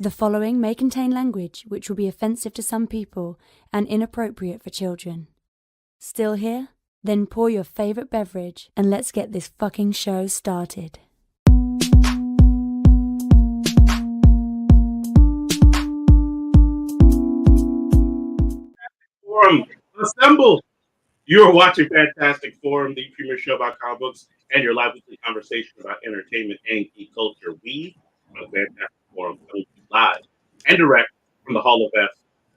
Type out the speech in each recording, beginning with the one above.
The following may contain language which will be offensive to some people and inappropriate for children. Still here? Then pour your favorite beverage and let's get this fucking show started. Forum, assemble! You are watching Fantastic Forum, the premier show about comic books and your live weekly conversation about entertainment and geek culture. We on Fantastic Forum coming to you live and direct from the Hall of F.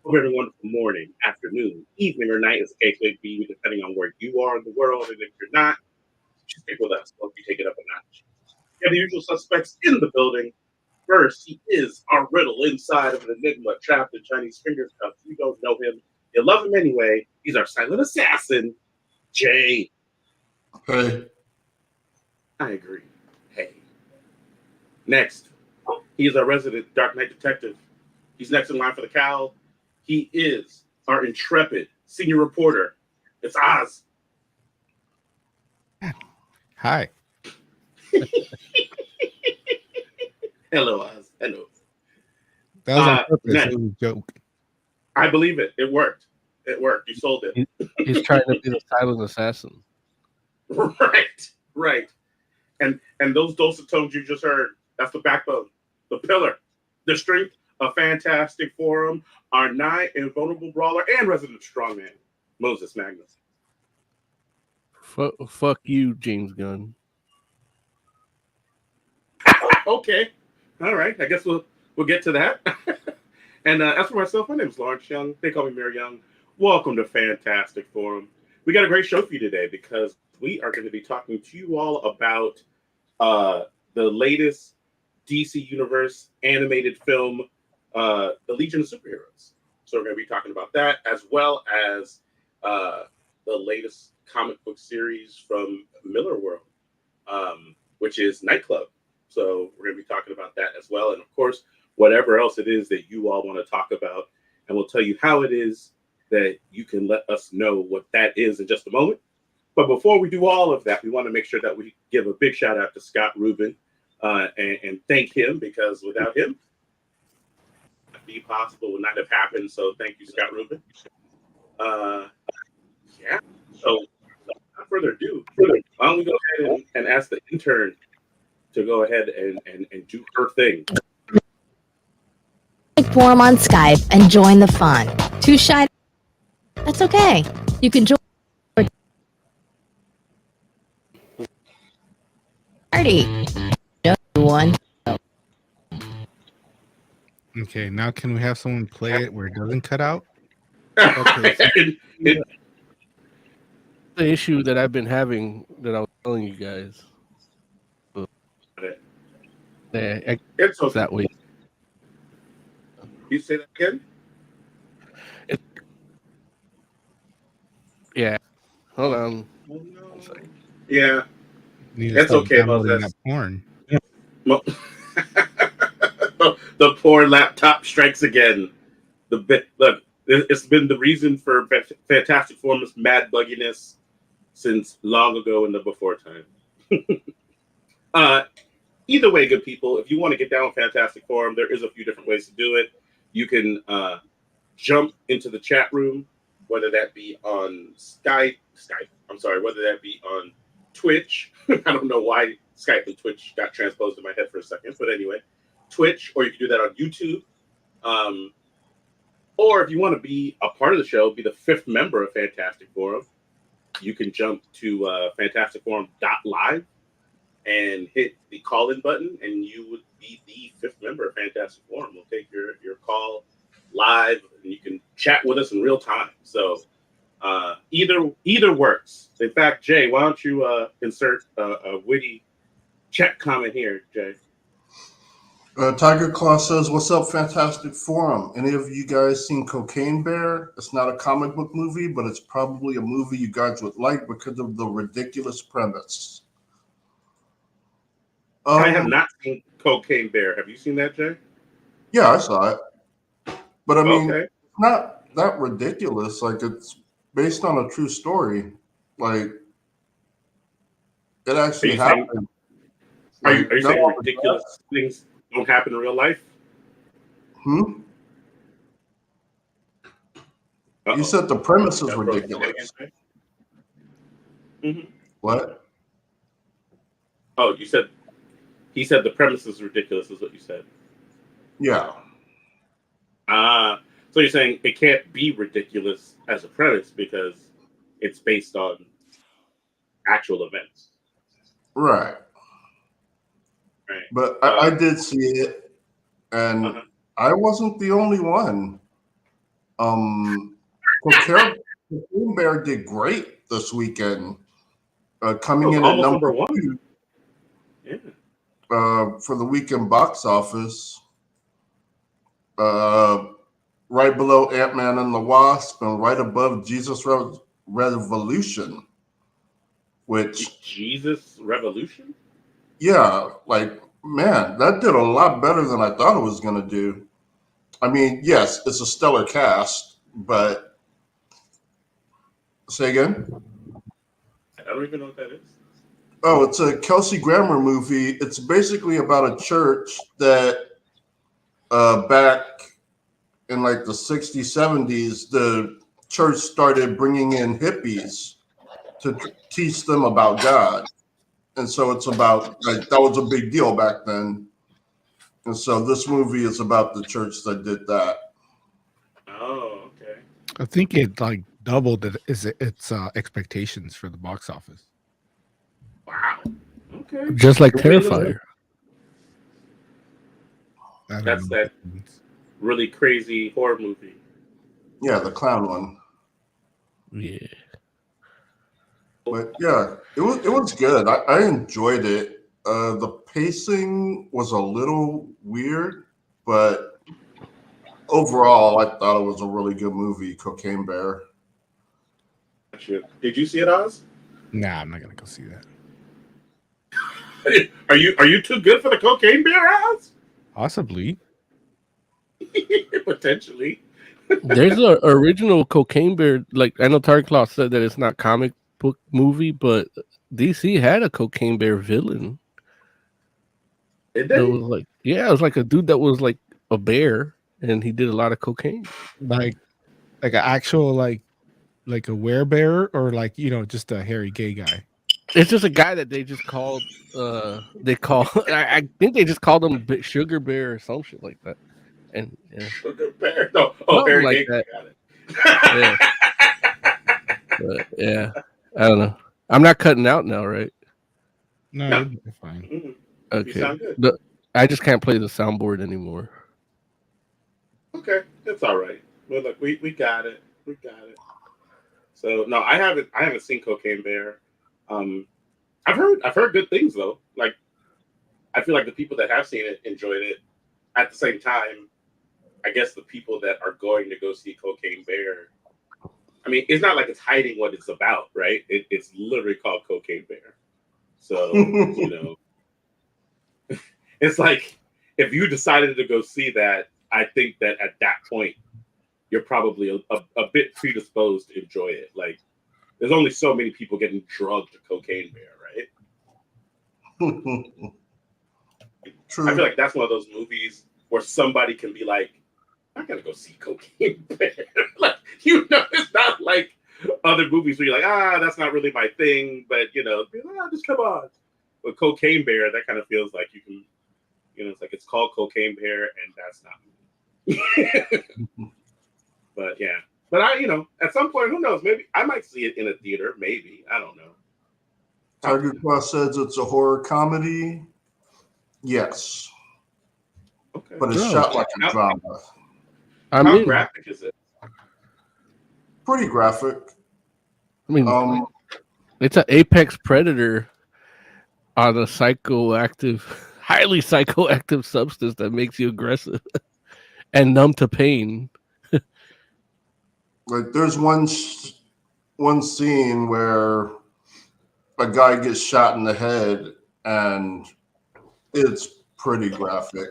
Hope every wonderful morning, afternoon, evening, or night, as the case may be, depending on where you are in the world. And if you're not, just stick with us. Hope you take it up a notch. We have the usual suspects in the building. First, he is our riddle inside of an enigma trapped in Chinese finger cuffs. You don't know him. You love him anyway. He's our silent assassin, Jay. Hey. I agree. Hey. Next, he's our resident Dark Knight detective. He's next in line for the cowl. He is our intrepid senior reporter. It's Oz. Hi. Hello, Oz. Hello. That was on purpose. Next. It was a joke. I believe it. It worked. It worked. You sold it. He's trying to be the silent assassin. Right. And those dulcet tones you just heard, that's the backbone, the pillar, the strength of Fantastic Forum, our nigh invulnerable brawler and resident strongman, Moses Magnus. Fuck you, James Gunn. Okay. All right. I guess we'll get to that. And as for myself, my name is Lawrence Young. They call me Mayor Young. Welcome to Fantastic Forum. We got a great show for you today because we are going to be talking to you all about the latest DC Universe animated film, The Legion of Superheroes. So we're going to be talking about that as well as the latest comic book series from Miller World, which is Nightclub. So we're going to be talking about that as well. And of course, whatever else it is that you all want to talk about. And we'll tell you how it is that you can let us know what that is in just a moment. But before we do all of that, we want to make sure that we give a big shout out to Scott Rubin and thank him, because without him, Be Possible would not have happened. So thank you, Scott Rubin. Yeah. So without further ado, why don't we go ahead and ask the intern to go ahead and do her thing. Forum on Skype and join the fun. Too shy? That's okay. You can join party. No one. Okay, now can we have someone play it where it doesn't cut out? Okay. The issue that I've been having that I was telling you guys. It's okay. That way. You say that again? Yeah. Hold on. Oh, no. Yeah. Need to That's stop okay, downloading Moses. that porn. The poor laptop strikes again. Look, it's been the reason for Fantastic Forum's mad bugginess since long ago in the before time. Either way, good people, if you want to get down with Fantastic Forum, there is a few different ways to do it. You can jump into the chat room, whether that be on whether that be on Twitch. I don't know why Skype and Twitch got transposed in my head for a second, but anyway, Twitch, or you can do that on YouTube. Or if you want to be a part of the show, be the fifth member of Fantastic Forum, you can jump to fantasticforum.live and hit the call-in button, and you would be the fifth member of Fantastic Forum. We'll take your call live, and you can chat with us in real time. So either works. In fact, Jay, why don't you insert a witty chat comment here, Jay? Tiger Claw says, "What's up, Fantastic Forum? Any of you guys seen Cocaine Bear? It's not a comic book movie, but it's probably a movie you guys would like because of the ridiculous premise." I have not seen Cocaine Bear. Have you seen that, Jay? Yeah, I saw it. But I mean, Okay. It's not that ridiculous. Like, it's based on a true story. Like, it actually happened. Are you saying ridiculous things don't happen in real life? Hmm? Uh-oh. You said the premise is That broke it ridiculous. again, right? Mhm. What? Oh, you said he said the premise is ridiculous, is what you said. Yeah. So you're saying it can't be ridiculous as a premise because it's based on actual events, Right. right? But I did see it, and Uh-huh. I wasn't the only one. Cocaine Bear did great this weekend, It coming was in at almost number number one. 2 Yeah. for the weekend box office, uh, right below Ant-Man and the Wasp, and right above Jesus Revolution, which, Jesus Revolution? yeah, like, man, that did a lot better than I thought it was going to do. I mean, yes, it's a stellar cast, but say again? I don't even know what that is. Oh, it's a Kelsey Grammer movie. It's basically about a church that back in like the 60s, 70s, the church started bringing in hippies to teach them about God. And so it's about, like, that was a big deal back then. And so this movie is about the church that did that. Oh, okay. I think it like doubled its expectations for the box office. Wow. Okay. Just like It'll be a little- Terrifier. I don't That's know that what that means. really crazy horror movie. Yeah, the clown one. Yeah. But yeah, it was good. I enjoyed it. The pacing was a little weird, but overall, I thought it was a really good movie, Cocaine Bear. Did you see it, Oz? Nah, I'm not gonna go see that. Are you too good for the Cocaine Bear, Oz? Possibly. Potentially. There's an original Cocaine Bear. Like, I know Tarek Claw said that it's not comic book movie, but DC had a Cocaine Bear villain. Did That they? was like, yeah, it was like a dude that was like a bear, and he did a lot of cocaine. Like an actual like a werebear, or like, just a hairy gay guy. It's just a guy that they just called. They call. I think they just called him Sugar Bear or some shit like that. And yeah, Sugar Bear? No. Oh, something Harry like Gay. that. Got it. Yeah. But yeah, I don't know. I'm not cutting out now, right? No, No. it'd be fine. Mhm. You Okay. sound good. I just can't play the soundboard anymore. Okay, it's all right. Well, look, we got it. We got it. So no, I haven't seen Cocaine Bear. I've heard good things though. Like, I feel like the people that have seen it enjoyed it. At the same time, I guess the people that are going to go see Cocaine Bear, I mean, it's not like it's hiding what it's about, right? It's literally called Cocaine Bear. So, it's like if you decided to go see that, I think that at that point, you're probably a bit predisposed to enjoy it. Like, there's only so many people getting drugged to Cocaine Bear, right? True. I feel like that's one of those movies where somebody can be like, I gotta go see Cocaine Bear. Like, it's not like other movies where you're like, that's not really my thing, but just come on. But Cocaine Bear, that kind of feels like you can, it's like it's called Cocaine Bear, and that's not me. But yeah. But at some point, who knows? Maybe I might see it in a theater. Maybe. I don't know. Tiger Claw says it's a horror comedy. Yes. Okay. But it's shot like a drama. How graphic is it? Pretty graphic. I mean, it's an apex predator on a highly psychoactive substance that makes you aggressive and numb to pain. Like, there's one scene where a guy gets shot in the head, and it's pretty graphic.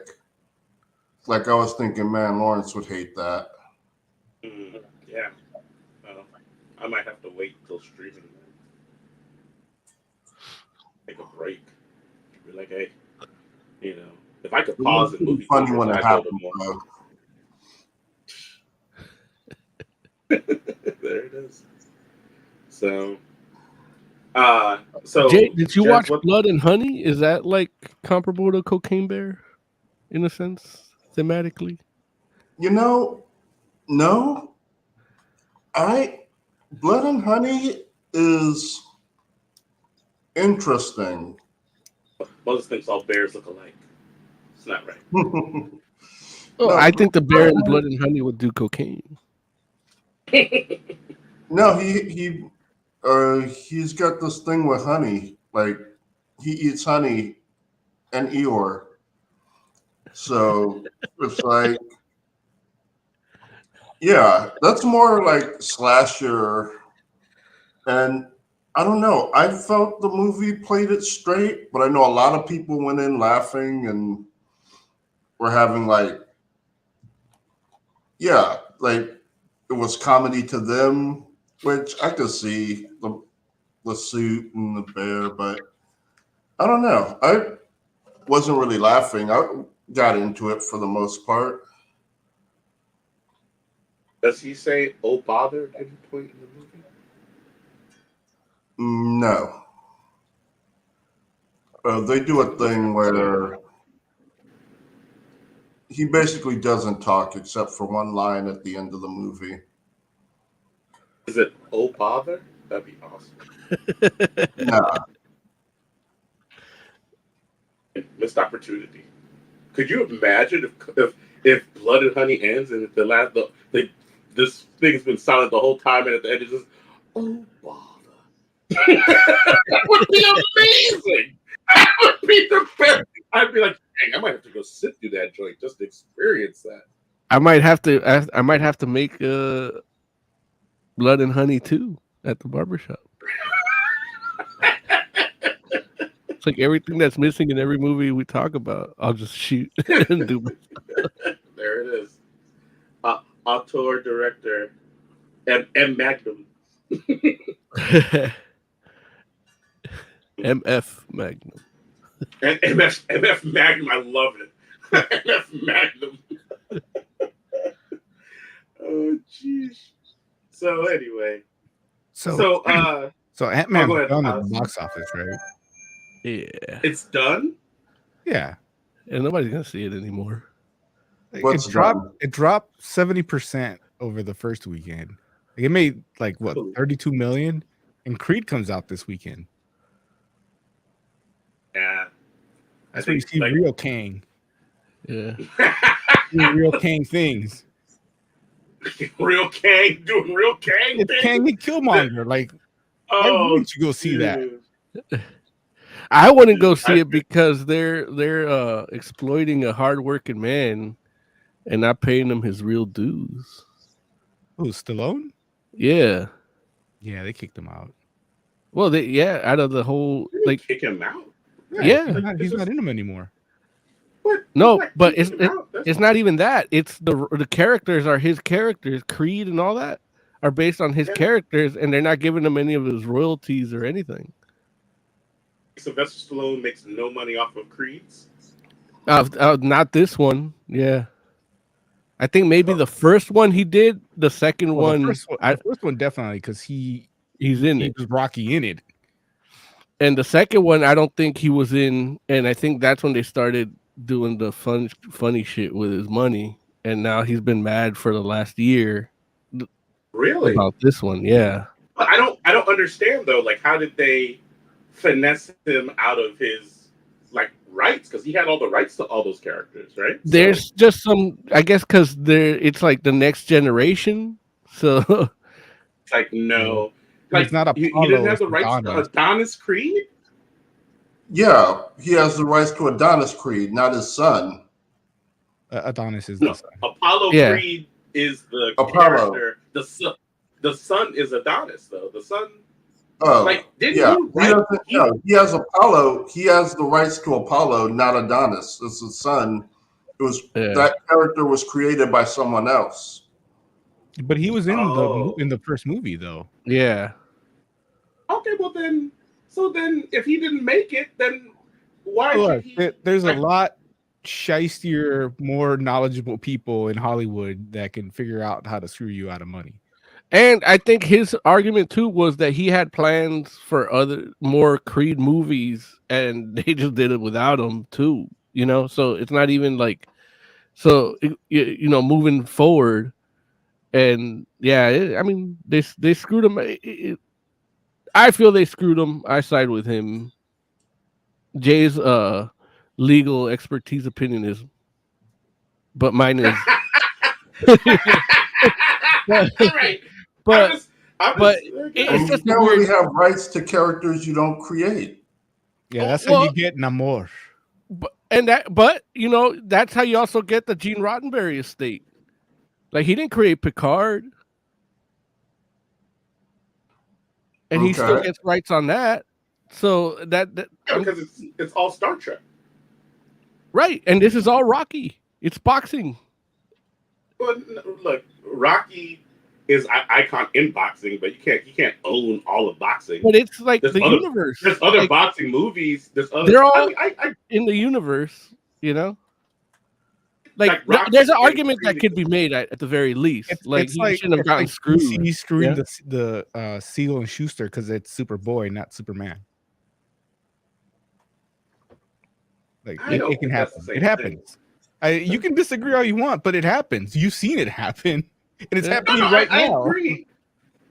Like, I was thinking, man, Lawrence would hate that. Yeah. I might have to wait till streaming. Take a break. Be like, hey, if I could pause the movie, funny when it happens. There it is. So, Jay, did you Jez, watch what- Blood and Honey? Is that like comparable to Cocaine Bear, in a sense, thematically? You know, no. Blood and Honey is interesting. Moses thinks all bears look alike. It's not right. Oh, No, I think the bear in Blood and Honey would do cocaine. No, he's got this thing with honey. Like he eats honey and Eeyore. So it's like, yeah, that's more like slasher. And I don't know. I felt the movie played it straight, but I know a lot of people went in laughing and were having like, yeah, like it was comedy to them, which I could see the suit and the bear, but I don't know. I wasn't really laughing. I got into it for the most part. Does he say "oh bother" at any point in the movie? No. They do a thing where he basically doesn't talk except for one line at the end of the movie. Is it "oh bother"? That'd be awesome. Nah. Missed opportunity. Could you imagine if Blood and Honey ends and if this thing's been silent the whole time and at the end it's just "oh bother"? That would be amazing. That would be the best. I'd be like, dang, I might have to go sit through that joint just to experience that. I might have to make Blood and Honey 2 at the barbershop. It's like everything that's missing in every movie we talk about, I'll just shoot and do. There it is. Auteur, director, M. Magnum. MF Magnum. And MF Magnum, I love it. MF Magnum. Oh, jeez. So anyway, So Ant-Man go ahead, done at Alex. the box office, right? Yeah. it's done. Yeah. And nobody's gonna see it anymore. What's It dropped. done? It dropped 70% over the first weekend. Like, it made like what, Ooh. 32 million, and Creed comes out this weekend. Yeah. That's where you see real Kang, Yeah. doing real Kang things. Real Kang doing real Kang It's things. Kang and Killmonger. Like, why Oh, wouldn't you go see that? dude. I wouldn't go see it because they're exploiting a hardworking man and not paying him his real dues. Oh, Stallone? Yeah. Yeah, they kicked him out. Well, out of the whole like Kick him out. Yeah. he's not in them anymore. What? no, Like, but kick him out? That's- it's not even that. It's the characters are his characters. Creed and all that are based on his Yeah. characters, and they're not giving him any of his royalties or anything. Sylvester Stallone makes no money off of Creeds. Not this one. Yeah. I think maybe the first one he did. The second Well, one, the first one definitely, because he's in he it. was Rocky in it. And the second one, I don't think he was in. And I think that's when they started doing the funny shit with his money. And now he's been mad for the last year Really? about this one. Yeah. I don't understand though. Like, how did they finesse him out of his like rights? Because he had all the rights to all those characters, right? There's just some, I guess, because it's like the next generation. So It's like no, It's not you Apollo, didn't have it's the rights Adonis. to Adonis Creed. Yeah, he has the rights to Adonis Creed, not his son. Adonis is No, the son. Apollo Yeah. Creed is the Apollo. character. The son is Adonis, though. The son, Oh, like, didn't yeah. you He, write? doesn't, no, he has Apollo. He has the rights to Apollo, not Adonis. It's his son. It was Yeah. that character was created by someone else. But he was in Oh. the first movie though. yeah. Okay, well then, if he didn't make it, then why Look, should he? there's a lot shystier, more knowledgeable people in Hollywood that can figure out how to screw you out of money. And I think his argument too was that he had plans for more Creed movies, and they just did it without him too. You know, so it's not even like moving forward. And yeah, I mean they screwed him. I feel they screwed him. I side with him. Jay's legal expertise opinion is, but mine is. Right. But it's just you don't really have rights to characters you don't create. Yeah, that's how you get Namor. But you know, that's how you also get the Gene Roddenberry estate. Like, he didn't create Picard, and he still gets rights on that. So because it's all Star Trek, right? And this is all Rocky. It's boxing. Well, look, Rocky is icon in boxing, but you can't own all of boxing. But it's like universe. There's other boxing movies. They're all in the universe, you know. Like there's an argument that could be made at the very least. He shouldn't have gotten screwed. He's screwing the Siegel and Schuster because it's Superboy, not Superman. Like it can happen. It happens. You can disagree all you want, but it happens. You've seen it happen, and it's happening now. I agree.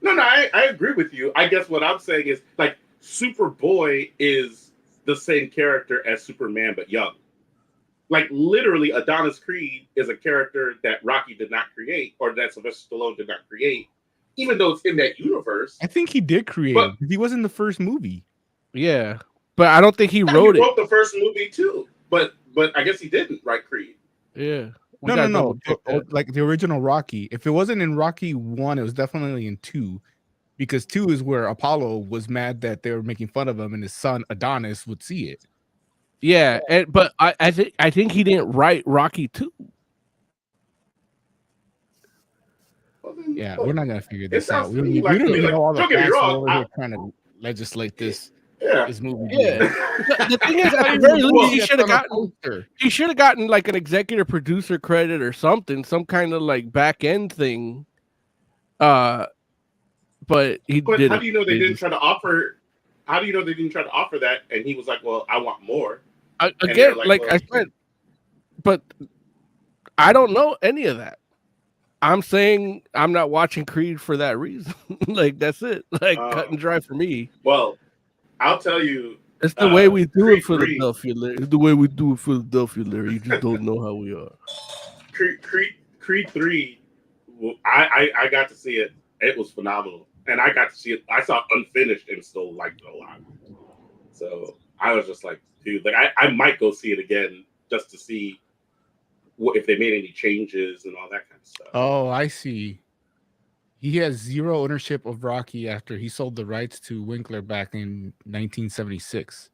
I agree with you. I guess what I'm saying is, like, Superboy is the same character as Superman, but young. Like, literally, Adonis Creed is a character that Rocky did not create, or that Sylvester Stallone did not create, even though it's in that universe. I think he did create it. He was in the first movie. Yeah, but I don't think he wrote it. He wrote the first movie too, but I guess he didn't write Creed. Yeah. No. Like the original Rocky. If it wasn't in Rocky 1, it was definitely in 2, because 2 is where Apollo was mad that they were making fun of him, and his son Adonis would see it. Yeah, but I think he didn't write Rocky 2. Yeah, we're not gonna figure this out. We don't even know all the facts. We're trying to legislate this. Yeah. This movie. Yeah. The thing is, at the very least, he should have gotten like an executive producer credit or something, some kind of like back end thing. But didn't. How do you know they didn't try to offer? How do you know they didn't try to offer that? And he was like, "Well, I want more." Again, I said, but I don't know any of that. I'm saying I'm not watching Creed for that reason. Like, that's it. Like, cut and dry for me. Well, I'll tell you. It's the way we do it, Philadelphia, Larry. It's the way we do it, Philadelphia, Larry. You just don't know how we are. Creed 3, I got to see it. It was phenomenal. And I got to see it. I saw it unfinished and still liked it a lot. So I was just like, dude, like I might go see it again just to see if they made any changes and all that kind of stuff. Oh, I see. He has zero ownership of Rocky after he sold the rights to Winkler back in 1976.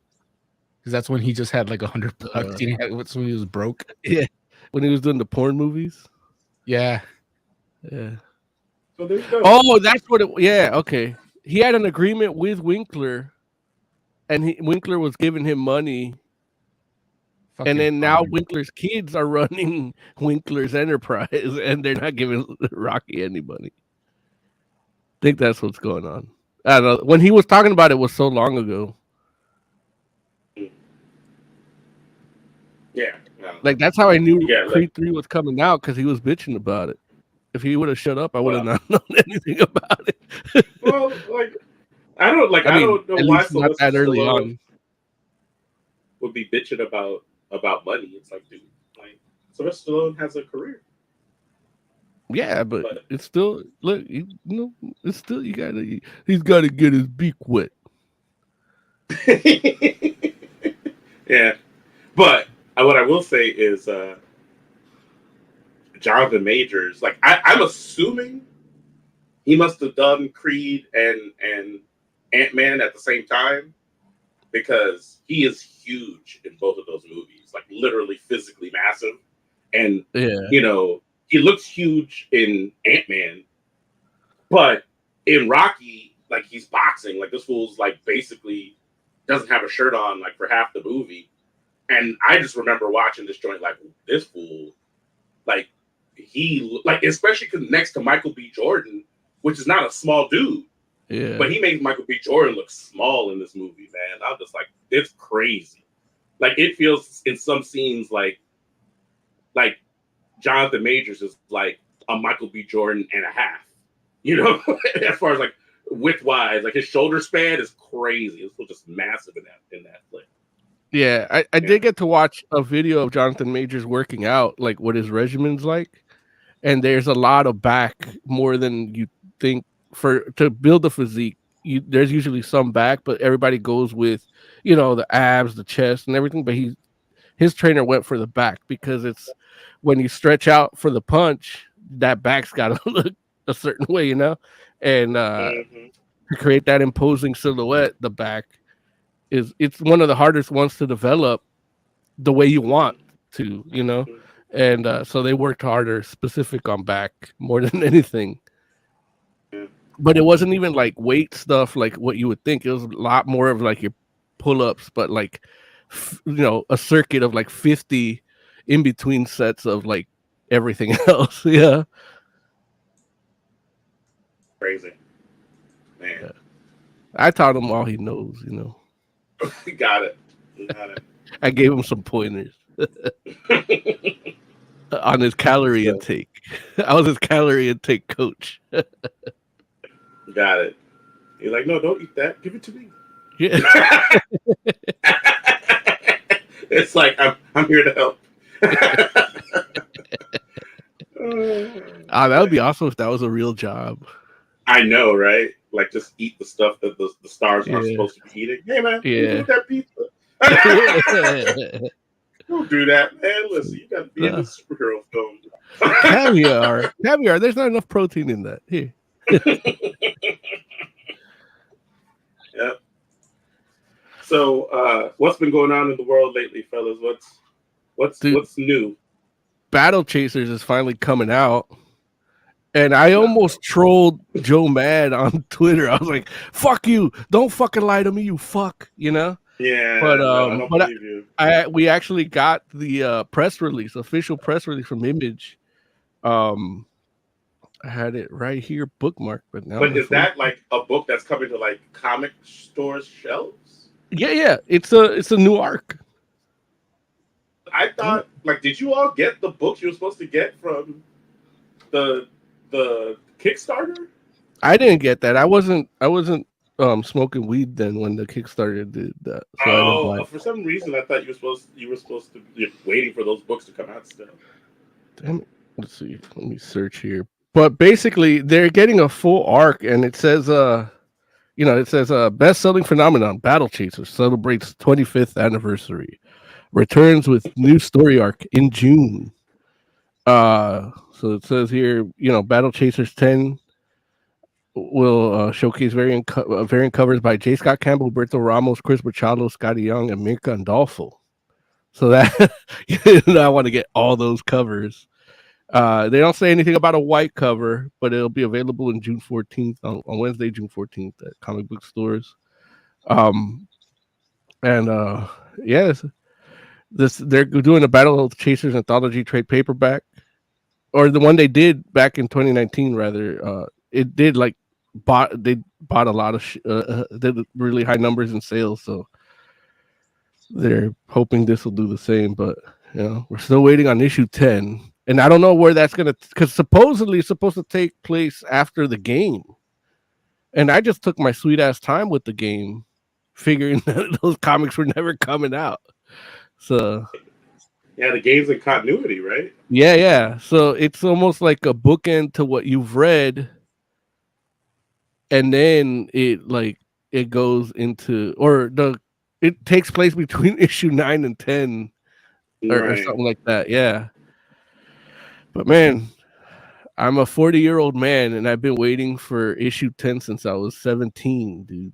Because that's when he just had like $100. That's when he was broke. Yeah, when he was doing the porn movies. Yeah. Yeah. So there you go. Oh, that's what it. Yeah. Okay. He had an agreement with Winkler, and Winkler was giving him money. And then now Winkler's kids are running Winkler's enterprise, and they're not giving Rocky any money. I think that's what's going on. I don't know. When he was talking about it was so long ago. Yeah. Like, that's how I knew Creed 3 was coming out, because he was bitching about it. If he would have shut up, I would have not known anything about it. Well, like, I don't know why not that early on would be bitching about money. It's like, dude, like, Sylvester Stallone has a career. Yeah, but it's still, look, it's still, he's got to get his beak wet. Yeah, but what I will say is, Jonathan Majors, like, I'm assuming he must have done Creed and Ant-Man at the same time, because he is huge in both of those movies, like literally physically massive. And, he looks huge in Ant-Man, but in Rocky, like, he's boxing. Like, this fool's like basically doesn't have a shirt on like for half the movie. And I just remember watching this joint like, this fool, like, he, like, especially because next to Michael B. Jordan, which is not a small dude. Yeah. But he makes Michael B. Jordan look small in this movie, man. I'm just like, it's crazy. Like, it feels in some scenes like Jonathan Majors is like a Michael B. Jordan and a half. You know, as far as like width wise, like his shoulder span is crazy. It's just massive in that flick. Yeah, I did get to watch a video of Jonathan Majors working out, like what his regimen's like, and there's a lot of back, more than you think. To build the physique, there's usually some back, but everybody goes with, you know, the abs, the chest, and everything. But his trainer went for the back because it's when you stretch out for the punch, that back's got to look a certain way, you know, and to create that imposing silhouette, the back it's one of the hardest ones to develop the way you want to, you know, and so they worked harder specific on back more than anything. But it wasn't even like weight stuff like what you would think. It was a lot more of like your pull-ups, but like you know, a circuit of like 50 in between sets of like everything else. Yeah, crazy, man. Yeah. I taught him all he knows, you know. You got it. I gave him some pointers on his calorie intake. I was his calorie intake coach. Got it. You're like, no, don't eat that. Give it to me. Yeah. It's like I'm here to help. That would be awesome if that was a real job. I know, right? Like, just eat the stuff that the stars aren't supposed to be eating. Hey, man, eat that pizza. Don't do that, man. Listen, you got to be in the superhero film. Caviar. There's not enough protein in that. Here. Yep. So, what's been going on in the world lately, fellas? What's new? Battle Chasers is finally coming out, and I almost trolled Joe Mad on Twitter. I was like, "Fuck you! Don't fucking lie to me, you fuck!" You know. Yeah. But we actually got the official press release from Image. I had it right here bookmarked, but now. But is that like a book that's coming to like comic stores shelves? Yeah. It's a new arc. I thought, like, did you all get the books you were supposed to get from the Kickstarter? I didn't get that. I wasn't smoking weed then when the Kickstarter did that. So for some reason I thought you were supposed to be waiting for those books to come out still. Damn it. Let's see. Let me search here. But basically, they're getting a full arc, and it says, best-selling phenomenon, Battle Chasers celebrates 25th anniversary, returns with new story arc in June. So it says here, Battle Chasers 10 will showcase variant covers by J. Scott Campbell, Berto Ramos, Chris Machado, Scotty Young, and Mirka Andolfo. So that I want to get all those covers. They don't say anything about a white cover, but it'll be available in June 14th on Wednesday, June 14th at comic book stores. Yes, they're doing a Battle of Chasers anthology trade paperback, or the one they did back in 2019. Rather, it did they bought a lot of did really high numbers in sales, so they're hoping this will do the same. But we're still waiting on issue 10. And I don't know where that's because supposedly it's supposed to take place after the game. And I just took my sweet ass time with the game, figuring that those comics were never coming out. So, yeah, the game's in continuity, right? Yeah. So it's almost like a bookend to what you've read, and then it goes into it takes place between issue 9 and 10, or something like that. Yeah. But man, I'm a 40-year-old man, and I've been waiting for issue 10 since I was 17, dude.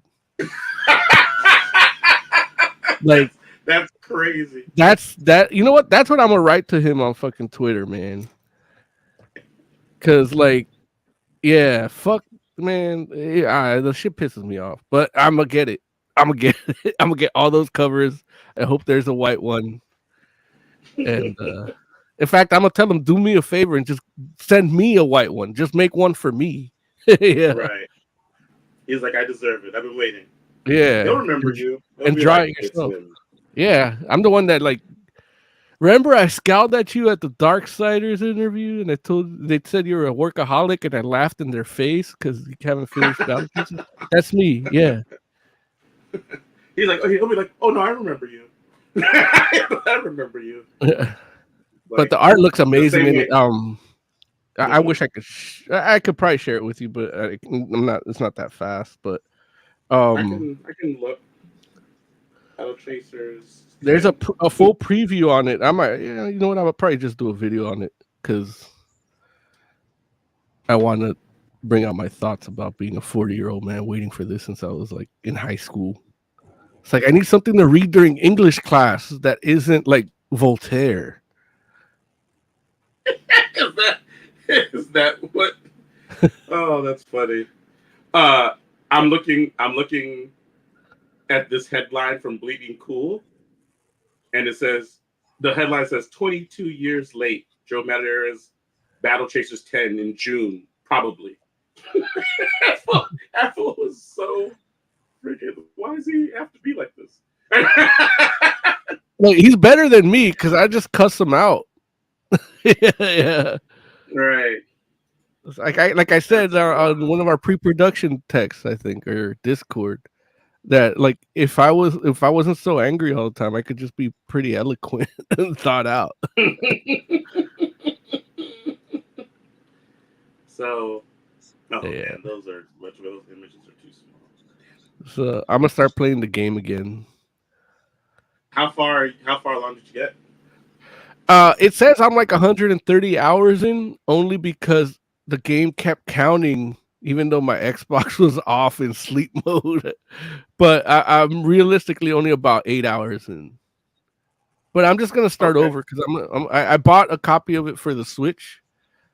That's crazy. You know what? That's what I'm gonna write to him on fucking Twitter, man. Cause fuck, man. The shit pisses me off, but I'm gonna get it. I'm gonna get all those covers. I hope there's a white one, and. In fact, I'm gonna tell them, do me a favor and just send me a white one. Just make one for me. Yeah. Right. He's like, I deserve it. I've been waiting. Yeah. They'll remember you. They'll And be draw like, it it's yourself. him. Yeah. I'm the one that like. Remember, I scowled at you at the Darksiders interview, and they said you were a workaholic, and I laughed in their face because you haven't finished Battle Chasers. That's me. Yeah. He's like, he'll be like, oh no, I remember you. I remember you. But the art looks amazing. same In it. I wish I could. I could probably share it with you, but I'm not. It's not that fast. But I can look. Battle Chasers. there's a full preview on it. I might. Yeah, you know what? I would probably just do a video on it because I want to bring out my thoughts about being a 40-year-old man waiting for this since I was like in high school. It's like I need something to read during English class that isn't like Voltaire. Is that what? Oh, that's funny. I'm looking at this headline from Bleeding Cool, and it says the headline says 22 years late. Joe Madureira's Battle Chasers 10 in June, probably. Apple was so freaking. Why does he have to be like this? Like he's better than me because I just cuss him out. Yeah. Right. Like I said on one of our pre-production texts, I think, or Discord, that like if I wasn't so angry all the time, I could just be pretty eloquent and thought out. So, Yeah. man, those images are too small. So I'm gonna start playing the game again. How far along did you get? It says I'm like 130 hours in, only because the game kept counting, even though my Xbox was off in sleep mode. But I'm realistically only about 8 hours in. But I'm just gonna start over because I bought a copy of it for the Switch,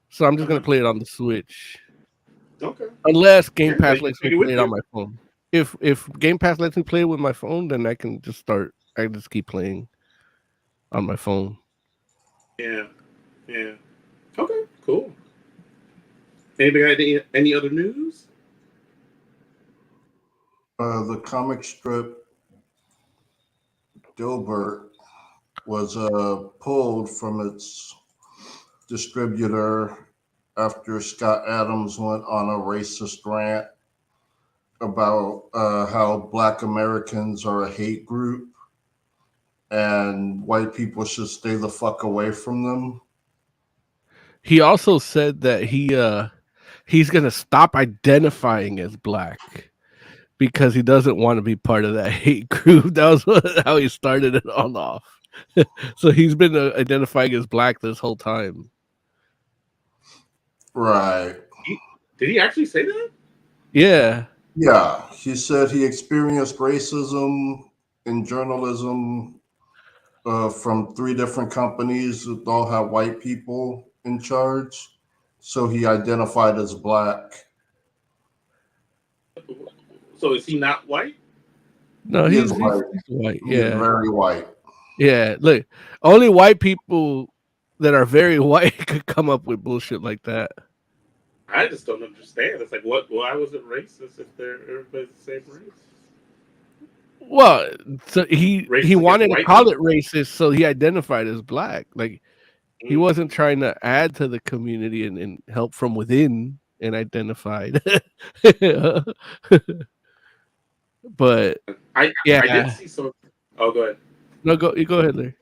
so I'm just gonna play it on the Switch. Okay. Unless Game Pass you lets can me take it play it with on my phone. If Game Pass lets me play it with my phone, then I can just start. I can just keep playing on my phone. Yeah. Okay, cool. Anybody got any other news? The comic strip Dilbert was pulled from its distributor after Scott Adams went on a racist rant about how Black Americans are a hate group and white people should stay the fuck away from them. He also said that he's gonna stop identifying as Black because he doesn't want to be part of that hate group. That was how he started it all off. So he's been identifying as Black this whole time. Right. Did he actually say that? Yeah. Yeah. He said he experienced racism in journalism from 3 different companies that all have white people in charge. So he identified as Black. So is he not white? No, he's white. Yeah. He's very white. Yeah. Look, only white people that are very white could come up with bullshit like that. I just don't understand. It's like, why was it racist if everybody's the same race? Well, so he wanted to call it people. racist, so he identified as Black. Like he wasn't trying to add to the community and help from within and identified. But I did see some. Oh, go ahead. No, go ahead, Larry.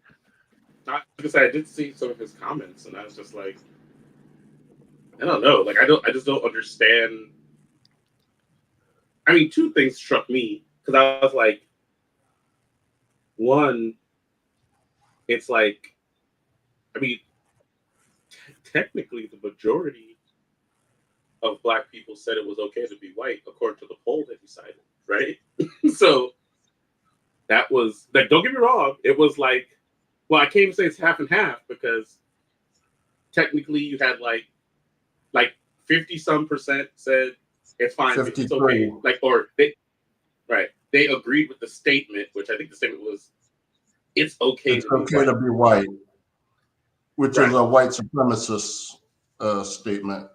Because I did see some of his comments, and I was just like, I don't know. Like, I just don't understand. I mean, 2 things struck me because I was like, one, it's like, I mean, technically, the majority of Black people said it was okay to be white, according to the poll that he cited, right? So that was like, don't get me wrong, it was like, well, I can't even say it's half and half because technically you had like 50-some% said it's fine, it's okay, like, or they agreed with the statement, which I think the statement was, it's okay to be white, which is a white supremacist statement.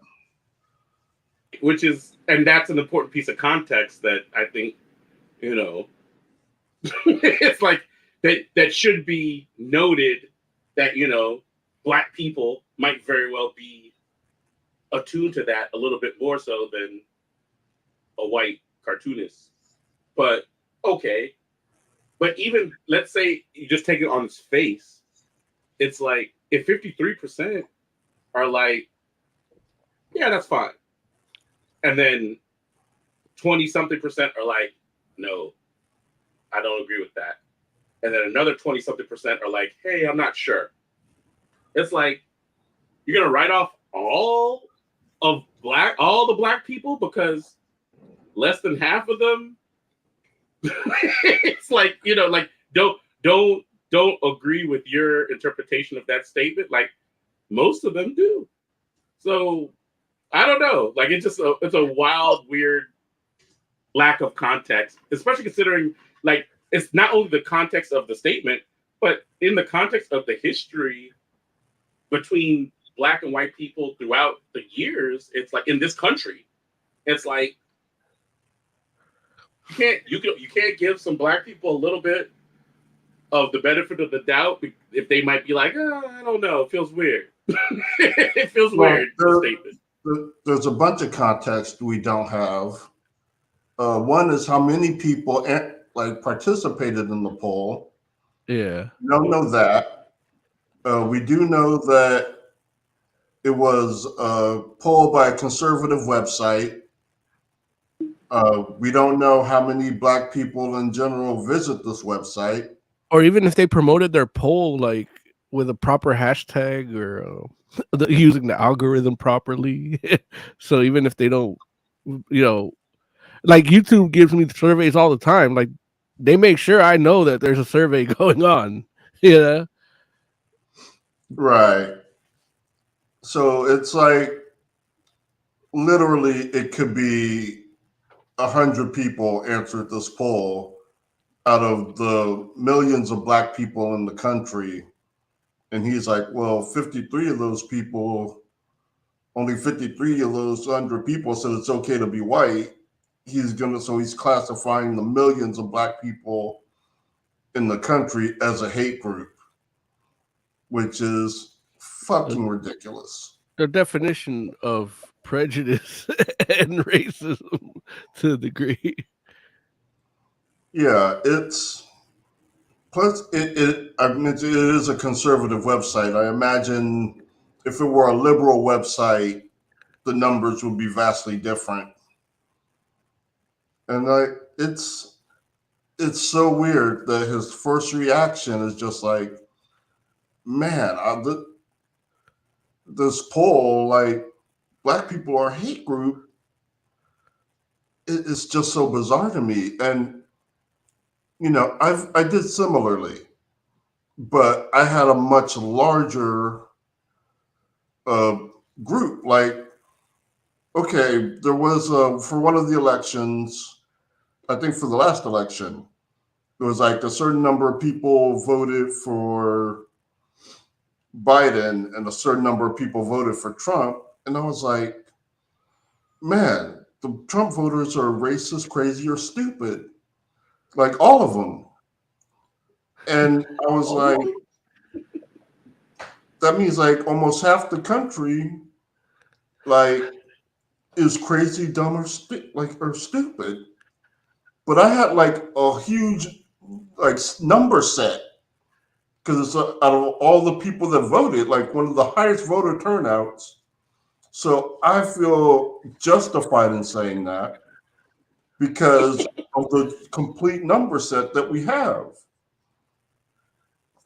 and that's an important piece of context that I think, it's like that should be noted that, Black people might very well be attuned to that a little bit more so than a white cartoonist. But okay. But even, let's say you just take it on its face, it's like, if 53% are like, yeah, that's fine. And then 20-something% are like, no, I don't agree with that. And then another 20-something% are like, hey, I'm not sure. It's like, you're going to write off all the Black people because less than half of them, it's like, like, don't agree with your interpretation of that statement. Like, most of them do. So I don't know. Like, it's a wild, weird lack of context, especially considering, like, it's not only the context of the statement, but in the context of the history between Black and white people throughout the years. It's like, in this country, it's like, you can't give some Black people a little bit of the benefit of the doubt if they might be like, I don't know, it feels weird. It feels weird. There's a bunch of context we don't have. One is how many people participated in the poll. Yeah, we don't know that. We do know that it was a poll by a conservative website. We don't know how many Black people in general visit this website. or even if they promoted their poll like with a proper hashtag or using the algorithm properly. So even if they don't, like YouTube gives me surveys all the time, like they make sure I know that there's a survey going on. Yeah. Right. So it's like, literally, it could be 100 people answered this poll out of the millions of Black people in the country. And he's like, well, 53 of those people, only 53 of those 100 people said it's okay to be white. So he's classifying the millions of Black people in the country as a hate group, which is fucking ridiculous. The definition of prejudice and racism to a degree. Yeah, plus it is a conservative website. I imagine if it were a liberal website, the numbers would be vastly different. And it's so weird that his first reaction is just like, man, this poll, like, Black people are a hate group. It's just so bizarre to me. And I did similarly, but I had a much larger group. Like, okay, there was for one of the elections, I think for the last election, there was like a certain number of people voted for Biden and a certain number of people voted for Trump. And I was like, man, the Trump voters are racist, crazy, or stupid. Like, all of them. And I was like, that means like almost half the country, like, is crazy, dumb, or stupid. But I had like a huge number set because it's out of all the people that voted, like one of the highest voter turnouts. So I feel justified in saying that because of the complete number set that we have.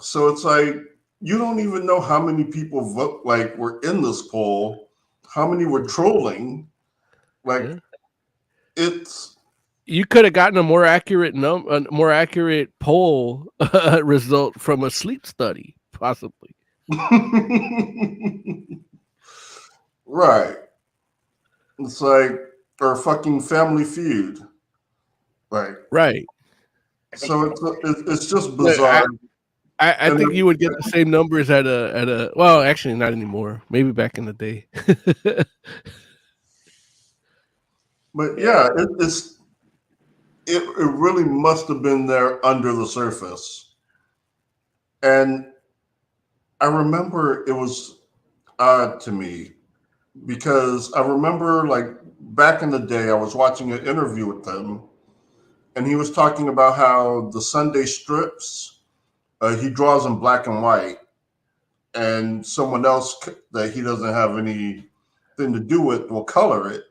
So it's like, you don't even know how many people were in this poll, how many were trolling. You could have gotten a more accurate poll result from a sleep study, possibly. Right. It's like, or fucking Family Feud. Right. So it's just bizarre. I think you would get the same numbers at a well, actually not anymore. Maybe back in the day. But yeah, it really must have been there under the surface. And I remember it was odd to me because I remember like back in the day, I was watching an interview with him and he was talking about how the Sunday strips, he draws in black and white, and someone else that he doesn't have anything to do with will color it.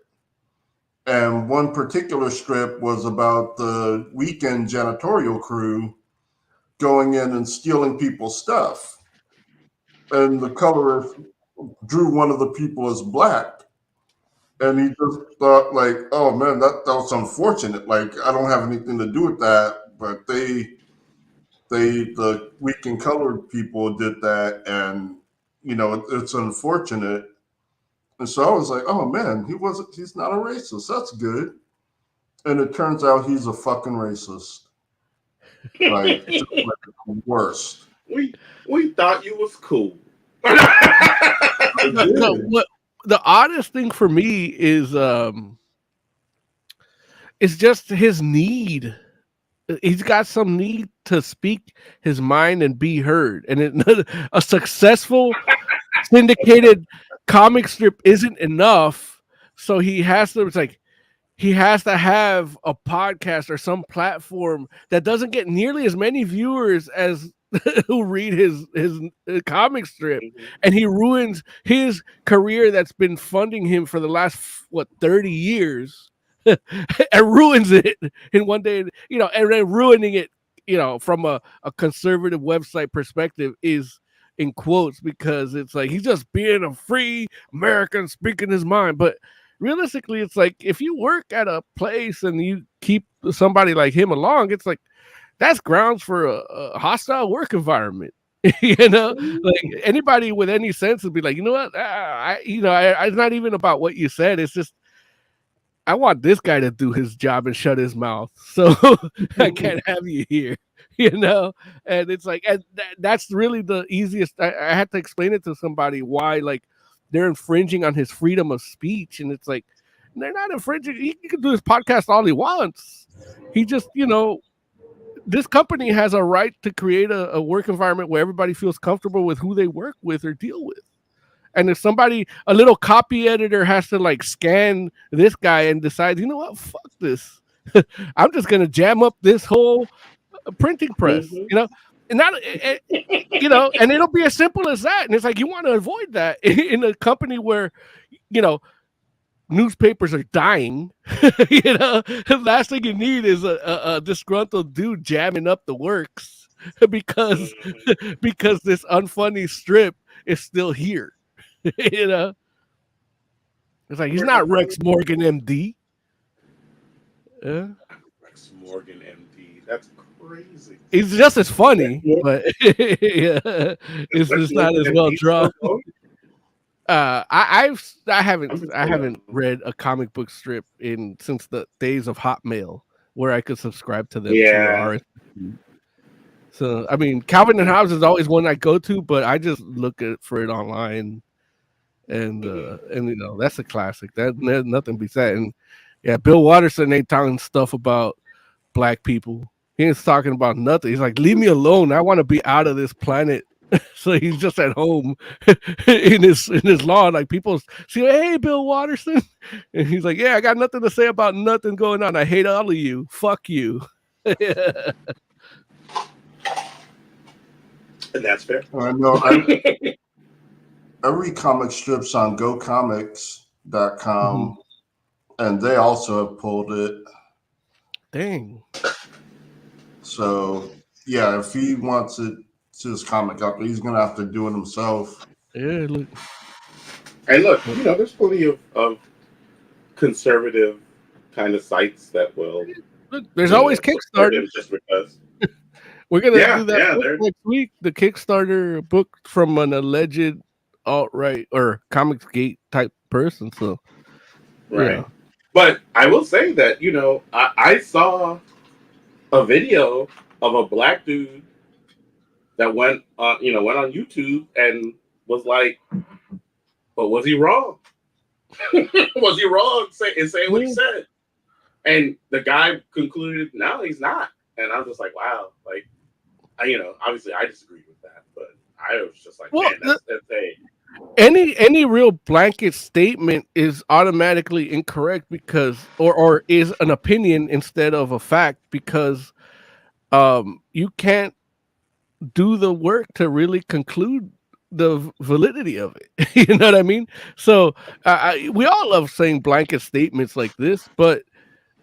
And one particular strip was about the weekend janitorial crew going in and stealing people's stuff. And the colorist drew one of the people as black. And he just thought like, oh man, that was unfortunate. Like, I don't have anything to do with that, but the weekend colored people did that, and it's unfortunate. And so I was like, oh man, he's not a racist. That's good. And it turns out he's a fucking racist. Like, just like the worst. We thought you was cool. What the oddest thing for me is it's just his need. He's got some need to speak his mind and be heard. And a successful syndicated comic strip isn't enough. So he has to have a podcast or some platform that doesn't get nearly as many viewers as who read his comic strip, and he ruins his career that's been funding him for the last 30 years and ruins it in one day, and then ruining it, from a conservative website perspective is in quotes, because it's like he's just being a free American speaking his mind. But realistically, it's like if you work at a place and you keep somebody like him along, it's like that's grounds for a hostile work environment. Like anybody with any sense would be like, you know what, it's not even about what you said. It's just I want this guy to do his job and shut his mouth, so I can't have you here. And it's like, and that's really the easiest. I had to explain it to somebody why, like, they're infringing on his freedom of speech, and it's like they're not infringing. He can do his podcast all he wants. He just, this company has a right to create a work environment where everybody feels comfortable with who they work with or deal with. And if a little copy editor has to like scan this guy and decide, you know what, fuck this, I'm just gonna jam up this whole printing press, and and it'll be as simple as that. And it's like you want to avoid that in a company where, newspapers are dying. The last thing you need is a disgruntled dude jamming up the works because this unfunny strip is still here. It's like he's not Rex Morgan, MD. Rex Morgan, MD. That's crazy. He's just as funny, but it's just not as well drawn. I haven't read a comic book strip since the days of Hotmail, where I could subscribe to them. Yeah. So I mean, Calvin and Hobbes is always one I go to, but I just look for it online, and that's a classic. There's nothing besides. And yeah, Bill Watterson ain't talking stuff about black people. He ain't talking about nothing. He's like, leave me alone. I want to be out of this planet. So he's just at home in his lawn. Like people see, hey, Bill Watterson, and he's like, yeah, I got nothing to say about nothing going on. I hate all of you. Fuck you. And that's fair. I know. I read comic strips on GoComics.com, and they also have pulled it. Dang. So yeah, if he wants it. His comic out there, he's gonna have to do it himself. Yeah, look. And look, there's plenty of conservative kind of sites that will. Look, there's always Kickstarter. Just because we're gonna do that next week. The Kickstarter book from an alleged alt-right or Comicsgate type person. So, right. Yeah. But I will say that I saw a video of a black dude that went on YouTube and was like, but was he wrong? Was he wrong in saying what he said? And the guy concluded, no, he's not. And I'm just like, wow, like, obviously I disagreed with that, but I was just like, Well, man, that's a any real blanket statement is automatically incorrect because or is an opinion instead of a fact because you can't do the work to really conclude the validity of it. You know what I mean? So we all love saying blanket statements like this, but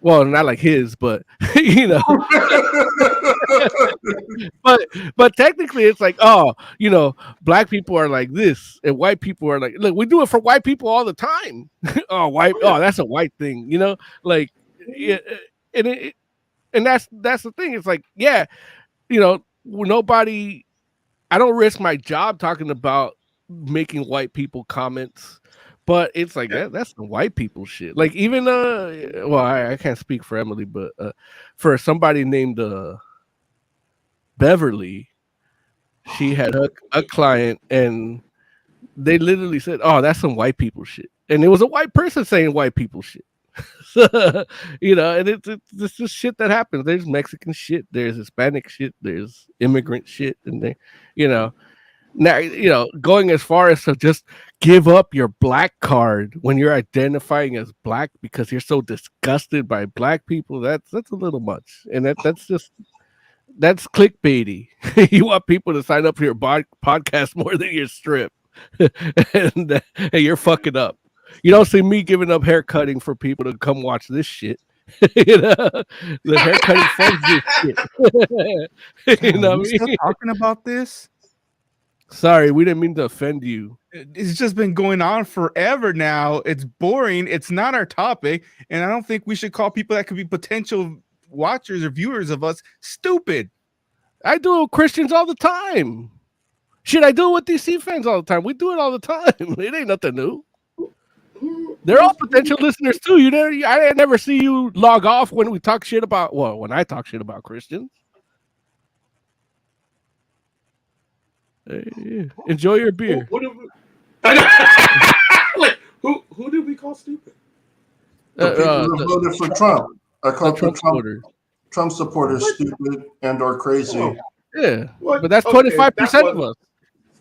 well, not like his, but you know, but technically it's like, oh, black people are like this and white people are like, look, we do it for white people all the time. Oh, that's a white thing, like, yeah, and that's the thing. It's like, yeah, nobody. I don't risk my job talking about making white people comments, but it's like that's the white people shit. Like even well, I can't speak for Emily, but for somebody named Beverly, she had a client and they literally said, "Oh, that's some white people shit," and it was a white person saying white people shit. And it's just shit that happens. There's Mexican shit, there's Hispanic shit, there's immigrant shit, and now, going as far as to just give up your black card when you're identifying as black because you're so disgusted by black people, that's a little much, and that's clickbaity. You want people to sign up for your podcast more than your strip, and you're fucking up. You don't see me giving up hair cutting for people to come watch this shit. The hair cutting funds this shit. Are we still talking about this? Sorry, we didn't mean to offend you. It's just been going on forever now. It's boring. It's not our topic, and I don't think we should call people that could be potential watchers or viewers of us stupid. I do it with Christians all the time. Shit, I do it with DC fans all the time. We do it all the time. It ain't nothing new. They're all potential listeners too. I never see you log off when we talk shit about. Well, when I talk shit about Christians. Hey, enjoy your beer. Who did we call stupid? The people who voted for Trump. I called Trump supporters stupid and or crazy. Oh. Yeah, but that's 25% of us.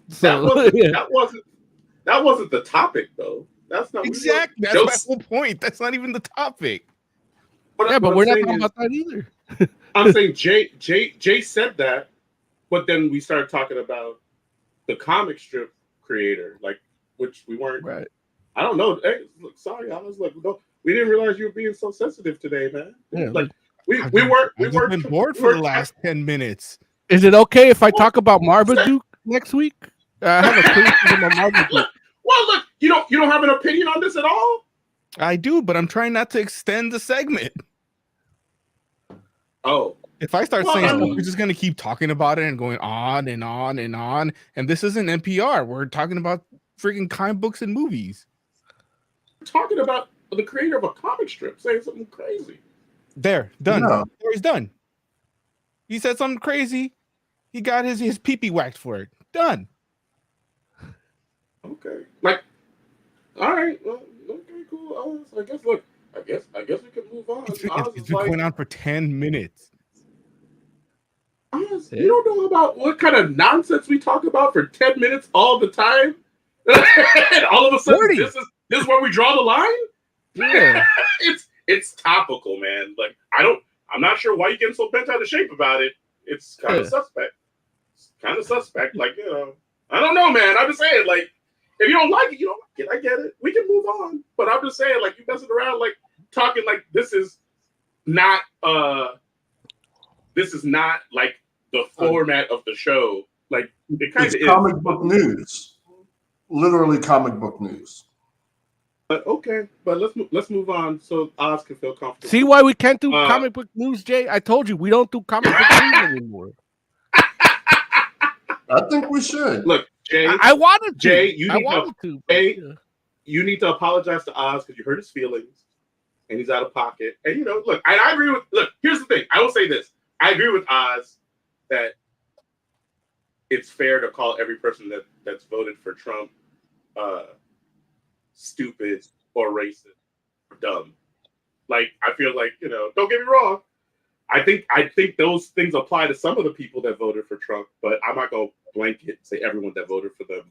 So that wasn't the topic though. That's not exactly. That's my whole point. That's not even the topic. But we're not talking about that either. I'm saying Jay said that, but then we started talking about the comic strip creator, like which we weren't. Right. I don't know. Hey, look, sorry, I was like, no, we didn't realize you were being so sensitive today, man. Yeah, like we weren't been bored for the last 10 minutes. Is it okay if I talk about Marmaduke next week? I have a criticism on Marmaduke. Well, look, you don't have an opinion on this at all? I do, but I'm trying not to extend the segment. Oh. If I start saying stuff, we're just going to keep talking about it and going on and on and on. And this isn't NPR. We're talking about freaking comic books and movies. We're talking about the creator of a comic strip saying something crazy. There, done. Yeah. He's done. He said something crazy. He got his pee-pee whacked for it. Done. Okay. Like, all right. Well, okay, cool. I guess we can move on. It's been going on for 10 minutes. You don't know about what kind of nonsense we talk about for 10 minutes all the time? And all of a sudden, this is where we draw the line? Yeah. It's topical, man. Like, I'm not sure why you're getting so bent out of shape about it. It's kind of suspect. Like, I don't know, man. I'm just saying, like, if you don't like it, you don't like it. I get it. We can move on. But I'm just saying, like, you messing around, like, talking like this is not like the format of the show. Like, it kind of is. Comic book news. Literally comic book news. But okay, but let's move on so Oz can feel comfortable. See why we can't do comic book news, Jay? I told you we don't do comic book news anymore. I think we should. Look, Jay. I wanted to. Jay, you need to apologize to Oz because you hurt his feelings, and he's out of pocket. And look, I agree with. Look, here's the thing. I will say this. I agree with Oz that it's fair to call every person that's voted for Trump stupid or racist or dumb. Like, I feel like, don't get me wrong. I think those things apply to some of the people that voted for Trump, but I'm not gonna blanket say everyone that voted for them.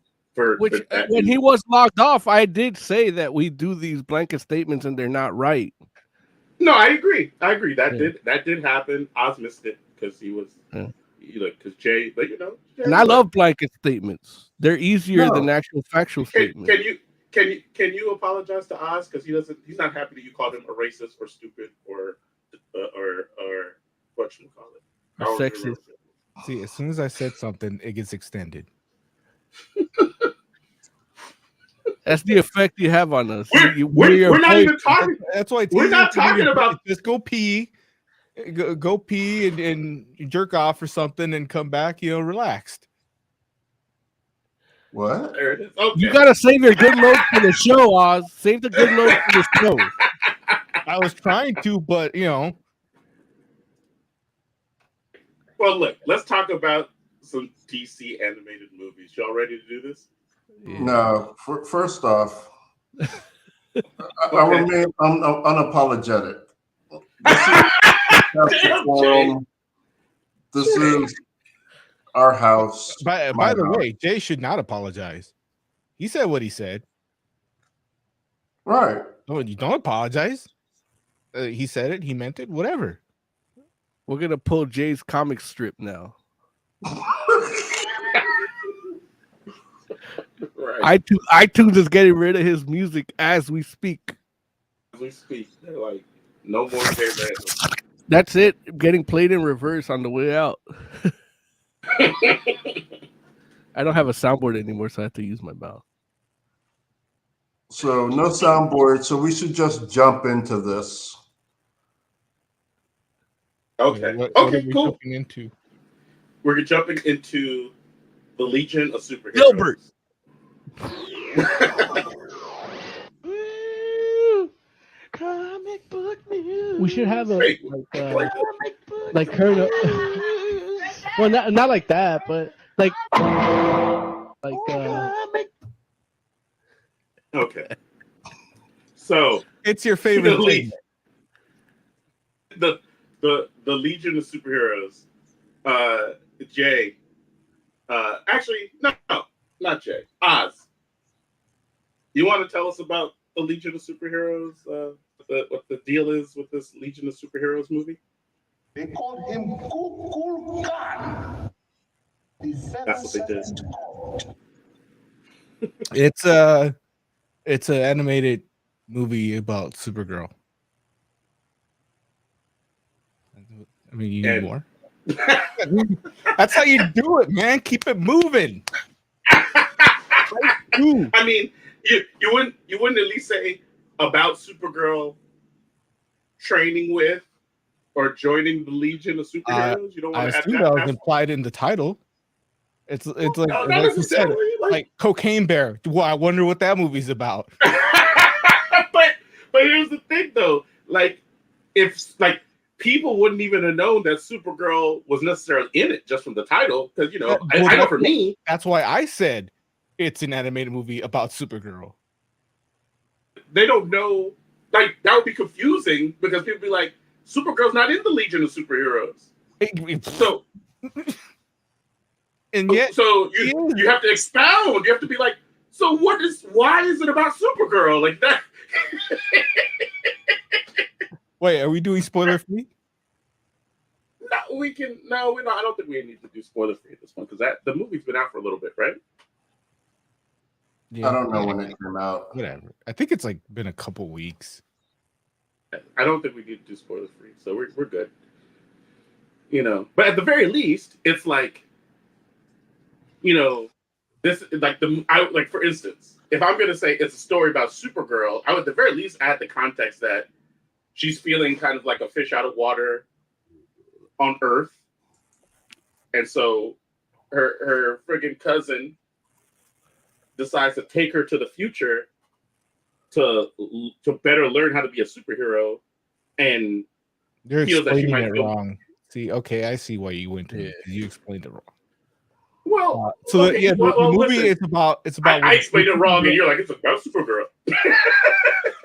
When he was logged off, I did say that we do these blanket statements and they're not right. No, I agree. That did happen. Oz missed it because he was, because Jay. But Jay, and I love blanket statements. They're easier than actual factual statements. Can you apologize to Oz because he's not happy that you called him a racist or stupid or what you call it? Or sexist. See, as soon as I said something, it gets extended. That's the effect you have on us. We're not even talking. That's why we're not talking about. Just go pee, go pee and jerk off or something, and come back. Relaxed. What? There it is. Okay. You gotta save your good notes for the show, Oz. Save the good notes for the show. I was trying to, but Well, look. Let's talk about some DC animated movies. Y'all ready to do this? Yeah. No. First off, I remain unapologetic. This is our house. By the way, Jay should not apologize. He said what he said. Right. No, you don't apologize. He said it. He meant it. Whatever. We're gonna pull Jay's comic strip now. Right. iTunes is getting rid of his music as we speak. As we speak, they're like, no more Jay Randall. That's it. Getting played in reverse on the way out. I don't have a soundboard anymore, so I have to use my mouth. So no soundboard. So we should just jump into this. Okay. What Okay. are we Cool. jumping into? We're jumping into the Legion of Superheroes. Gilbert. Comic book news. We should have a Wait, like current. Well, not like that, but like Okay. So It's your favorite thing. the Legion of Superheroes. Jay. Actually, no, not Jay. Oz. You want to tell us about the Legion of Superheroes? What the deal is with this Legion of Superheroes movie? They called him Kukulkan. That's what they did. It's an animated movie about Supergirl. I mean, you need more. That's how you do it, man. Keep it moving. I mean, you wouldn't at least say about Supergirl training with or joining the Legion of Superheroes. You don't want I to add assume that was implied in the title. It's like, no, not like you said, necessarily. like Cocaine Bear. Well, I wonder what that movie's about. but here's the thing, though. Like, if people wouldn't even have known that Supergirl was necessarily in it just from the title, because I know for me, that's why I said it's an animated movie about Supergirl. They don't know. Like, that would be confusing because people be like, Supergirl's not in the Legion of Superheroes. So, and yet, so you have to expound. You have to be like, so why is it about Supergirl like that? Wait, are we doing spoiler free? No, we're not. I don't think we need to do spoiler free at this point because the movie's been out for a little bit, right? Yeah, I don't know when it came out. Whatever. I think it's been a couple weeks. I don't think we need to do spoiler free, so we're good. But at the very least, it's like, this like for instance, if I'm gonna say it's a story about Supergirl, I would at the very least add the context that she's feeling kind of like a fish out of water on Earth, and so her friggin' cousin decides to take her to the future to better learn how to be a superhero, and You're feels that she explaining might it feel wrong. See, okay, I see why you went to it. You explained it wrong. Well, So okay, the movie listen, it's about I explained it wrong, and you're like, it's about Supergirl.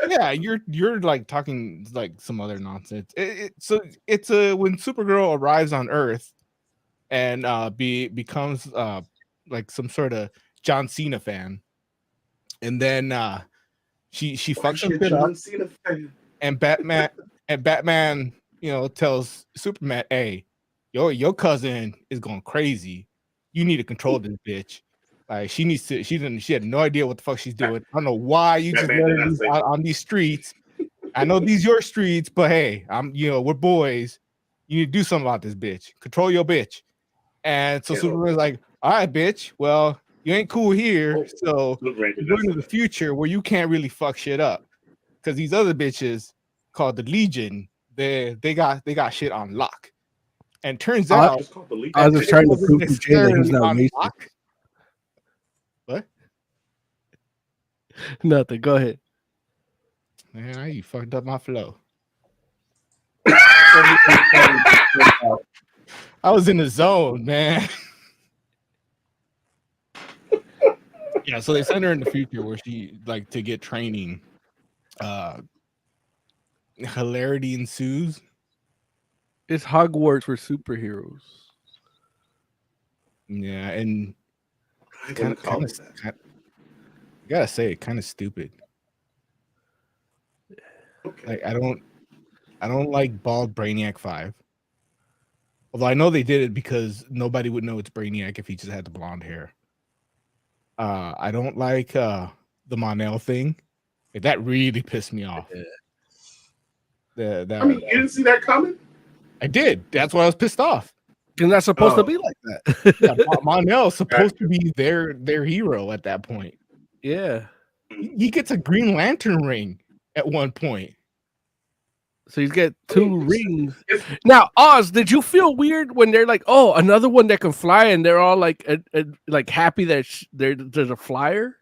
Yeah, you're like talking like some other nonsense. So it's when Supergirl arrives on Earth and becomes like some sort of John Cena fan, and then she fucks some shit up, and Batman tells Superman, hey, your cousin is going crazy, you need to control this bitch. Like she had no idea what the fuck she's doing. I don't know why you just let her out on these streets. I know these your streets, but hey, we're boys. You need to do something about this bitch. Control your bitch. And so Superman's like, all right, bitch. Well, you ain't cool here. So you're going to the future where you can't really fuck shit up. Because these other bitches called the Legion, they got shit on lock. And turns out I was just trying to prove to Jay that he's not racist. What? Nothing. Go ahead. Man, you fucked up my flow. I was in the zone, man. Yeah, so they send her in the future where she like to get training. Hilarity ensues. It's Hogwarts for superheroes. Yeah, and kind of I gotta say, kind of stupid. Okay. Like I don't like bald Brainiac 5. Although I know they did it because nobody would know it's Brainiac if he just had the blonde hair. I don't like the Mon-El thing. Like, that really pissed me off. You didn't see that coming? I did. That's why I was pissed off. And that's supposed to be like that. Yeah, Mon-El's supposed to be their hero at that point. Yeah. He gets a Green Lantern ring at one point. So he's got 2 rings. Now, Oz, did you feel weird when they're like, "Oh, another one that can fly," and they're all like happy that there's a flyer?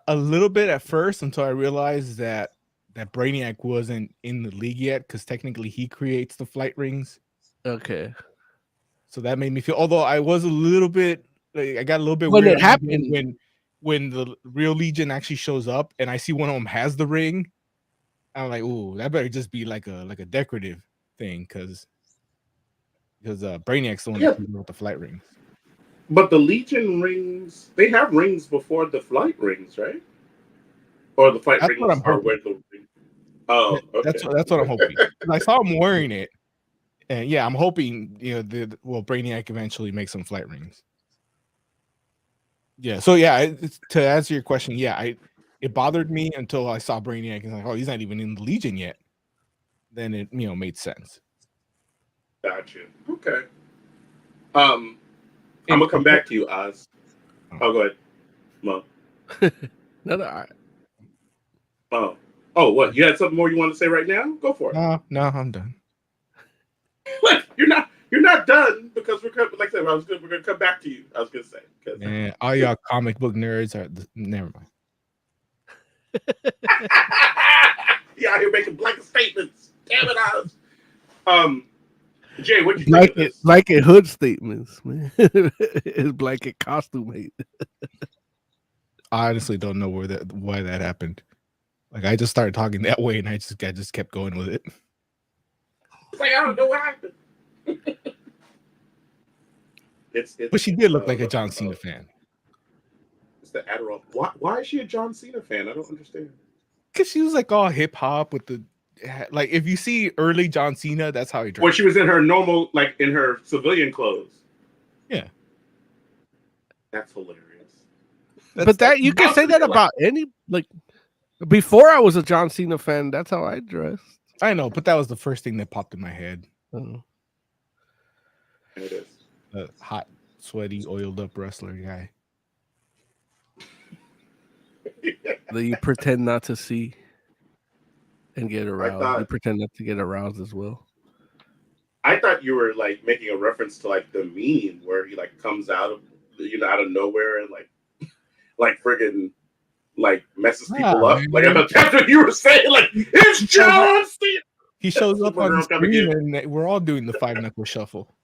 A little bit at first, until I realized that Brainiac wasn't in the league yet, because technically he creates the flight rings. Okay. So that made me feel. Although I was a little bit, I got a little bit when weird it happened when the real Legion actually shows up, and I see one of them has the ring. I'm like, ooh, that better just be like a decorative thing, because Brainiac's the one that with the flight rings. But the Legion rings, they have rings before the flight rings, right? Or the flight rings are where the rings. Oh, okay. That's what I'm hoping. I saw him wearing it, and yeah, I'm hoping Brainiac eventually makes some flight rings. Yeah. So yeah, to answer your question, yeah, it bothered me until I saw Brainiac and like, oh, he's not even in the Legion yet. Then it made sense. Gotcha. Okay. I'm gonna come back to you, Oz. Oh, go ahead, Mo. No. Oh, what? You had something more you want to say right now? Go for it. No, I'm done. What? You're not done, because we're gonna come back to you. I was gonna say. Man, all y'all comic book nerds are never mind. You out here making blanket statements. Damn it, Oz. Jay, what you think of this? Blanket hood statements, man. His blanket costume hate. I honestly don't know why that happened. Like, I just started talking that way, and I just kept going with it. It's like, I don't know what happened. But she did look like a John Cena fan. It's the Adderall. Why is she a John Cena fan? I don't understand. Because she was like all hip hop with the, like, if you see early John Cena, that's how he dressed. When she was in her normal, like in her civilian clothes. Yeah. That's hilarious. But that you can say that about any, like, before I was a John Cena fan, that's how I dressed. I know, but that was the first thing that popped in my head. Oh. It is. A hot, sweaty, oiled up wrestler guy. That you pretend not to see and get aroused. You pretend not to get aroused as well. I thought you were like making a reference to like the meme where he like comes out of out of nowhere and like friggin' like messes people up. Like that's what you were saying. Like, it's John Cena. He shows up on the screen and we're all doing the 5-knuckle shuffle.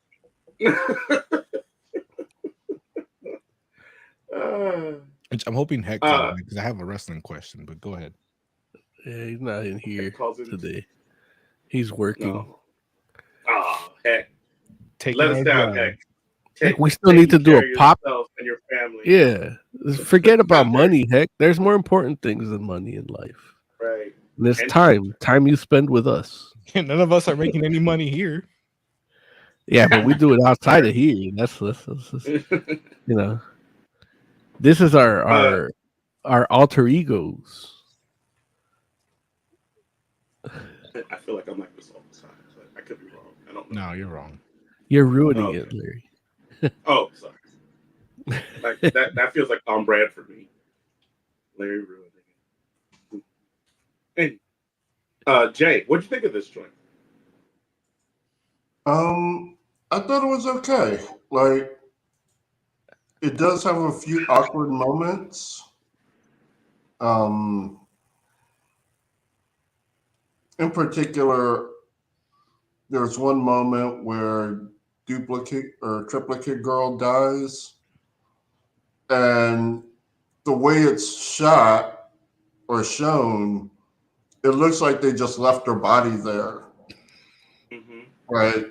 I'm hoping Heck comes because I have a wrestling question. But go ahead. Yeah, he's not in here calls in. today. He's working. No. Oh, Heck. Taking Let us our down, job. Heck. Heck, we still need to do a pop. Yourself and your family. Yeah, forget about money. Heck, there's more important things than money in life. Right. And it's time you spend with us. None of us are making any money here. Yeah, but we do it outside of here. That's this is our alter egos. I feel like I'm like this all the time. I could be wrong. I don't know. No, you're wrong. You're ruining it, Larry. Oh, sorry. Like that feels like on brand for me. Larry ruining it. And Jay, what'd you think of this joint? I thought it was okay. Like, it does have a few awkward moments. In particular, there's one moment where duplicate or triplicate girl dies, and the way it's shot or shown, it looks like they just left her body there. Mm-hmm. Right?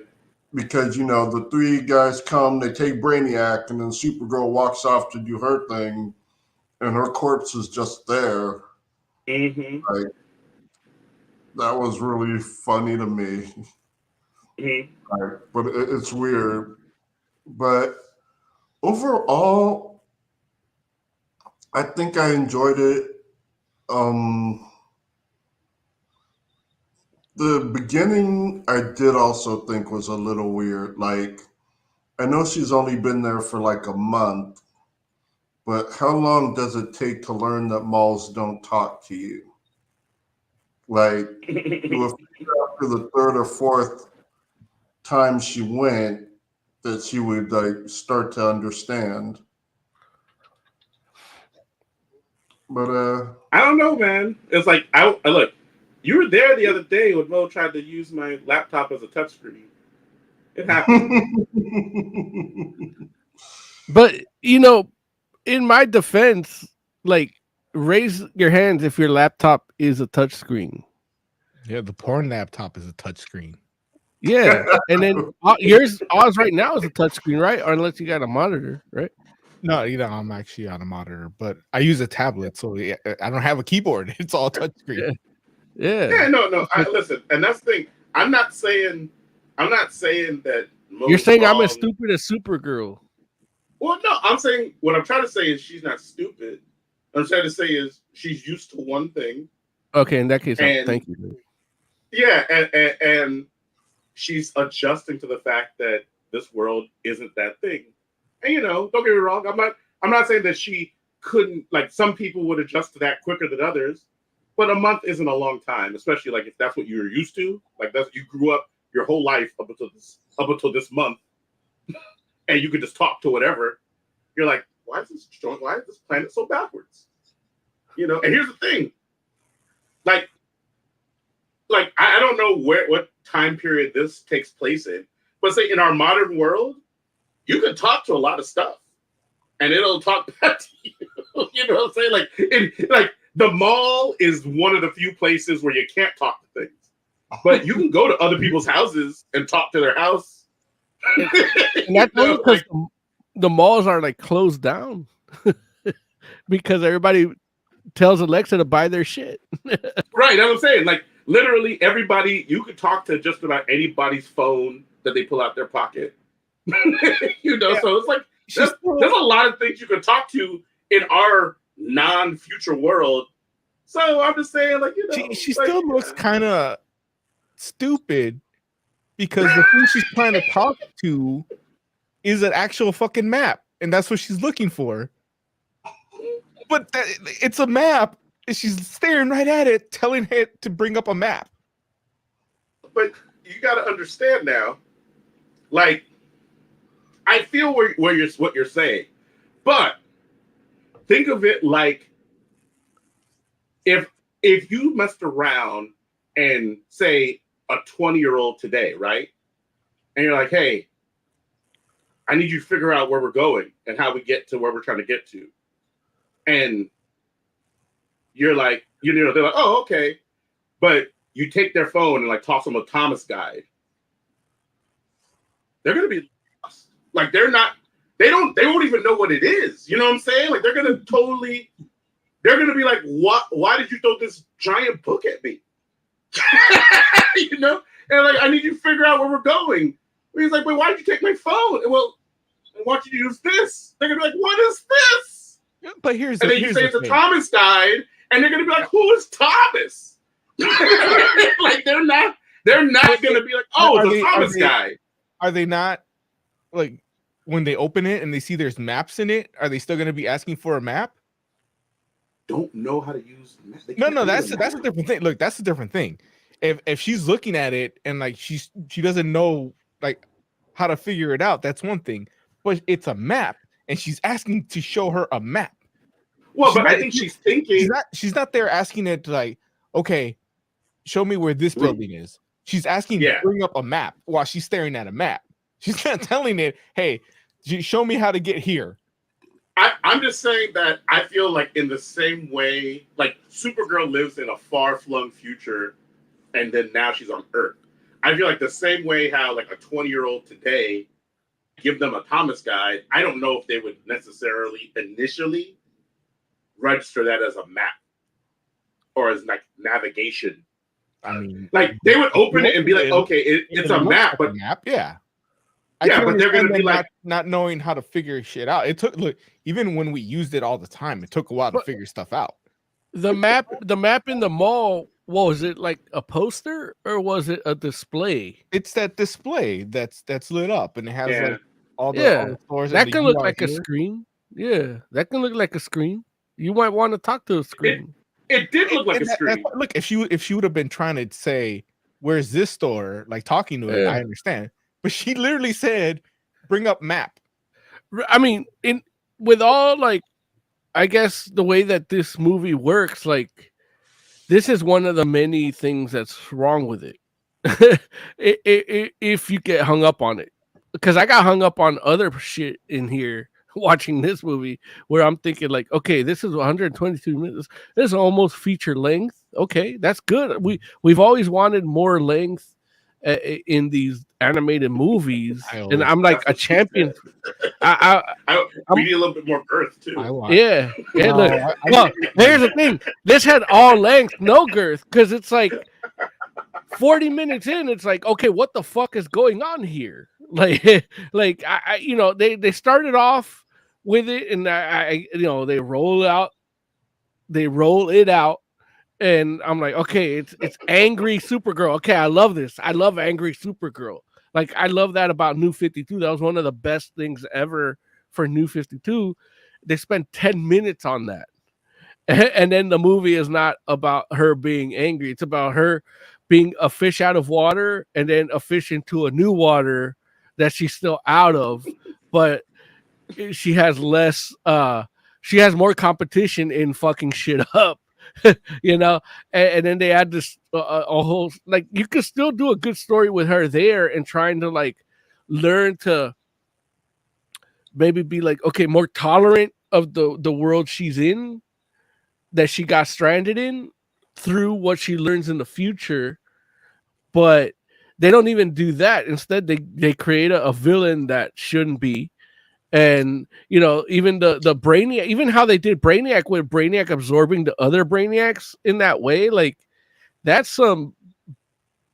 Because, the three guys come, they take Brainiac, and then Supergirl walks off to do her thing, and her corpse is just there. Mm-hmm. Like, that was really funny to me. Mm-hmm. Right? But it's weird. But overall, I think I enjoyed it. The beginning, I did also think was a little weird. Like, I know she's only been there for like a month, but how long does it take to learn that malls don't talk to you? Like, after the third or fourth time she went, that she would like start to understand. But I don't know, man. It's like I look. You were there the other day when Mo tried to use my laptop as a touchscreen. It happened. But in my defense, like, raise your hands if your laptop is a touchscreen. Yeah, the porn laptop is a touchscreen. Yeah, and then ours right now is a touchscreen, right? Or unless you got a monitor, right? No, I'm actually on a monitor, but I use a tablet, so I don't have a keyboard. It's all touchscreen. Yeah. No. Listen, and that's the thing. I'm not saying that. You're saying I'm as stupid as Supergirl. Well, no, I'm saying what I'm trying to say is she's not stupid. What I'm trying to say is she's used to one thing. Okay, in that case, thank you. Yeah, and she's adjusting to the fact that this world isn't that thing. And don't get me wrong, I'm not saying that she couldn't, like, some people would adjust to that quicker than others, but a month isn't a long time, especially like if that's what you're used to. Like, that's you grew up your whole life up until this month, and you could just talk to whatever. You're like, why is this planet so backwards? And here's the thing, like I don't know what time period this takes place in, but say in our modern world, you can talk to a lot of stuff, and it'll talk back to you. You know what I'm saying? Like the mall is one of the few places where you can't talk to things, but you can go to other people's houses and talk to their house. And that's only because the malls are like closed down because everybody tells Alexa to buy their shit. Right, that's what I'm saying. Like, literally everybody, you could talk to just about anybody's phone that they pull out their pocket. Yeah. So it's like there's a lot of things you can talk to in our non-future world. So I'm just saying, like, she still looks kind of stupid because the thing she's trying to talk to is an actual fucking map, and that's what she's looking for. But it's a map, and she's staring right at it, telling it to bring up a map. But you got to understand now, like, I feel what you're saying, but think of it like if you messed around and say a 20-year-old today, right? And you're like, hey, I need you to figure out where we're going and how we get to where we're trying to get to. and you're like, they're like, oh, okay, but you take their phone and like toss them a Thomas guide, they're gonna be lost. Like they won't even know what it is. You know what I'm saying? Like they're gonna be like, what? Why did you throw this giant book at me? And like, I need you to figure out where we're going. And he's like, wait, why did you take my phone? And well, I want you to use this. They're gonna be like, what is this? But and then you say it's a Thomas guide, and they're gonna be like, who is Thomas? Like they're not gonna be like, oh, it's a Thomas guide. Are they not, like, when they open it and they see there's maps in it, are they still gonna be asking for a map? Don't know how to use the map. No, that's a different thing. Look, that's a different thing. If she's looking at it and like she doesn't know like how to figure it out, that's one thing. But it's a map, and she's asking to show her a map. Well, but I think she's thinking she's not there asking it to like, okay, show me where this building is. She's asking to bring up a map while she's staring at a map. She's not telling it, hey, show me how to get here. I'm just saying that I feel like in the same way, like Supergirl lives in a far-flung future, and then now she's on Earth. I feel like the same way how like a 20-year-old today, give them a Thomas guide, I don't know if they would necessarily initially register that as a map or as like navigation. I mean, like they would open it and be like, okay, it's a map, but yeah. But they're going to be like not knowing how to figure shit out. It took even when we used it all the time, it took a while to figure stuff out. The map in the mall, what was it, like a poster or was it a display? It's that display that's lit up and it has like all the stores. That can look like a screen. Yeah, that can look like a screen. You might want to talk to a screen. It did look like a screen. Look, if she would have been trying to say, "Where's this store?" like talking to it, I understand. But she literally said, "Bring up map." I mean, with all like, I guess the way that this movie works, like, this is one of the many things that's wrong with it. If you get hung up on it, because I got hung up on other shit in here watching this movie, where I'm thinking like, okay, this is 122 minutes. This is almost feature length. Okay, that's good. We've always wanted more length in these animated movies, and I'm like a champion. We need a little bit more girth too. Look, well, here's the thing: this had all length, no girth, because it's like 40 minutes in. It's like, okay, what the fuck is going on here? Like they started off with it, and they roll it out. And I'm like, okay, it's angry Supergirl. Okay, I love this. I love angry Supergirl. Like, I love that about New 52. That was one of the best things ever for New 52. They spent 10 minutes on that. And then the movie is not about her being angry. It's about her being a fish out of water and then a fish into a new water that she's still out of. But she has she has more competition in fucking shit up. And then they add this a whole, like, you could still do a good story with her there and trying to like learn to maybe be like, okay, more tolerant of the world she's in, that she got stranded in, through what she learns in the future. But they don't even do that. Instead, they create a villain that shouldn't be. And even the Brainiac, even how they did Brainiac, with Brainiac absorbing the other Brainiacs in that way, like, that's some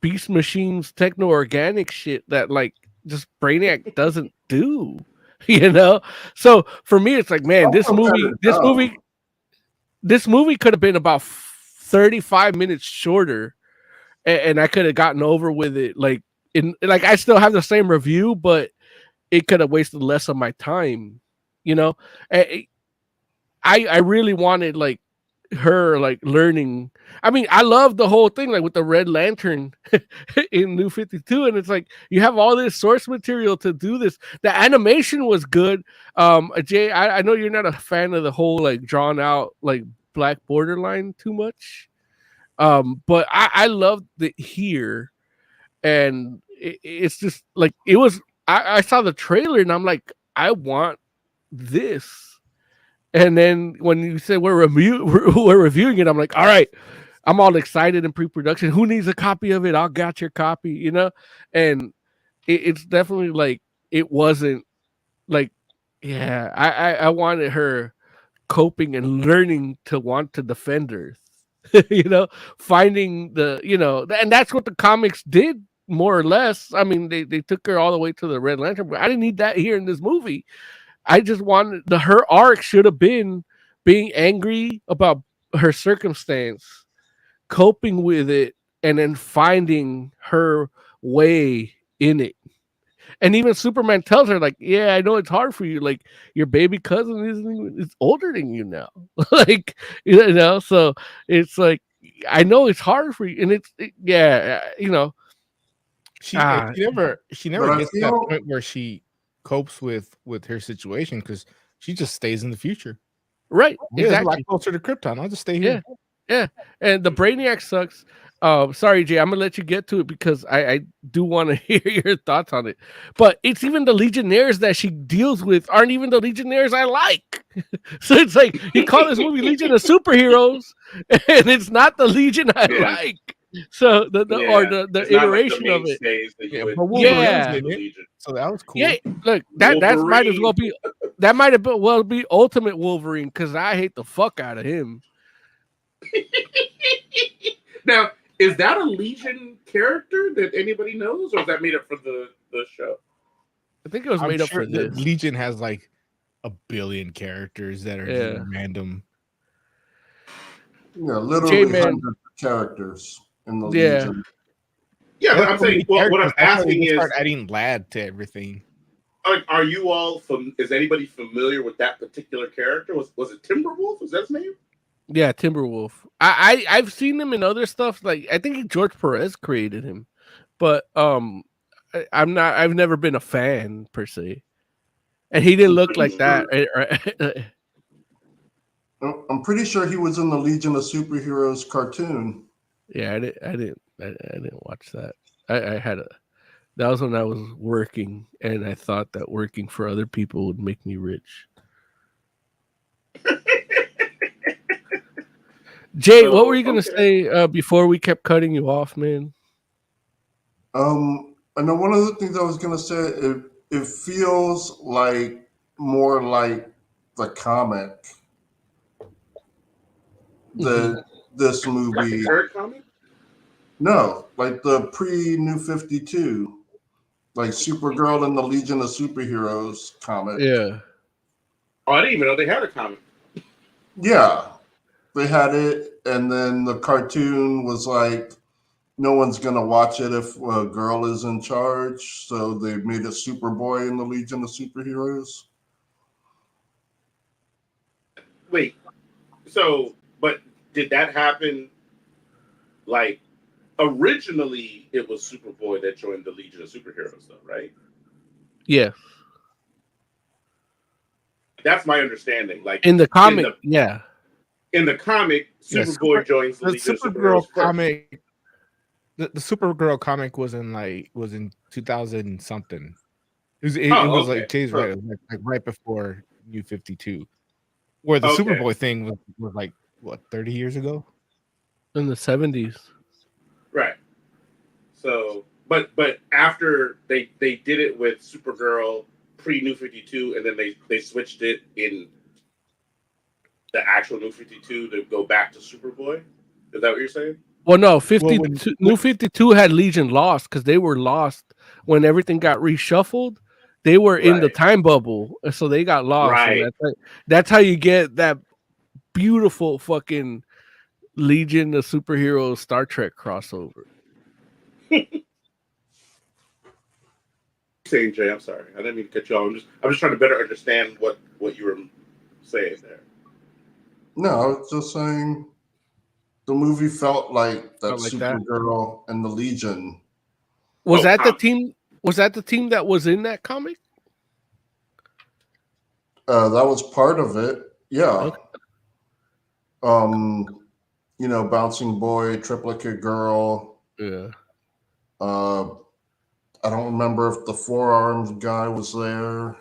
Beast Machines techno-organic shit that like just Brainiac doesn't do. So for me, it's like, man, this movie could have been about 35 minutes shorter, and I could have gotten over with it. Like, I still have the same review, but it could have wasted less of my time, I really wanted like her like learning. I mean, I love the whole thing, like with the Red Lantern in New 52, and it's like you have all this source material to do this. The animation was good. Jay, I know you're not a fan of the whole like drawn out like black borderline too much, but I loved it here, and it's just like it was. I saw the trailer and I'm like, I want this. And then when you said we're reviewing it, I'm like, all right, I'm all excited in pre-production. Who needs a copy of it? I'll got your copy, you know? And it's definitely like it wasn't like, yeah, I wanted her coping and learning to want to defend Earth. You know, finding the, you know, and that's what the comics did more or less. I mean, they took her all the way to the Red Lantern, but I didn't need that here in this movie. I just wanted her arc should have been being angry about her circumstance, coping with it, and then finding her way in it. And even Superman tells her, like, yeah, I know it's hard for you. Like, your baby cousin is older than you now. Like, you know, so it's like, I know it's hard for you. And yeah, you know. She never But I gets to that feel- point where she copes with her situation because she just stays in the future. Right. Yeah, it's a lot Exactly. closer to Krypton. I'll just stay here. Yeah. And the Brainiac sucks. Sorry, Jay, I'm gonna let you get to it because I do want to hear your thoughts on it. But it's even the Legionnaires that she deals with aren't even the Legionnaires I like. So it's like you call this movie Legion of Superheroes, and it's not the Legion I like. So the iteration of it. But Wolverine's Yeah. in it, so that was cool. Yeah, look, that might as well be Ultimate Wolverine because I hate the fuck out of him. Now, is that a Legion character that anybody knows, or is that made up for the show? I think it was made up for this. Legion has like a billion characters that are just random. Yeah, literally J-Man. hundreds of characters in the Yeah. Legion. Yeah, but I'm saying what I'm asking is, start adding lad to everything. are you all is anybody familiar with that particular character? Was it Timberwolf? Was that his name? Yeah, Timberwolf. I've seen him in other stuff. Like I think George Perez created him, but I've never been a fan per se, and he didn't look like that. I'm pretty sure he was in the Legion of Superheroes cartoon. Yeah, I didn't watch that. That was when I was working, and I thought that working for other people would make me rich. Jay, what were you gonna say before we kept cutting you off, man? I know one of the things I was gonna say, it feels like more like the comic than this Like movie. the current comic? No, like the pre-New 52, like Supergirl and the Legion of Superheroes comic. Yeah. Oh, I didn't even know they had a comic. Yeah, they had it, and then the cartoon was like, no one's gonna watch it if a girl is in charge, so they made a Superboy in the Legion of Superheroes. Wait, so but did that happen? Like originally, it was Superboy that joined the Legion of Superheroes, though, right? Yeah. That's my understanding. Like In the comic, yeah. In the comic, Superboy joins the Legion of Supergirl Superheroes first. comic. The Supergirl comic was in 2000 something. It was okay. like Jay's right. It was like right before New 52, where the Superboy thing was like what 30 years ago. In the 70s. Right. So, but after they did it with Supergirl pre New 52, and then they switched it in the actual New 52 to go back to Superboy. Is that what you're saying? Well, no, 52, New 52 had Legion lost because they were lost when everything got reshuffled. They were in the time bubble, so they got lost. Right. That's how you get that beautiful fucking Legion of Superheroes Star Trek crossover. Saying Jay, I'm sorry, I didn't mean to cut you off. I'm just trying to better understand what you were saying there. No, I was just saying the movie felt like that Supergirl and the Legion. Was that the team? Was that the team that was in that comic? That was part of it. Yeah. Okay. You know, Bouncing Boy, Triplicate Girl. Yeah. I don't remember if the Four Arms guy was there.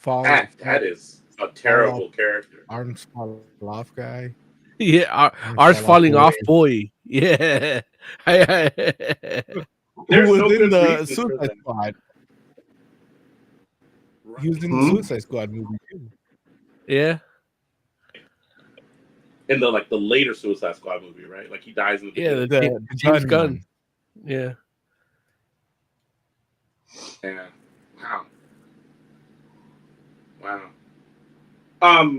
That is a terrible character. Arms fall off guy. Yeah, Arms ours fall falling off, boy. boy. Yeah. There's Who was no in good the reason for Suicide that. Squad? He was in the Hmm? Suicide Squad movie too. Yeah. In the later Suicide Squad movie, right? Like he dies in the Yeah, beginning. The James gun Gunn. one. Yeah. Yeah. Wow.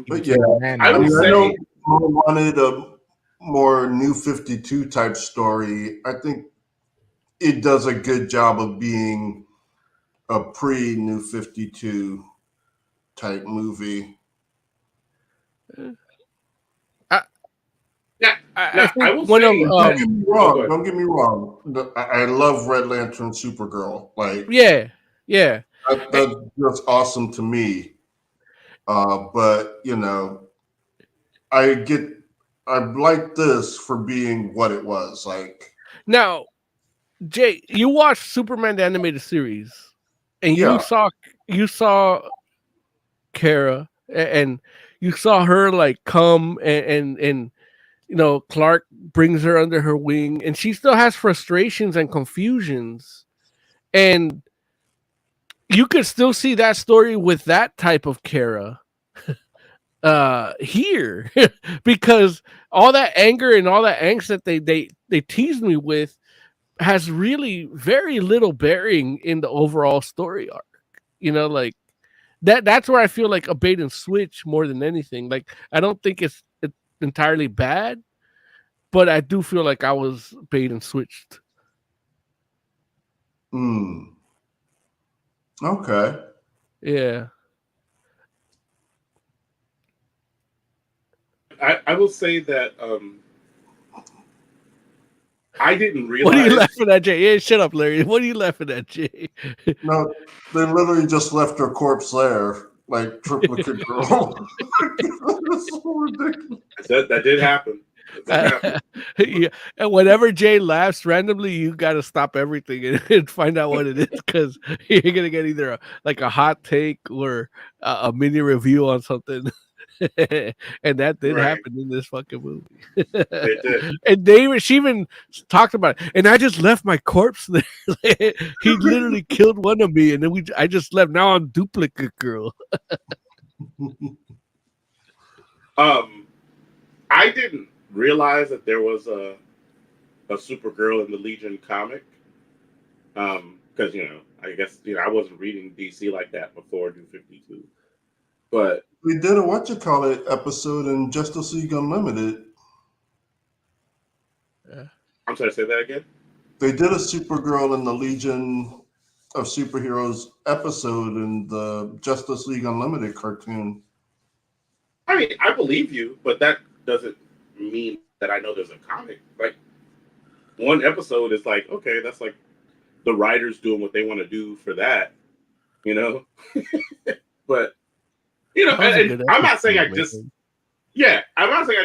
But yeah, Man, I would I say know Mo wanted a more New 52 type story. I think it does a good job of being a pre-New 52 type movie. yeah. I Now, I think will one of say Don't get me wrong. go ahead. Don't get me wrong. I love Red Lantern Supergirl. Like yeah. that's just awesome to me. But you know, I like this for being what it was. Like, Now, Jay, you watched Superman the animated series, and yeah, you saw Kara, and you saw her like come and you know Clark brings her under her wing, and she still has frustrations and confusions, and you could still see that story with that type of Kara here because all that anger and all that angst that they teased me with has really very little bearing in the overall story arc. You know, like that's where I feel like a bait and switch more than anything. Like I don't think it's entirely bad, but I do feel like I was bait and switched. Okay. Yeah. I will say that I didn't realize. What are you laughing at, Jay? Yeah, shut up, Larry. What are you laughing at, Jay? No, they literally just left her corpse there, like Triplicate Girl. That's so ridiculous. That did happen. Yeah. And whenever Jay laughs randomly, you got to stop everything and find out what it is because you're gonna get either a hot take or a mini review on something. And that did happen in this fucking movie. It did. And she even talked about it. And I just left my corpse there. He literally killed one of me, and then I just left. Now I'm Duplicate Girl. I didn't realize that there was a Supergirl in the Legion comic. Because I guess I wasn't reading DC like that before New 52. But we did a episode in Justice League Unlimited. I'm sorry, say that again. They did a Supergirl in the Legion of Superheroes episode in the Justice League Unlimited cartoon. I mean, I believe you, but that doesn't mean that I know there's a comic. Like, one episode is like, okay, that's like the writers doing what they want to do for that, But and I'm not saying I'm not saying I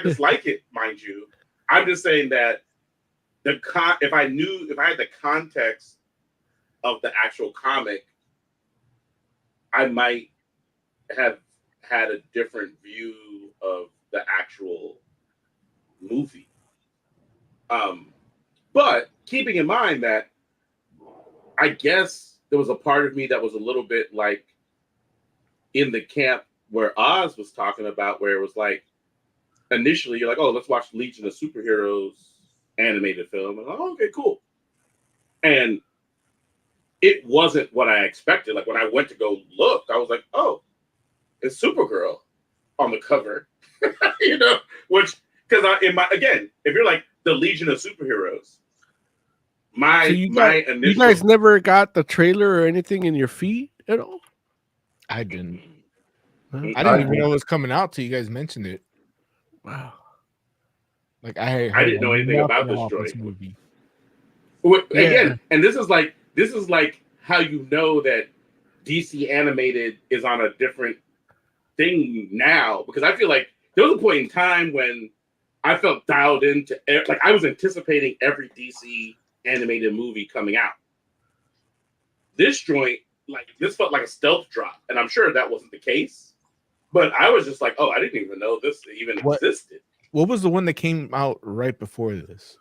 dislike it, mind you. I'm just saying that if I had the context of the actual comic, I might have had a different view of the actual movie. But keeping in mind that I guess there was a part of me that was a little bit like in the camp where Oz was talking about, where it was like, initially you're like, oh, let's watch Legion of Superheroes animated film. And I'm like, oh, okay, cool. And it wasn't what I expected. Like when I went to go look, I was like, oh, it's Supergirl on the cover, which, because if you're like the Legion of Superheroes, you guys never got the trailer or anything in your feed at all? I didn't. I didn't even know it was coming out till you guys mentioned it. Wow. Like I didn't know anything about this joint. movie. Again, and this is like how you know that DC animated is on a different thing now, because I feel like there was a point in time when I felt dialed into, like I was anticipating every DC animated movie coming out. This joint, like this felt like a stealth drop, and I'm sure that wasn't the case, But I was just like, oh, I didn't even know this even existed. What was the one that came out right before this?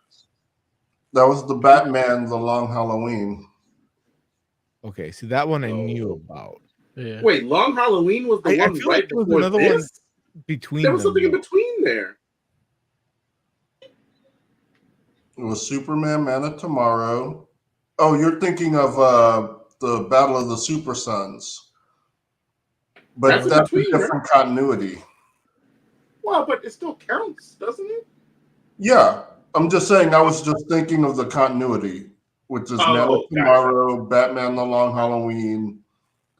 That was the Batman, The Long Halloween. Okay, see that one I knew about. Yeah. Wait, Long Halloween was the I one feel right like there was before another this? one between There was them, something in though. between there. It was Superman, Man of Tomorrow. Oh, you're thinking of the Battle of the Super Sons. But That's in that's a between, different continuity. Well, but it still counts, doesn't it? Yeah, I'm just saying I was just thinking of the continuity, which is Man of Tomorrow, Batman, The Long Halloween,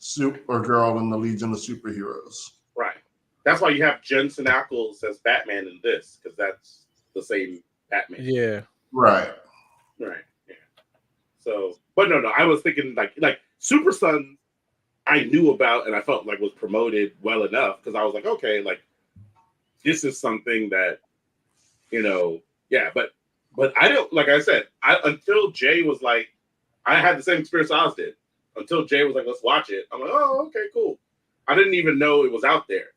Supergirl, and the Legion of Superheroes. Right. That's why you have Jensen Ackles as Batman in this, because that's the same Batman. Yeah. Right. Right. Yeah. So, but no, I was thinking like Super Son, I knew about and I felt like was promoted well enough because I was like, okay, like this is something that, yeah, but I don't, like I said, until Jay was like, I had the same experience Oz did. Until Jay was like, let's watch it. I'm like, oh, okay, cool. I didn't even know it was out there.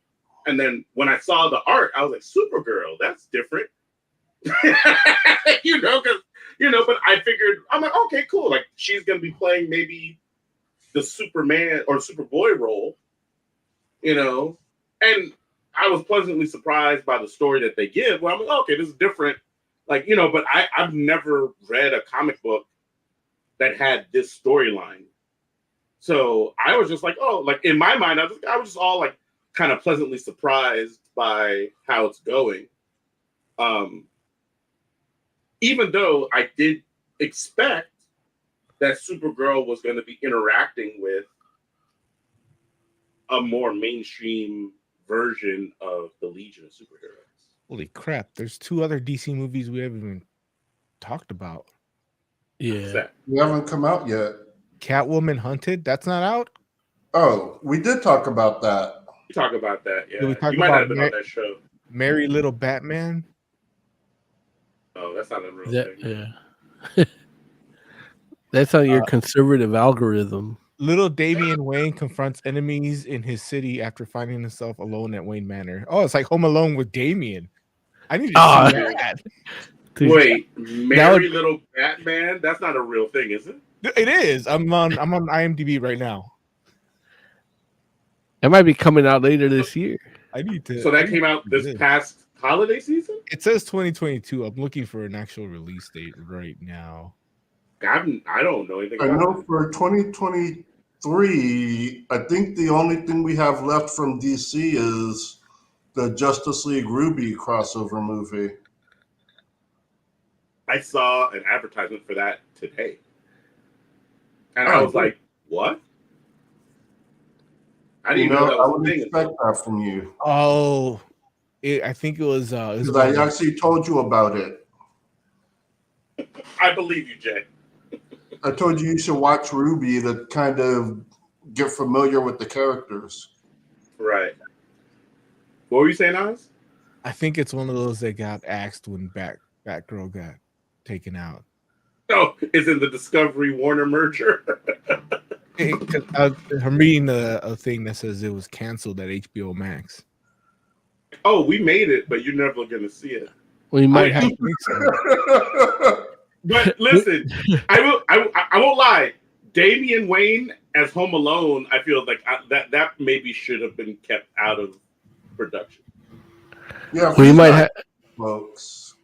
And then when I saw the art, I was like, Supergirl, that's different. But I figured, I'm like, okay, cool. Like she's going to be playing maybe the Superman or Superboy role, and I was pleasantly surprised by the story that they give. Well, I'm like, okay, this is different. Like, but I've never read a comic book that had this storyline. So I was just like, oh, like in my mind, I was just all like kind of pleasantly surprised by how it's going. Even though I did expect that Supergirl was going to be interacting with a more mainstream version of the Legion of Superheroes. Holy crap! There's 2 other DC movies we haven't even talked about. Yeah. We haven't come out yet. Catwoman Hunted, that's not out? Oh, we did talk about that. We talk about that, yeah. Did we talk You might about not have been on that show. Merry Little Batman? Oh, that's not a real thing. Yeah. That's on your conservative algorithm. Little Damian Wayne confronts enemies in his city after finding himself alone at Wayne Manor. Oh, it's like Home Alone with Damian. I need to see that. Wait, Merry Little Batman? That's not a real thing, is it? It is. I'm on IMDb right now. It might be coming out later this year. I need to. So that came out this past holiday season? It says 2022. I'm looking for an actual release date right now. I don't know anything I about know for 2023, I think the only thing we have left from DC is the Justice League Ruby crossover movie. I saw an advertisement for that today. And I was like, what? I didn't even know that I was would a thing. expect that from you. Oh, I think it was. Because I actually told you about it. I believe you, Jay. I told you should watch Ruby to kind of get familiar with the characters. Right. What were you saying, Oz? I think it's one of those that got axed when Batgirl got taken out. No, it's in the Discovery Warner merger. I'm reading a thing that says it was canceled at HBO Max. Oh, we made it, but you're never going to see it. We might I have. think so. But listen, I won't lie. Damian Wayne as Home Alone, I feel like that maybe should have been kept out of production. Yeah, We might have. folks.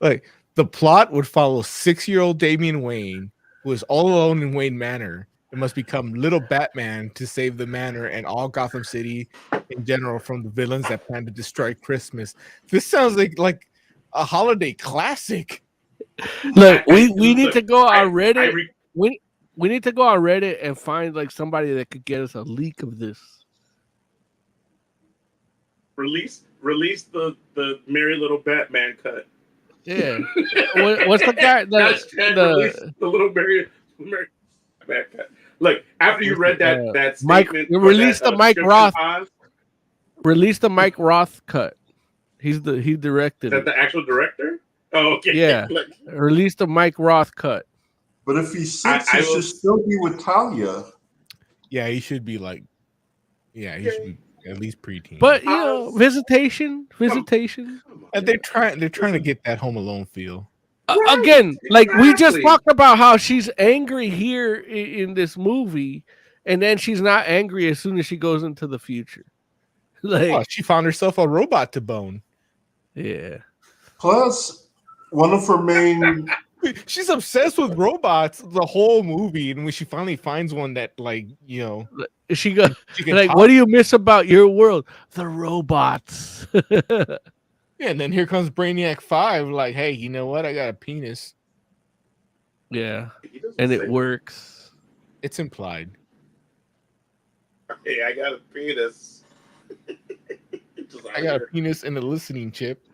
Like the plot would follow 6-year-old Damian Wayne, who is all alone in Wayne Manor, and must become Little Batman to save the manor and all Gotham City in general from the villains that plan to destroy Christmas. This sounds like a holiday classic. Look, we need to go on Reddit. I We need to go on Reddit and find like somebody that could get us a leak of this. release the Merry Little Batman cut. Yeah. What's the guy? Release the little Merry Batman cut. Look, after you read that statement, release the Mike Roth. Oz, Release the Mike Roth cut. He directed is that it. the actual director? Oh, okay. Yeah. Like, Release the Mike Roth cut. But if he's 6, he I should will- still be with Talia. Yeah, he should be like. Yeah, he should be. At least preteen. But you know, visitation. And they're trying to get that Home Alone feel. Again, like we just exactly. talked about how she's angry here in this movie, and then she's not angry as soon as she goes into the future. Like, Oh, she found herself a robot to bone. yeah. Plus, one of her main She's obsessed with robots the whole movie, and when she finally finds one that, like, you know, She goes she can like, talk. "What do you miss about your world? The robots." Yeah, and then here comes Brainiac 5, like, hey, you know what? I got a penis. Yeah, He doesn't and say it works. It's implied. that. Hey, I got a penis. Just I got a penis and a listening chip.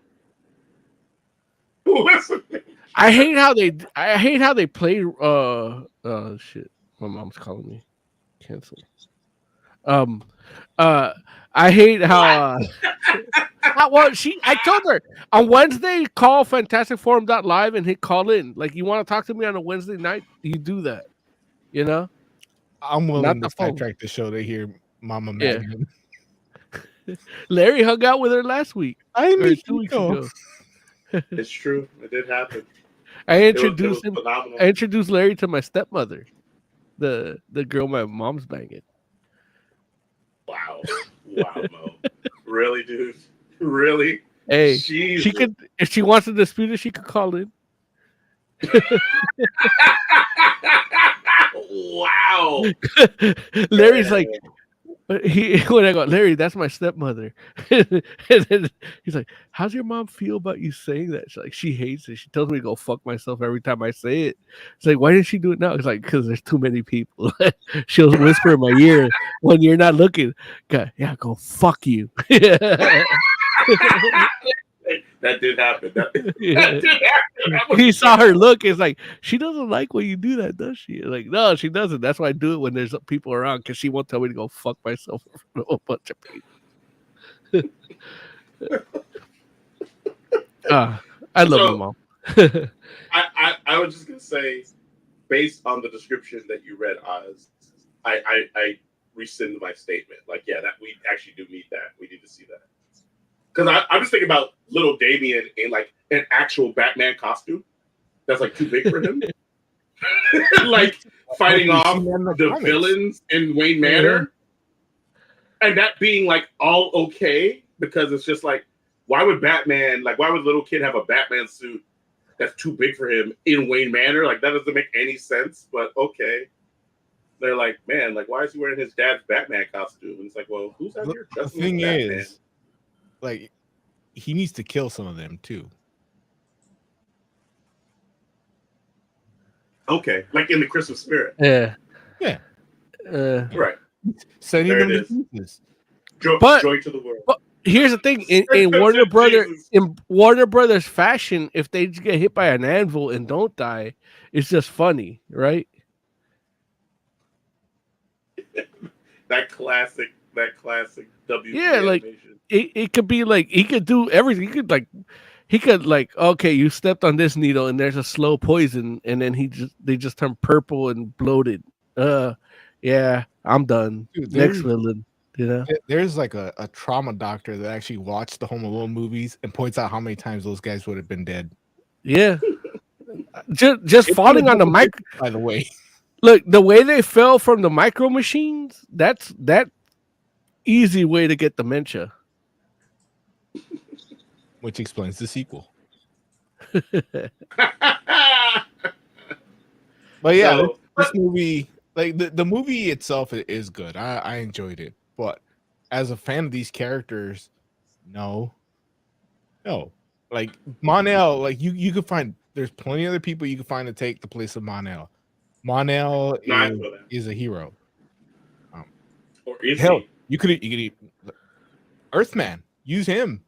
Listen. I hate how they play. Shit. My mom's calling me. Cancel. I hate how. Well, I told her on Wednesday, call fantasticforum.live and hit call in. Like, you want to talk to me on a Wednesday night, you do that. You know, I'm Not willing the to phone. sidetrack the show to hear Mama Yeah. Magnum. Larry hung out with her last week I or mean, 2 weeks ago. It's true. It did happen. I It was introduced him. phenomenal. I introduced Larry to my stepmother, the girl my mom's banging. Wow. Wow, Mo. Really, dude? Really? Hey, Jesus. she could, if she wants to dispute it, she could call in. Wow. Larry's like, when I go, Larry, that's my stepmother. And then he's like, how's your mom feel about you saying that? She's like, she hates it. She tells me to go fuck myself every time I say it. It's like, why did she do it now? It's like, because there's too many people. She'll whisper in my ear when you're not looking. Yeah, go fuck you. That did happen. That Yeah. did happen. That was- He saw her look. It's like, she doesn't like when you do that, does she? Like, no, she doesn't. That's why I do it when there's people around, because she won't tell me to go fuck myself in front of a bunch of people. I love So- my mom. I was just gonna say, based on the description that you read, Oz, I rescind my statement. Like, yeah, that we actually do need that. We need to see that. Because I was thinking about little Damien in like an actual Batman costume that's like too big for him. Like fighting off the villains in Wayne Manor. And that being like all okay, because it's just like, why would little kid have a Batman suit that's too big for him in Wayne Manor? Like, that doesn't make any sense, but okay. They're like, man, like, why is he wearing his dad's Batman costume? And it's like, well, who's out here The dressing thing as Batman? is, like, he needs to kill some of them too. Okay, like in the Christmas spirit. Yeah. Yeah. Right. Sending There them it to is. pieces. But- Joy to the world. But here's the thing: in Warner Brothers fashion, if they just get hit by an anvil and don't die, it's just funny, right? That classic WB Yeah, like, animation. It could be like he could do everything. He could like, okay, you stepped on this needle and there's a slow poison, and then they just turn purple and bloated. Yeah, I'm done. Dude, Next there's- villain, you know. There's like a trauma doctor that actually watched the Home Alone movies and points out how many times those guys would have been dead. Yeah, just falling on the mic. By the way, Look, the way they fell from the micro machines, that easy way to get dementia. which explains the sequel. But yeah, So- this movie, like the movie itself is good. I enjoyed it, but as a fan of these characters, no. Like Mon-El, like you could find there's plenty of other people you can find to take the place of Mon-El. Mon-El No, I feel that. is a hero. Or is Hell, he? you could Earthman, use him.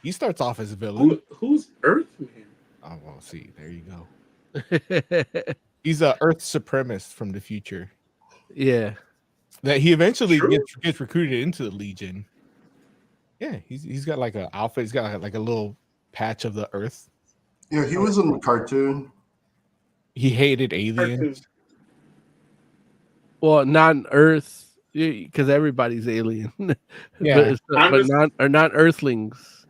He starts off as a villain. Who's Earthman? Oh well, see, there you go. He's a Earth supremacist from the future. Yeah. That he eventually True. gets recruited into the Legion. Yeah, he's got like an outfit. He's got like a little patch of the Earth. Yeah, he was in the cartoon. He hated aliens. Well, not on Earth. because everybody's alien, Yeah. but not Earthlings.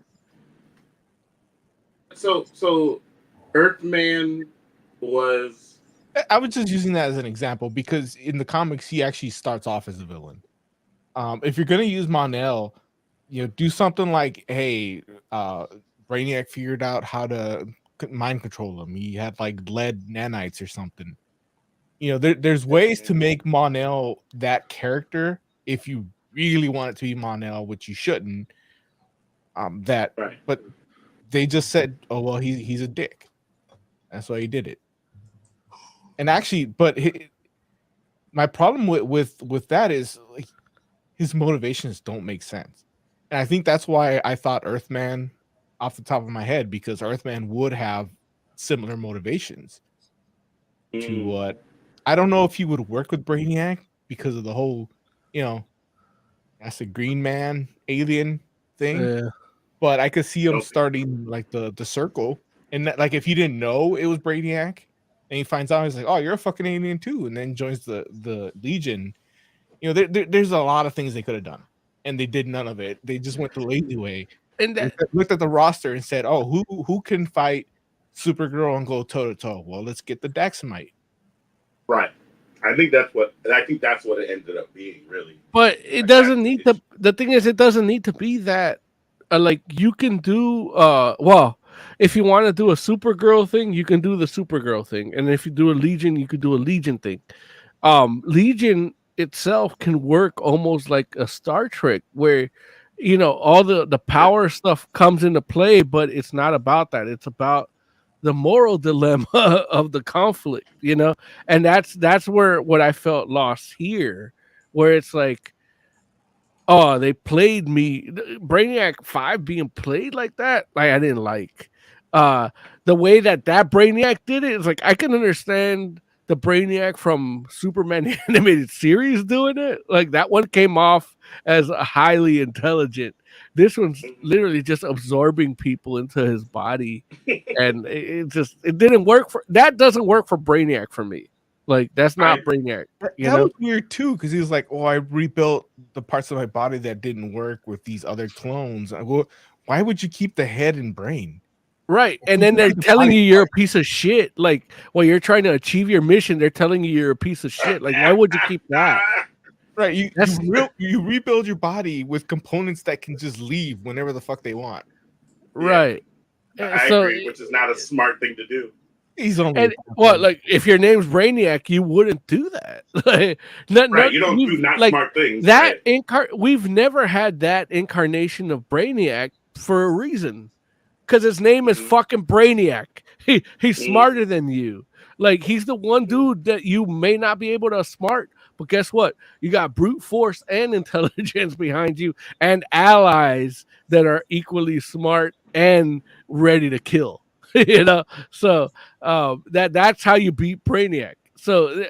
So Earthman was. I was just using that as an example because in the comics he actually starts off as a villain. If you're gonna use Mon-El, do something like, hey, Brainiac figured out how to mind control him. He had like lead nanites or something. There's ways to make Mon-El that character if you really want it to be Mon-El, which you shouldn't. But they just said, oh well, he's a dick. That's why he did it. And actually, my problem with that is like his motivations don't make sense. And I think that's why I thought Earthman off the top of my head, because Earthman would have similar motivations to what I don't know if he would work with Brainiac because of the whole, that's a green man alien thing. Yeah. But I could see him starting like the circle, and that, like if you didn't know it was Brainiac, and he finds out, he's like, "Oh, you're a fucking alien too," and then joins the Legion. There's a lot of things they could have done, and they did none of it. They just went the lazy way and looked at the roster and said, "Oh, who can fight Supergirl and go toe to toe? Well, let's get the Daxamite." Right. I think that's what it ended up being, really. But it doesn't need to. The thing is, it doesn't need to be that. Like you can do. Well, if you want to do a Supergirl thing, you can do the Supergirl thing, and if you do a Legion, you could do a Legion thing. Legion itself can work almost like a Star Trek, where all the power stuff comes into play, but it's not about that. It's about the moral dilemma of the conflict, and that's where what I felt lost here, where it's like, oh, they played me. Brainiac 5 being played like that, like I didn't like. The way that Brainiac did it is like I can understand the Brainiac from Superman animated series doing it. Like that one came off as highly intelligent. This one's literally just absorbing people into his body, and it didn't work that doesn't work for Brainiac for me. Like that's not Brainiac. That was weird too, because he was like, "Oh, I rebuilt the parts of my body that didn't work with these other clones." Well, why would you keep the head and brain? Right, and then they're telling you you're a piece of shit. Like, while you're trying to achieve your mission, they're telling you you're a piece of shit. Like, why would you keep that? Right, you rebuild your body with components that can just leave whenever the fuck they want. Right. I agree, which is not a smart thing to do. He's only like if your name's Brainiac, you wouldn't do that. Like, you don't do smart things. That we've never had that incarnation of Brainiac for a reason. Because his name is fucking Brainiac. He's smarter than you. Like, he's the one dude that you may not be able to outsmart, but guess what? You got brute force and intelligence behind you, and allies that are equally smart and ready to kill. So that's how you beat Brainiac. So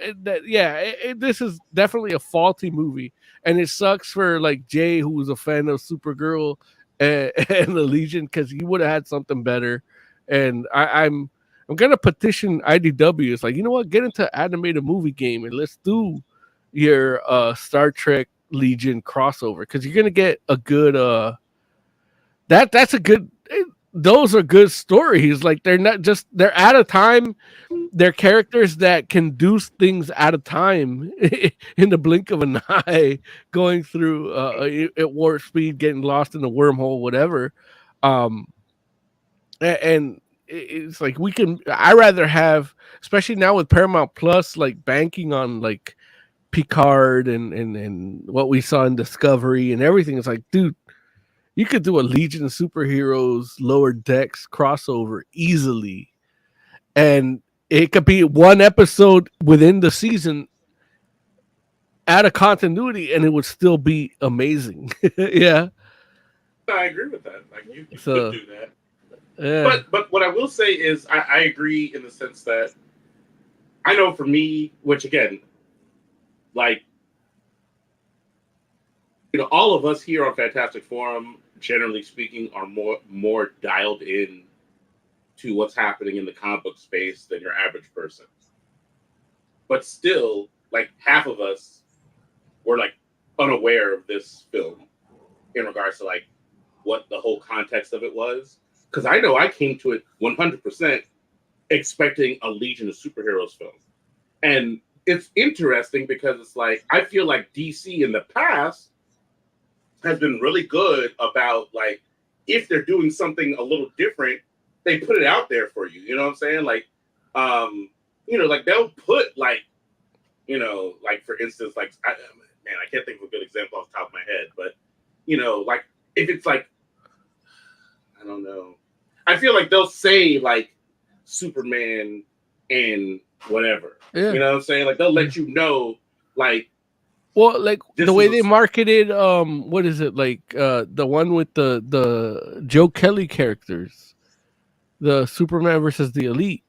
this is definitely a faulty movie, and it sucks for like Jay, who was a fan of Supergirl and the Legion, because he would have had something better. And I'm gonna petition IDW. It's like, you know what, get into animated movie game and let's do your Star Trek Legion crossover, because you're gonna get a good that's a good. Those are good stories. Like they're out of time. They're characters that can do things out of time in the blink of an eye, going through at warp speed, getting lost in a wormhole, whatever. And it's like I rather have, especially now with Paramount Plus, like banking on like Picard and what we saw in Discovery and everything. It's like, dude, you could do a Legion of Superheroes Lower Decks crossover easily. And it could be one episode within the season out of continuity, and it would still be amazing. Yeah. I agree with that. Like you could do that. Yeah. But what I will say is I agree in the sense that I know for me, which again, like, all of us here on Fantastic Forum, generally speaking, are more dialed in to what's happening in the comic book space than your average person. But still, like half of us were like unaware of this film in regards to like what the whole context of it was. Because I know I came to it 100% expecting a Legion of Superheroes film. And it's interesting because it's like, I feel like DC in the past has been really good about like, if they're doing something a little different, they put it out there for you. You know what I'm saying? Like, you know, like they'll put like, you know, like for instance, like, I can't think of a good example off the top of my head, but you know, like if it's like, I don't know. I feel like they'll say like Superman and whatever. Yeah. You know what I'm saying? Like they'll let you know, like, well, like this the way is they a- marketed, what is it like? The one with the Joe Kelly characters, the Superman versus the Elite.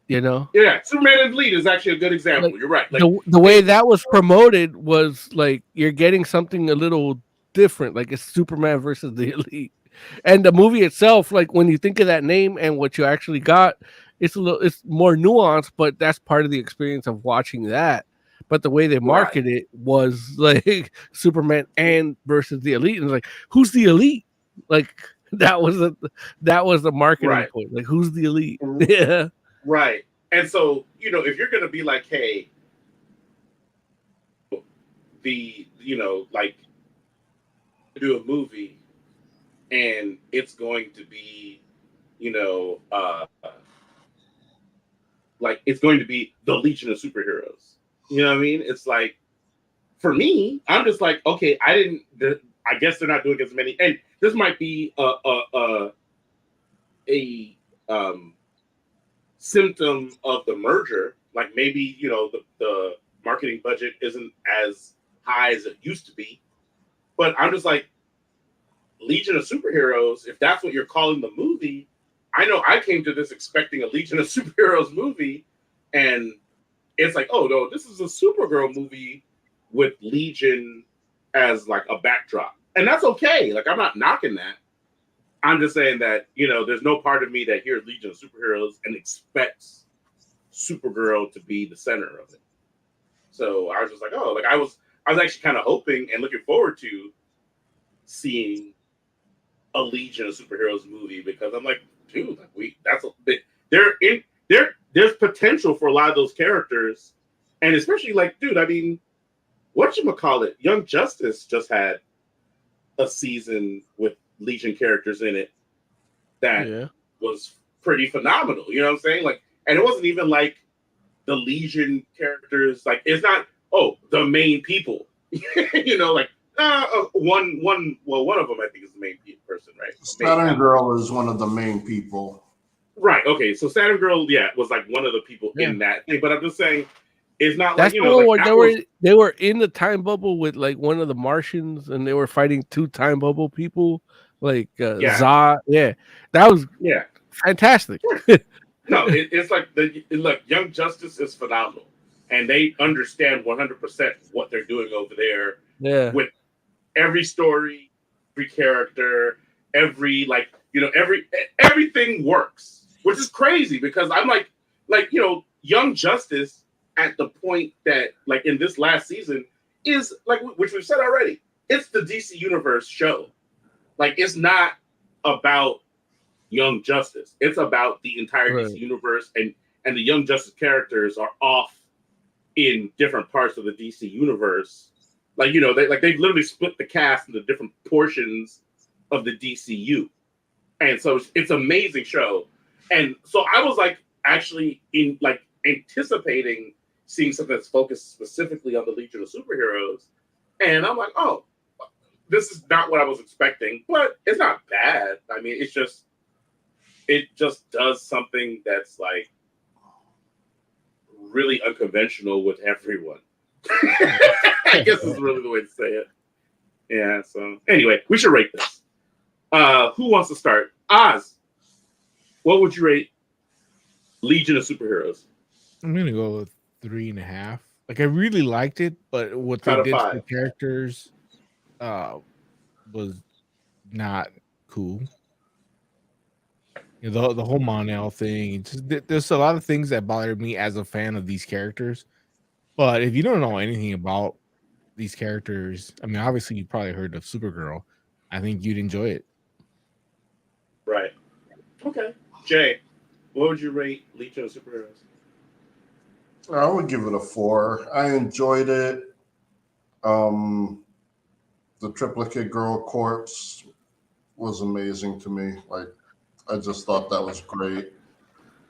You know, Yeah, Superman and Elite is actually a good example. Like, You're right. Like the way that was promoted was like you're getting something a little different, like it's Superman versus the Elite. And the movie itself, like when you think of that name and what you actually got, it's more nuanced, but that's part of the experience of watching that. But the way they marketed it was like Superman and versus the Elite, and it's like, who's the Elite? Like that was the marketing Right. point. Like, who's the Elite? Yeah, right. And so, you know, if you're gonna be like, hey, you know, like do a movie and it's going to be, you know, like it's going to be the Legion of Superheroes. You know what I mean? It's like, for me, I'm just like, okay, I guess they're not doing as many, and this might be a symptom of the merger. Like maybe, you know, the marketing budget isn't as high as it used to be, but I'm just like, Legion of Superheroes, if that's what you're calling the movie, I know I came to this expecting a Legion of Superheroes movie, and it's like, oh no, this is a Supergirl movie with Legion as like a backdrop. And that's okay. Like, I'm not knocking that. I'm just saying that, you know, there's no part of me that hears Legion of Superheroes and expects Supergirl to be the center of it. So I was just like, oh, like I was actually kind of hoping and looking forward to seeing a Legion of Superheroes movie, because I'm like, dude, like that's a bit, there's potential for a lot of those characters, and especially like, dude, I mean, whatchamacallit, Young Justice just had a season with Legion characters in it that was pretty phenomenal. You know what I'm saying? Like, and it wasn't even like the Legion characters, like it's not, oh, the main people. You know, like one of them I think is the main person, right? Saturn Girl is one of the main people. Right. Okay. So Saturn Girl, yeah, was like one of the people in that thing. But I'm just saying, it's not that's like, you know, like they were in the time bubble with like one of the Martians, and they were fighting two time bubble people, like Zod. Yeah, that was fantastic. No, it's like look, Young Justice is phenomenal, and they understand 100% what they're doing over there. Yeah, with every story, every character, every like, you know, everything works, which is crazy because I'm like, you know, Young Justice at the point that like in this last season is like, which we've said already, it's the DC Universe show. Like, it's not about Young Justice. It's about the entire DC Universe, and the Young Justice characters are off in different parts of the DC Universe. Like, you know, they've literally split the cast into different portions of the DCU. And so it's an amazing show. And so I was like actually in like anticipating seeing something that's focused specifically on the Legion of Superheroes. And I'm like, oh, this is not what I was expecting, but it's not bad. I mean, it just does something that's like really unconventional with everyone. I guess is really the way to say it. Yeah, so anyway, we should rate this. Who wants to start? Oz, what would you rate Legion of Superheroes? I'm gonna go with 3.5. Like, I really liked it, but what they did to the characters was not cool. You know, the whole Mon-El thing. There's a lot of things that bothered me as a fan of these characters. But if you don't know anything about these characters. I mean, obviously, you probably heard of Supergirl. I think you'd enjoy it. Right. Okay. Jay, what would you rate Legion of Superheroes? I would give it a 4. I enjoyed it. The Triplicate Girl corpse was amazing to me. Like, I just thought that was great.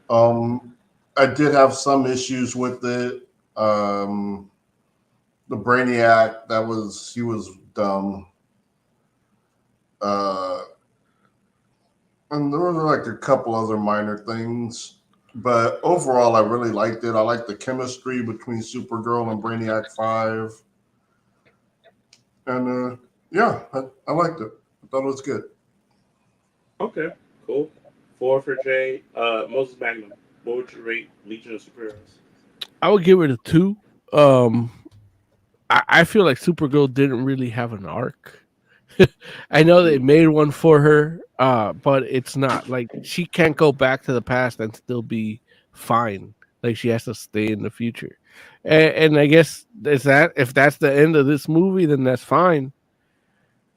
I did have some issues with it. The Brainiac, he was dumb. And there were like a couple other minor things. But overall, I really liked it. I liked the chemistry between Supergirl and Brainiac 5. And yeah, I liked it. I thought it was good. Okay, cool. 4 for Jay. Moses Magnum, what would you rate Legion of Superheroes? I would give it a 2. I feel like Supergirl didn't really have an arc. I know they made one for her, but it's not like she can't go back to the past and still be fine. Like she has to stay in the future. And I guess if that's the end of this movie, then that's fine.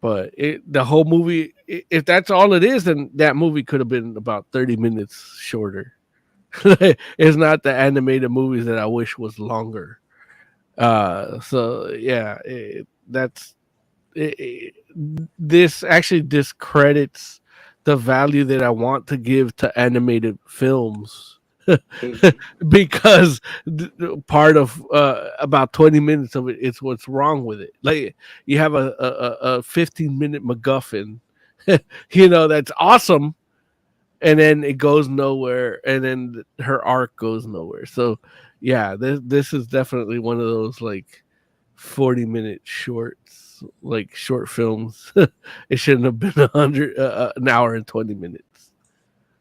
But the whole movie, if that's all it is, then that movie could have been about 30 minutes shorter. It's not the animated movies that I wish was longer. So yeah, this actually discredits the value that I want to give to animated films. Because part of about 20 minutes of it is what's wrong with it. Like you have a 15-minute MacGuffin, that's awesome, and then it goes nowhere, and then her arc goes nowhere. So yeah, this is definitely one of those like 40-minute shorts, like short films. It shouldn't have been an hour and 20 minutes.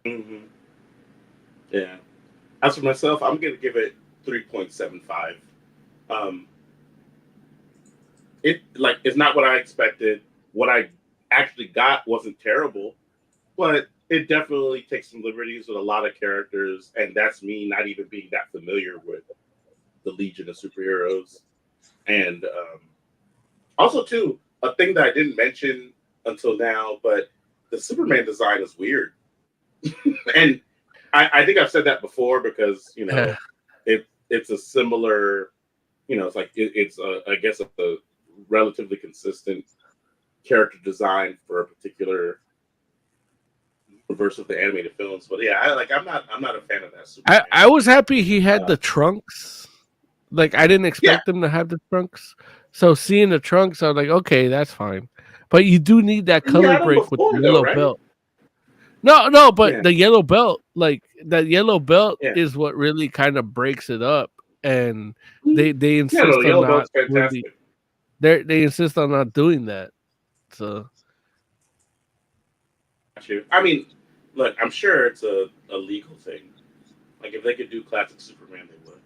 Mm-hmm. Yeah. As for myself, I'm going to give it 3.75. It's not what I expected. What I actually got wasn't terrible, but it definitely takes some liberties with a lot of characters, and that's me not even being that familiar with the Legion of Superheroes. And also, too, a thing that I didn't mention until now, but the Superman design is weird. And I think I've said that before because, it's a similar, it's like, I guess a relatively consistent character design for a particular verse of the animated films. But yeah, I'm not a fan of that Superman. I was happy he had the trunks. Like I didn't expect them to have the trunks. So seeing the trunks, I was like, okay, that's fine. But you do need that color break with the yellow belt. No, but the yellow belt, like that yellow belt is what really kind of breaks it up. And they insist on not really, they insist on not doing that. So I mean, look, I'm sure it's a legal thing. Like if they could do classic Superman, they would.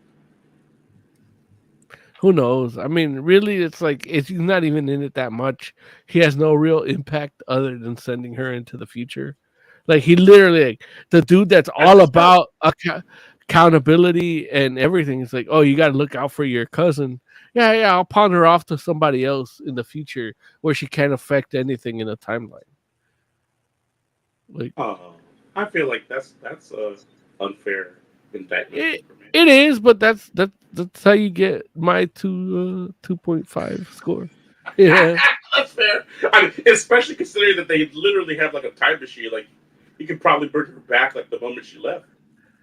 Who knows? I mean, really, it's like he's not even in it that much. He has no real impact other than sending her into the future. Like he literally, like, the dude that's all about accountability and everything. It's like, oh, you got to look out for your cousin. Yeah, I'll pawn her off to somebody else in the future where she can't affect anything in the timeline. Like, I feel like that's unfair indictment. It is, but that's how you get my 2.5 score. Yeah, that's fair. I mean, especially considering that they literally have like a time machine. Like you could probably bring her back like the moment she left.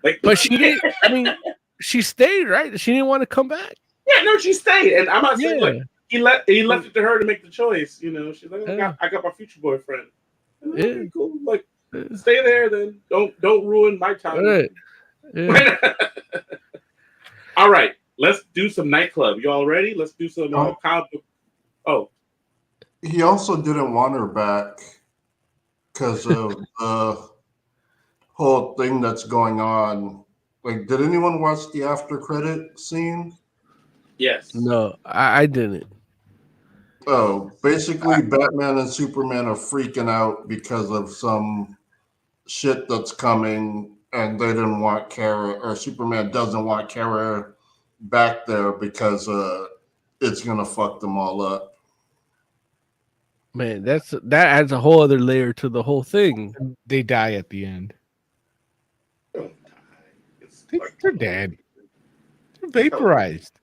Like, but she didn't. I mean, she stayed, right? She didn't want to come back. Yeah, no, she stayed, and I'm not saying like he left it to her to make the choice. She's like, I got my future boyfriend. Like, okay, cool. Like, stay there, then. Don't ruin my time. Right. Yeah. All right, let's do some nightclub. You all ready? Let's do some comic book. Oh, he also didn't want her back because of the whole thing that's going on. Like, did anyone watch the after credit scene? Yes. No, I didn't. Oh, basically, Batman and Superman are freaking out because of some shit that's coming, and they didn't want Kara, or Superman doesn't want Kara back there because it's gonna fuck them all up. Man, that adds a whole other layer to the whole thing. They die at the end. Don't die. It's They're dead. They're vaporized.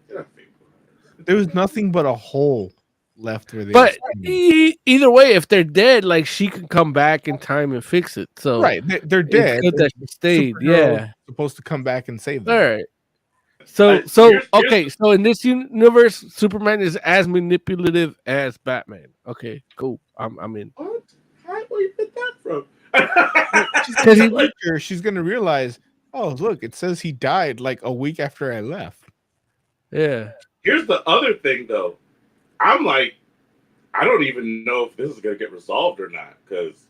They're not vaporized. There was nothing but a hole left where they. But were standing. either way, if they're dead, like she can come back in time and fix it. So Right, they're dead. It's good that she stayed. Superhero Yeah. supposed to come back and save them. All right. So okay. So in this universe, Superman is as manipulative as Batman. Okay, cool. I'm in. What? Where you get that from? Because she's gonna realize, oh look, it says he died like a week after I left. Yeah. Here's the other thing, though. I'm like, I don't even know if this is gonna get resolved or not. Because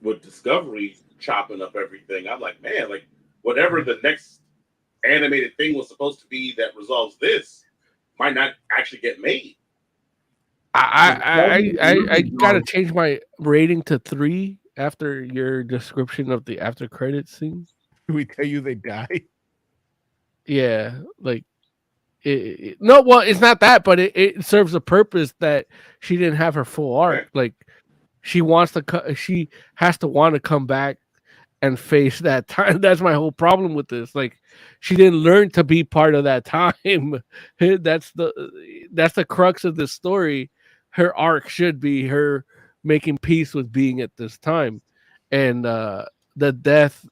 with Discovery chopping up everything, I'm like, man, like whatever the next animated thing was supposed to be that resolves this might not actually get made. I gotta change my rating to 3 after your description of the after credit scene. Did we tell you they die? Yeah, like no, well, it's not that, but it serves a purpose that she didn't have her full arc. Like she has to want to come back and face that time. That's my whole problem with this. Like she didn't learn to be part of that time. That's the crux of this story. Her arc should be her making peace with being at this time, and the death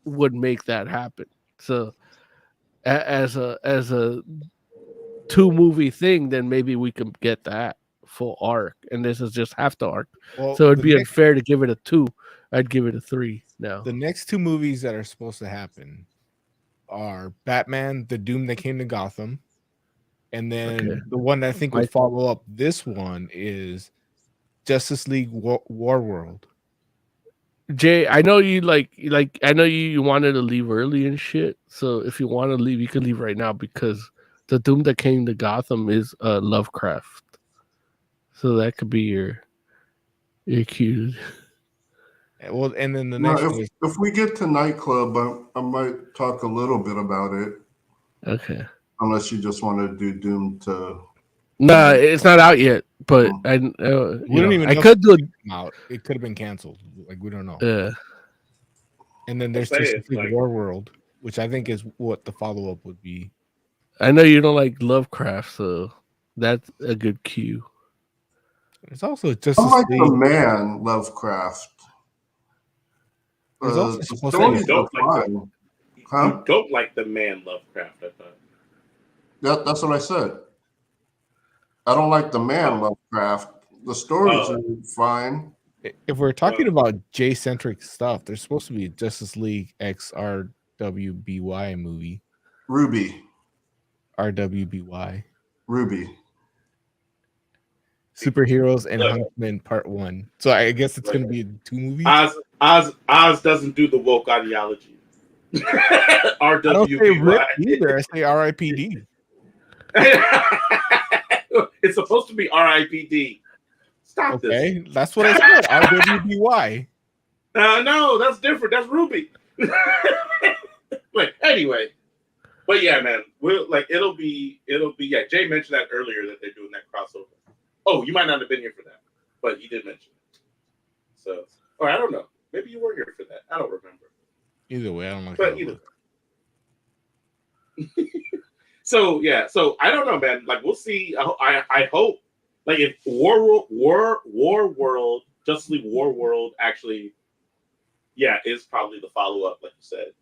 would make that happen. So as a 2-movie thing, then maybe we can get that full arc, and this is just half the arc. Well, so it'd be unfair to give it a 2. I'd give it a 3 now. The next 2 movies that are supposed to happen are Batman: The Doom That Came to Gotham, and then the one that I think will follow up this one is Justice League War World. Jay, I know you I know you wanted to leave early and shit. So if you want to leave, you can leave right now because the Doom That Came to Gotham is Lovecraft. So that could be your cue. Well, and then the next if we get to Nightclub, I might talk a little bit about it. Okay. Unless you just want to do Doom to. Nah, it's not out yet. But we don't even know I could do it. Out. It could have been canceled. Like we don't know. Yeah. And then there's Justice League War World, which I think is what the follow up would be. I know you don't like Lovecraft, so that's a good cue. It's also just like the man Lovecraft. You don't like the man Lovecraft, I thought. That's what I said. I don't like the man Lovecraft. The stories are fine. If we're talking about J-centric stuff, there's supposed to be a Justice League X RWBY movie. Ruby. RWBY. Ruby. Superheroes and Huntsman Part 1. So I guess it's going to be 2 movies. Oz doesn't do the woke ideology. RWBY. I don't say RIP either. I say RIPD. It's supposed to be RIPD. Stop this. Okay, that's what I said. RWBY. No, that's different. That's Ruby. Like anyway, but yeah, man, it'll be. Yeah, Jay mentioned that earlier that they're doing that crossover. Oh, you might not have been here for that, but he did mention it. So, or I don't know. Maybe you were here for that. I don't remember. Either way, I don't know. But either. So yeah, so I don't know, man. Like we'll see. I hope, like if War World, Justice League War World actually, yeah, is probably the follow up, like you said.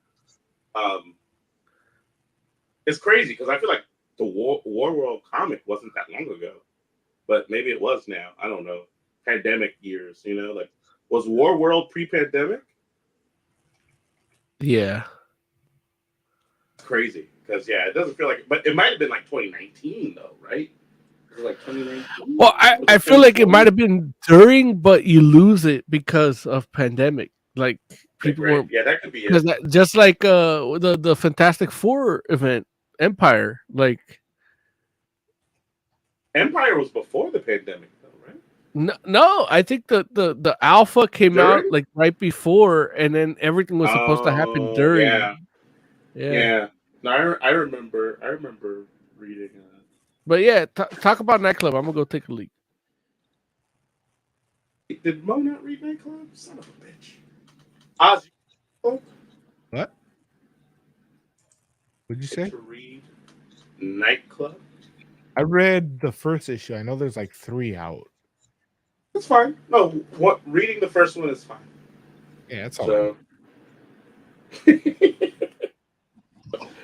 It's crazy because I feel like the War World comic wasn't that long ago, but maybe it was now. I don't know. Pandemic years, like was War World pre-pandemic? Yeah, it's crazy. Because it doesn't feel like, but it might have been like 2019 though, right? It was like 2019. Well, I feel like it might have been during, but you lose it because of pandemic. Like people were, that could be it. Just like the Fantastic Four event, Empire. Like Empire was before the pandemic, though, right? No, I think the Alpha came out like right before, and then everything was supposed to happen during. Yeah. No, I remember reading But yeah, talk about Nightclub. I'm gonna go take a leak. Did Mo not read Nightclub? Son of a bitch. Oz, What? What'd you say? to read Nightclub? I read the first issue. I know there's like 3 out. That's fine. No, what reading the first one is fine. Yeah, that's all. So,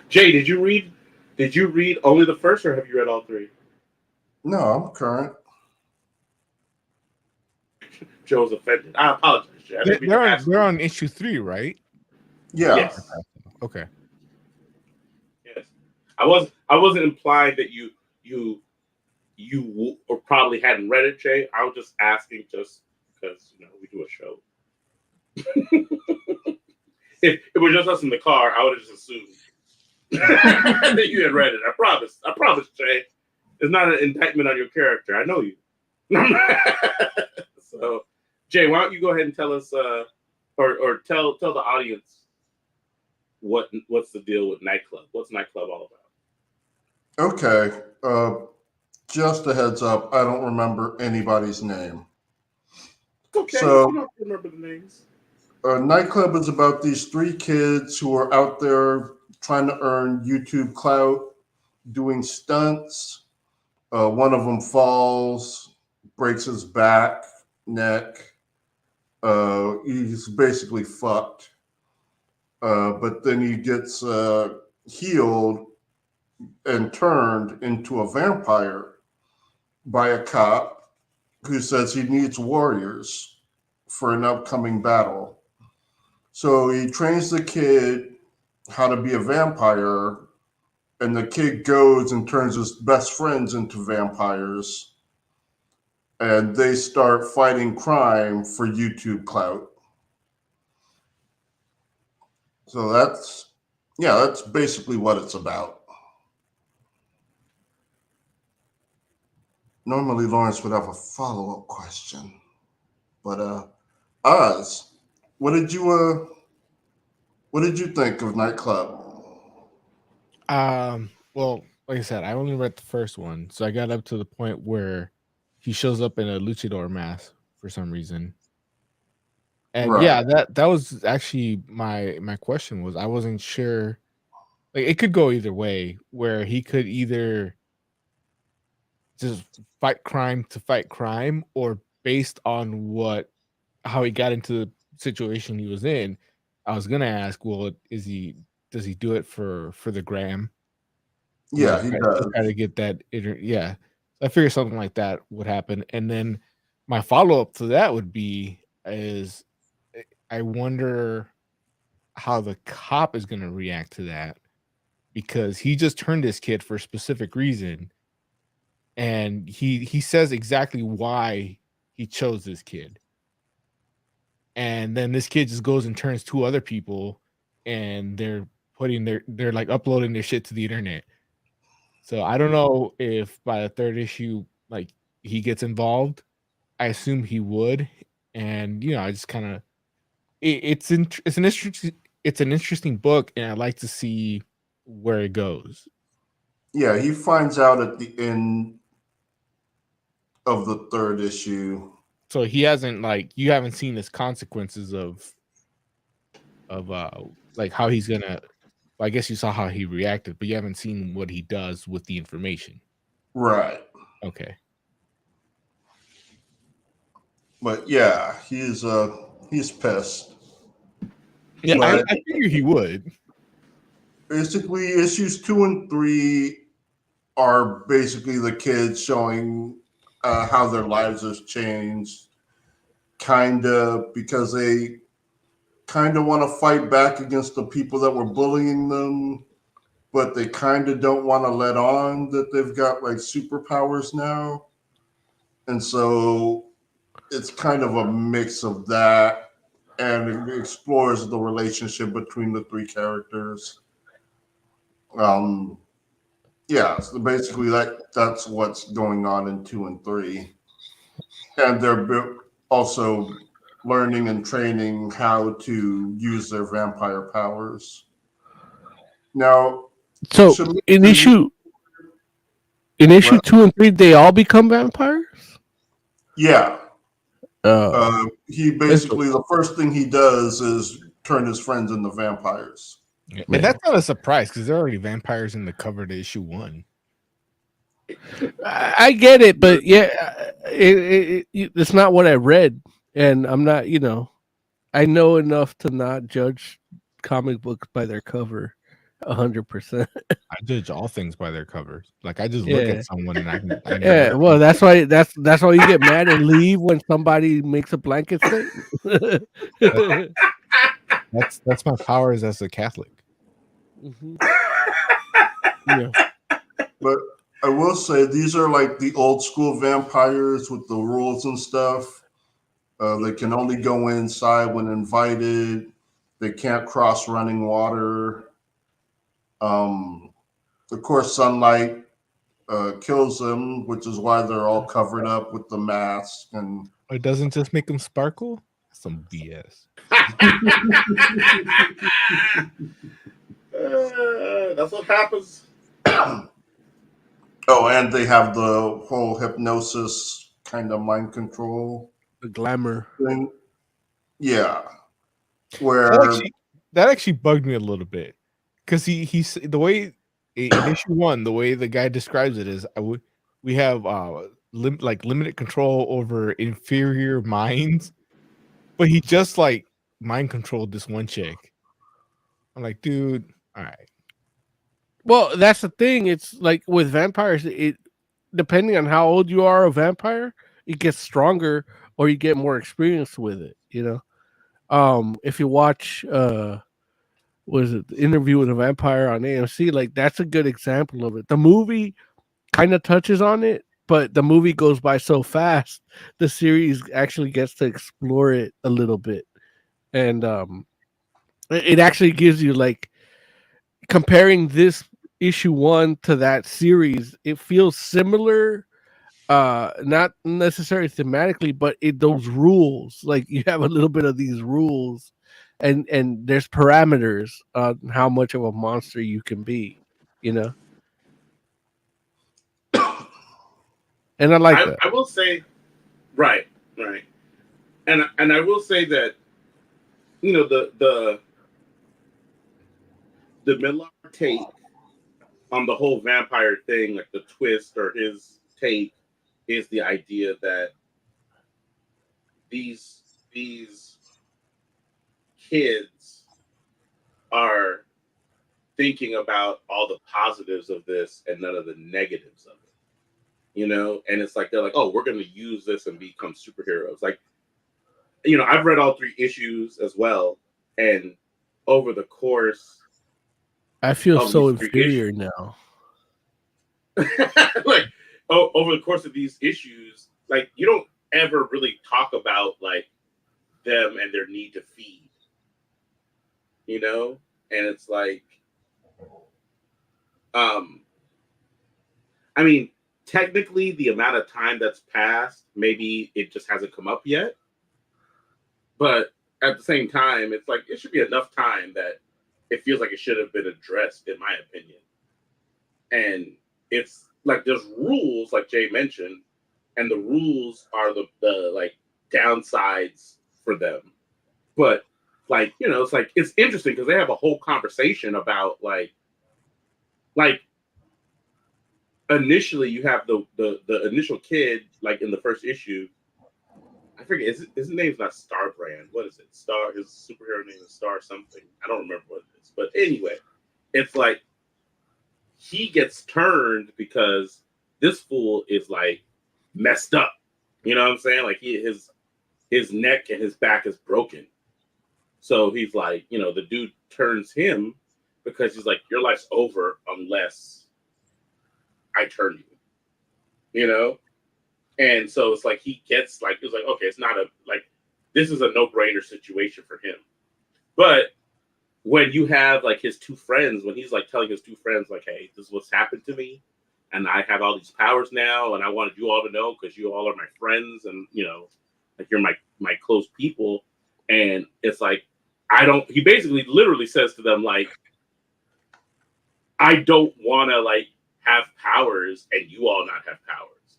Jay, did you read only the first, or have you read all 3? No, I'm current. Joe's offended. I apologize, Jay. I didn't mean to ask They're you. on issue 3, right? Yeah. Yes. Okay. Yes. I wasn't implying that you or probably hadn't read it, Jay. I was just asking just because we do a show. If it was just us in the car, I would have just assumed that you had read it. I promise, Jay. It's not an indictment on your character. I know you. So, Jay, why don't you go ahead and tell us, or tell the audience what's the deal with Nightclub? What's Nightclub all about? Okay. Just a heads up, I don't remember anybody's name. Okay, So- you don't remember the names. Nightclub is about these 3 kids who are out there trying to earn YouTube clout, doing stunts. One of them falls, breaks his back, neck. He's basically fucked. But then he gets healed and turned into a vampire by a cop who says he needs warriors for an upcoming battle. So he trains the kid how to be a vampire, and the kid goes and turns his best friends into vampires, and they start fighting crime for YouTube clout. So that's basically what it's about. Normally Lawrence would have a follow-up question, but Oz, what did you think of Nightclub? Well, like I said, I only read the first one, so I got up to the point where he shows up in a luchador mask for some reason. And Right. yeah, that was actually my question was I wasn't sure, like it could go either way, where he could either just fight crime to fight crime, or based on how he got into the situation he was in. I was gonna ask, well, does he do it for the gram? Yeah, he does. Try to get that. Yeah, I figured something like that would happen. And then my follow up to that would be is I wonder how the cop is going to react to that, because he just turned this kid for a specific reason, and he says exactly why he chose this kid. And then this kid just goes and turns 2 other people, and they're like uploading their shit to the internet. So I don't know if by the 3rd issue, like he gets involved. I assume he would, and I just kind of it's an interesting book, and I'd like to see where it goes. Yeah, he finds out at the end of the 3rd issue. So he hasn't you haven't seen his consequences of like how he's gonna. I guess you saw how he reacted, but you haven't seen what he does with the information. Right. Okay. But yeah, he's pissed. Yeah, But I figure he would. basically, issues 2 and 3 are basically the kids showing how their lives has changed, because they kind of want to fight back against the people that were bullying them, but they kind of don't want to let on that they've got like superpowers now. And so it's kind of a mix of that, and it explores the relationship between the 3 characters. Yeah, so basically that's what's going on in 2 and 3. And they're also learning and training how to use their vampire powers. Now, So should we- in issue In issue Well- 2 and 3, they all become vampires. Yeah. Oh, He basically, the first thing he does is turn his friends into vampires. And that's not a surprise because there are already vampires in the cover to issue 1. I get it, but yeah, it's not what I read, and I'm not. I know enough to not judge comic books by their cover 100%. I judge all things by their covers. Like I just look Yeah. at someone and I know. Yeah, well, that's why you get mad and leave when somebody makes a blanket statement. That's my powers as a Catholic. Mhm. Yeah. But I will say these are like the old school vampires with the rules and stuff. They can only go inside when invited. They can't cross running water. Of course, sunlight kills them, which is why they're all covered up with the mask. And It doesn't just make them sparkle. Some BS. That's what happens. oh, and they have the whole hypnosis kind of mind control The glamour. thing. Yeah, where That actually bugged me a little bit because he's the way in issue 1, the way the guy describes it is we have limited control over inferior minds, but he just like mind controlled this one chick. I'm like, dude, all right. Well, that's the thing. It's like with vampires, it depending on how old you are a vampire, it gets stronger or you get more experience with it, If you watch was it The Interview with a Vampire on AMC, like that's a good example of it. The movie kind of touches on it, but the movie goes by so fast, the series actually gets to explore it a little bit. And it actually gives you like comparing this issue 1 to that series, it feels similar, not necessarily thematically, but those rules, like you have a little bit of these rules and there's parameters on how much of a monster you can be, and I like that. I will say, right, and I will say that, the Millar take on the whole vampire thing, like the twist or his take, is the idea that these kids are thinking about all the positives of this and none of the negatives of it, and it's like they're like, oh, we're going to use this and become superheroes. Like, I've read all 3 issues as well, and over the course, I feel so inferior now. like, over the course of these issues, like, you don't ever really talk about like them and their need to feed, and it's like, I mean, technically the amount of time that's passed, maybe it just hasn't come up yet, but at the same time, it's like it should be enough time that it feels like it should have been addressed, in my opinion. And it's like there's rules, like Jay mentioned, and the rules are the like downsides for them. But like, it's like it's interesting because they have a whole conversation about like initially you have the initial kid, like in the first issue. I forget, his name's not Star Brand. What is it? Star, his superhero name is Star something. I don't remember what it is. But anyway, it's like he gets turned because this fool is like messed up. You know what I'm saying? Like his neck and his back is broken. So he's like, the dude turns him because he's like, your life's over unless I turn you, And so it's like he gets like, it's like, okay, it's not this is a no-brainer situation for him. But when you have like his 2 friends, when he's like telling his 2 friends, like, hey, this is what's happened to me, and I have all these powers now, and I wanted you all to know because you all are my friends, and like you're my close people. And it's like, he basically literally says to them, like, I don't want to like have powers and you all not have powers.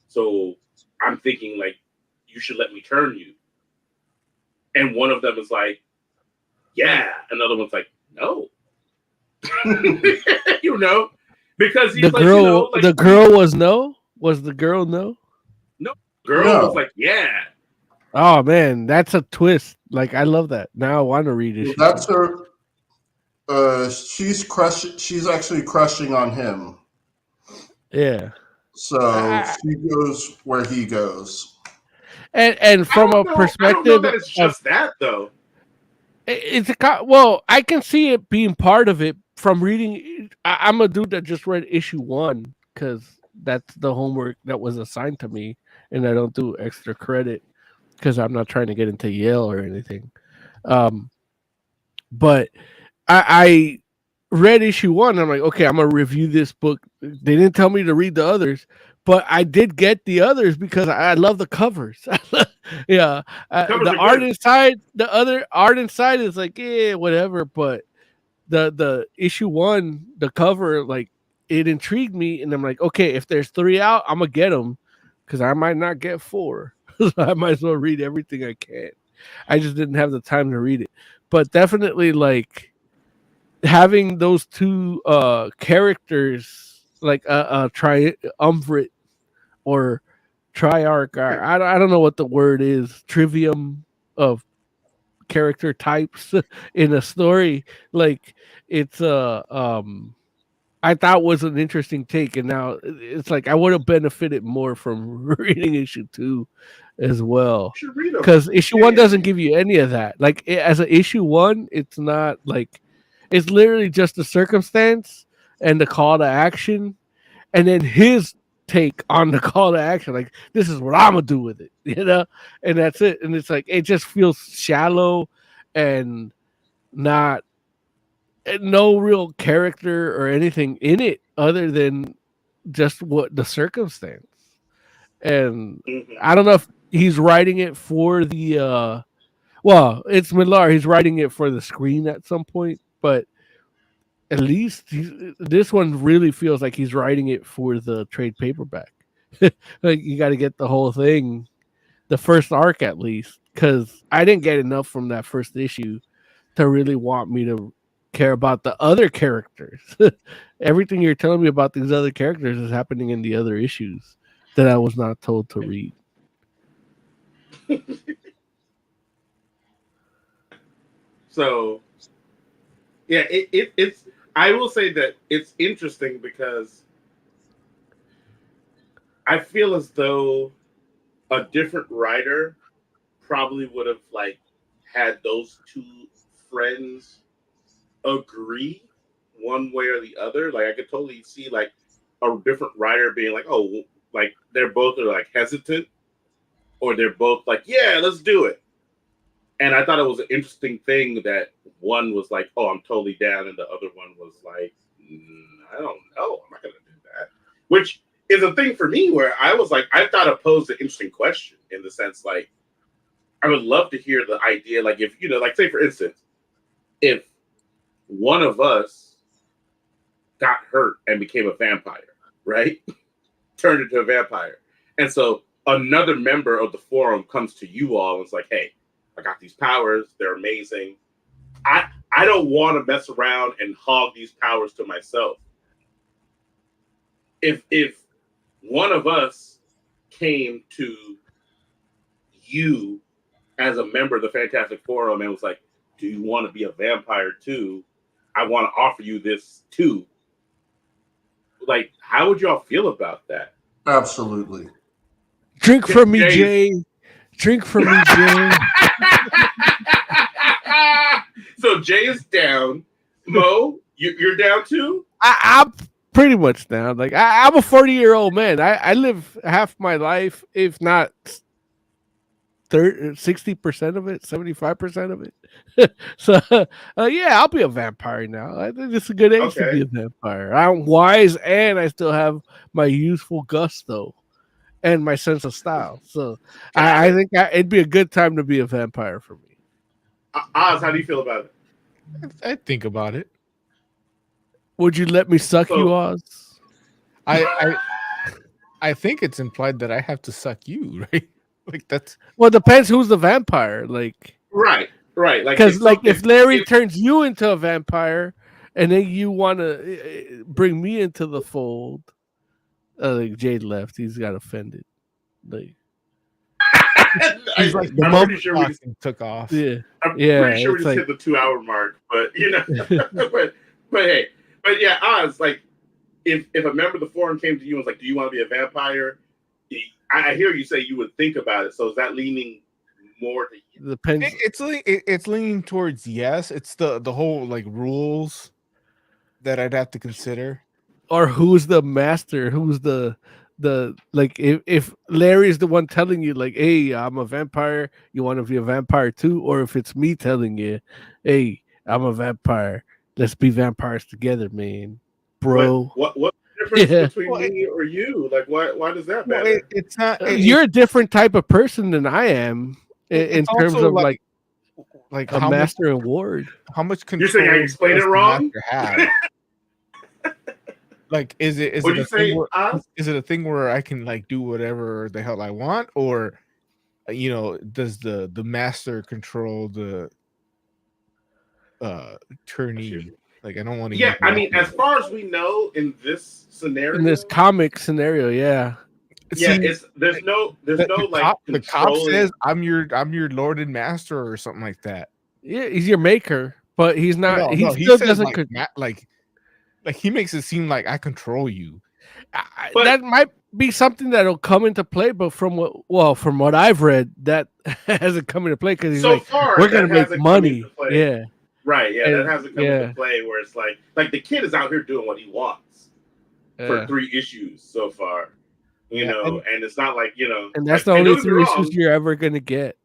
So I'm thinking like, you should let me turn you. And one of them is like, yeah. Another one's like, no. You know, because he's the like, girl, you know, like, the girl was no. Was the girl no? No, girl No. was like, yeah. Oh man, that's a twist. Like I love that. Now I want to read it. That's her. She's crushing. She's actually crushing on him. Yeah. So she goes where he goes. And from a I don't know perspective that it's just that though. it's well, I can see it being part of it from reading. I'm a dude that just read issue 1 because that's the homework that was assigned to me, and I don't do extra credit because I'm not trying to get into Yale or anything. But I read issue 1. I'm like, okay, I'm gonna review this book. They didn't tell me to read the others, but I did get the others because I love the covers. Yeah, the art inside, the other art inside is like, yeah, whatever. But the issue 1, the cover, like it intrigued me, and I'm like, okay, if there's 3 out, I'm gonna get them because I might not get 4. So I might as well read everything I can. I just didn't have the time to read it, but definitely like having those 2 characters, like a triumvirate or triarch, I don't know what the word is, trivium of character types in a story. Like it's I thought was an interesting take, and now it's like I would have benefited more from reading issue 2 as well, because issue 1 doesn't give you any of that. Like as an issue 1, it's not like, it's literally just the circumstance and the call to action, and then his take on the call to action. Like, this is what I'm gonna do with it, you know, and that's it. And it's like it just feels shallow and not no real character or anything in it other than just what the circumstance. And I don't know if he's writing it for the well, it's Millar. He's writing it for the screen at some point, but at least this one really feels like he's writing it for the trade paperback. Like you got to get the whole thing, the first arc at least, because I didn't get enough from that first issue to really want me to care about the other characters. Everything you're telling me about these other characters is happening in the other issues that I was not told to read. So, yeah, it's. I will say that it's interesting because I feel as though a different writer probably would have like had those 2 friends agree one way or the other. Like I could totally see like a different writer being like, oh, like they're both are like hesitant, or they're both like, yeah, let's do it. And I thought it was an interesting thing that one was like, oh, I'm totally down, and the other one was like, I don't know, I'm not gonna do that. Which is a thing for me where I was like, I thought it posed an interesting question in the sense like, I would love to hear the idea, like if, you know, like say for instance, if one of us got hurt and became a vampire, right? Turned into a vampire. And so another member of the forum comes to you all and it's like, hey, I got these powers. They're amazing. I don't want to mess around and hog these powers to myself. If one of us came to you as a member of the Fantastic Forum and was like, do you want to be a vampire too? I want to offer you this too. Like, how would y'all feel about that? Absolutely. Drink from me, Jay. Drink from me, Jay. So Jay is down. Mo, you're down too? I'm pretty much down. Like I'm a 40-year-old man. I live half my life, if not 60% of it, 75% of it. So yeah, I'll be a vampire now. I think it's a good age to be a vampire. I'm wise and I still have my youthful gusto and my sense of style. So I think it'd be a good time to be a vampire for me. Oz, how do you feel about it? I think about it. Would you let me suck you, Oz? I think it's implied that I have to suck you, right? Like that's Well, it depends who's the vampire. Like, Right. Like because if Larry if- turns you into a vampire, and then you want to bring me into the fold, like Jade left, he's got offended. Like, he's like the I'm moment pretty sure we just, took off. yeah, I'm yeah, pretty sure we it's just like- hit the 2-hour mark, but but yeah, Oz, like if a member of the forum came to you and was like, "Do you want to be a vampire?" I hear you say you would think about it. So is that leaning more to depends. It's leaning towards yes. It's the whole like rules that I'd have to consider. Or who's the master? Who's the like? If Larry's the one telling you like, "Hey, I'm a vampire. You want to be a vampire too?" Or if it's me telling you, "Hey, I'm a vampire. Let's be vampires together, man, bro." What difference Yeah. between me or you? Like why does that Well, matter? it's not. You're a different type of person than I am in It's terms also of like a how master and ward. how much control? You're saying I explained it does the wrong? master have? Like, is it What'd a you thing say, where, Oz? is it a thing where I can like do whatever the hell I want, or does the master control the tourney? Like, I don't want to. Yeah, I mean, as far as we know, in this scenario, In this comic scenario, yeah. yeah, there's no the like the cop controlling- says I'm your lord and master or something like that. Yeah, he's your maker, but he's not. No, he no, still says, doesn't. Like he makes it seem like I control you. But- that might be something that'll come into play, but from what I've read, that hasn't come into play because he's so like, far we're that gonna make hasn't come money. into play. Yeah, Right, yeah, And- that hasn't come yeah. into play where it's like the kid is out here doing what he wants for 3 issues so far, you Yeah, know, and it's not like, you know, and that's like, the only don't get me 3 wrong. issues you're ever gonna get.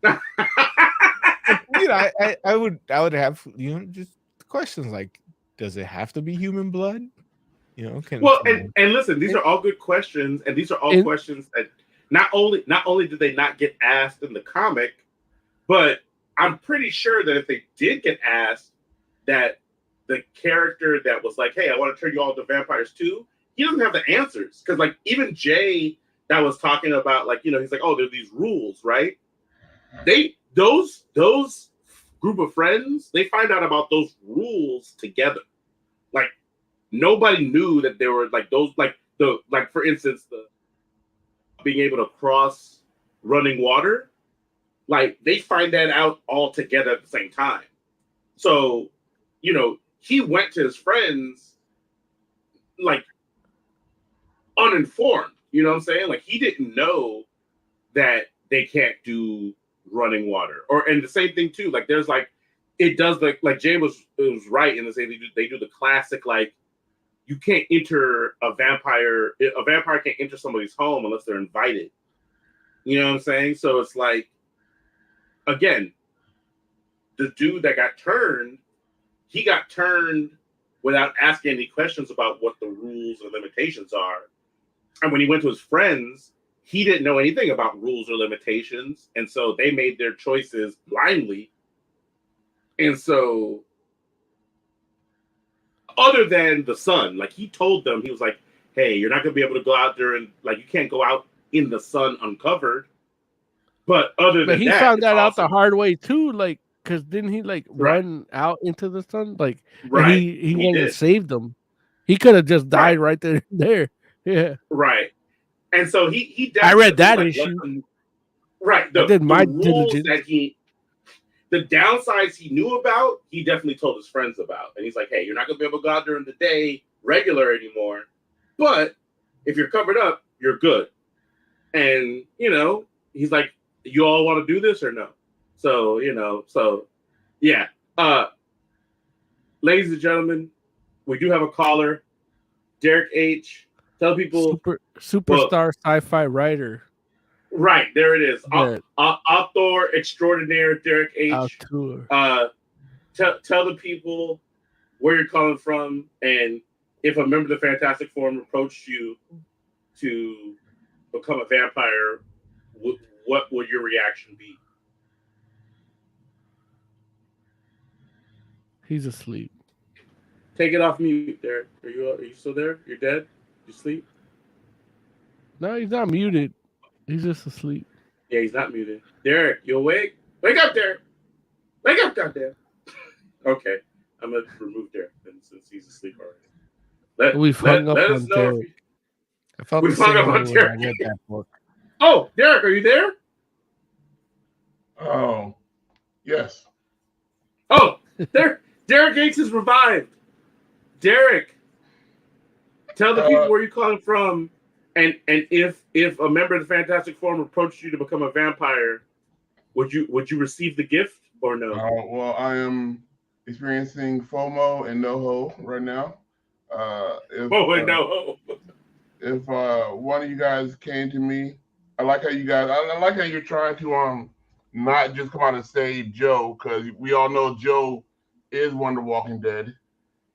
I would have just questions like, does it have to be human blood? Well, and listen, these are all good questions, and these are all questions that not only did they not get asked in the comic, but I'm pretty sure that if they did get asked, that the character that was like, "Hey, I want to turn you all into vampires too," he doesn't have the answers because, like, even Jay that was talking about, like, he's like, "Oh, there are these rules, right?" Those group of friends, they find out about those rules together. Like, nobody knew that there were like those, for instance, the being able to cross running water. Like, they find that out all together at the same time. So, he went to his friends like uninformed. You know what I'm saying? Like, he didn't know that they can't do running water. And the same thing too. Like, there's like, it does like Jay was right in the saying they do the classic, like, you can't enter a vampire can't enter somebody's home unless they're invited. You know what I'm saying? So it's like, again, the dude that got turned, he got turned without asking any questions about what the rules or limitations are. And when he went to his friends, he didn't know anything about rules or limitations. And so they made their choices blindly. And so, other than the sun, like, he told them, he was like, "Hey, you're not going to be able to go out there and, like, you can't go out in the sun uncovered." But other than But he that, found that out awesome. the hard way too. Like, because didn't he like Right. run out into the sun? Like, and Right. he went and did. saved them. He could have just died right there. Yeah. Right. And so he I read definitely, that like, issue. let them- right. I did my rules diligence. that the downsides he knew about, he definitely told his friends about. And he's like, "Hey, you're not gonna be able to go out during the day regular anymore. But if you're covered up, you're good." And he's like, "You all want to do this or no?" So, yeah. Ladies and gentlemen, we do have a caller. Derek H. Tell people Superstar sci-fi writer. Right, there it is. Yeah. Author extraordinaire Derek H. Auteur. Tell the people where you're calling from, and if a member of the Fantastic Forum approached you to become a vampire, what would your reaction be? He's asleep. Take it off mute, Derek. Are you still there? You're dead? You sleep? No, he's not muted. He's just asleep. Yeah, he's not muted. Derek, you awake? Wake up, Derek. Wake up, goddamn. Okay, I'm gonna remove Derek then, since he's asleep already. We've hung up let on us know if Derek. I felt We the hung same up on way when I Derek. read that book. Oh, Derek, are you there? Oh, yes. Oh, Derek Gates is revived. Derek, tell the people where you're calling from, and if a member of the Fantastic Forum approached you to become a vampire, would you receive the gift or no? Well, I am experiencing FOMO and NoHo right now. If one of you guys came to me, I like how you're trying to not just come out and say Joe, because we all know Joe is one of the Walking Dead,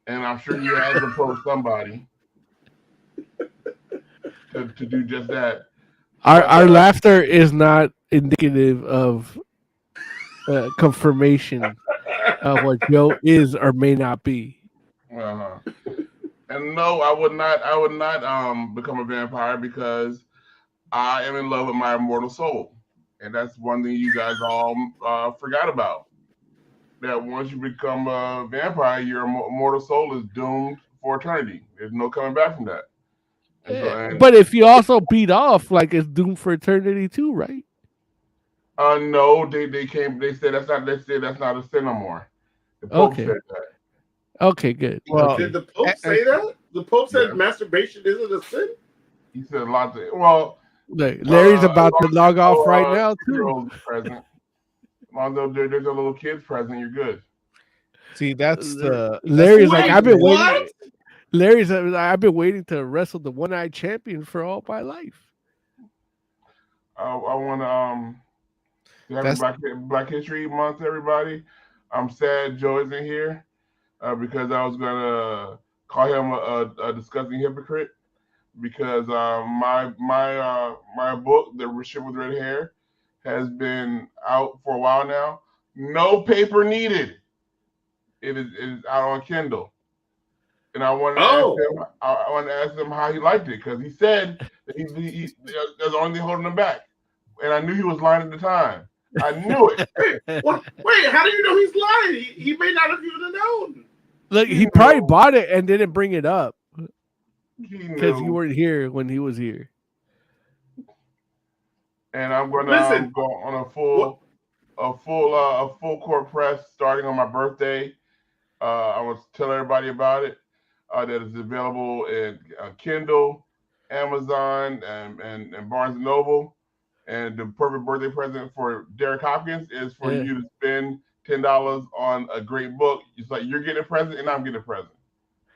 and I'm sure he has approached somebody to do just that. Our laughter is not indicative of confirmation of what Joe is or may not be. And no, I would not become a vampire because I am in love with my immortal soul. And that's one thing you guys all forgot about. That once you become a vampire, your immortal soul is doomed for eternity. There's no coming back from that. But if you also beat off, like it's doomed for eternity too, right? No, they said that's not a sin no more. The Pope said that. Okay, good. Well, did the Pope say that? The Pope said masturbation isn't a sin? He said lots of Larry's about to log off right now too. Present. Although there's a little kids present, you're good. See, that's the Larry's like, I've been waiting. Larry's like, I've been waiting to wrestle the one-eyed champion for all my life. I want to happy Black History Month, everybody. I'm sad Joe isn't here because I was gonna call him a disgusting hypocrite because my book, The Ship with Red Hair, has been out for a while now. No paper needed. It is out on Kindle. And I want to ask him how he liked it because he said that he that's the only thing holding him back. And I knew he was lying at the time. I knew it. Wait, how do you know he's lying? He may not have even known. Look, he probably bought it and didn't bring it up because you weren't here when he was here. And I'm going to go on a full court press starting on my birthday. I want to tell everybody about it. That is available in Kindle, Amazon, and Barnes & Noble. And the perfect birthday present for Derek Hopkins is for you to spend $10 on a great book. It's like you're getting a present and I'm getting a present.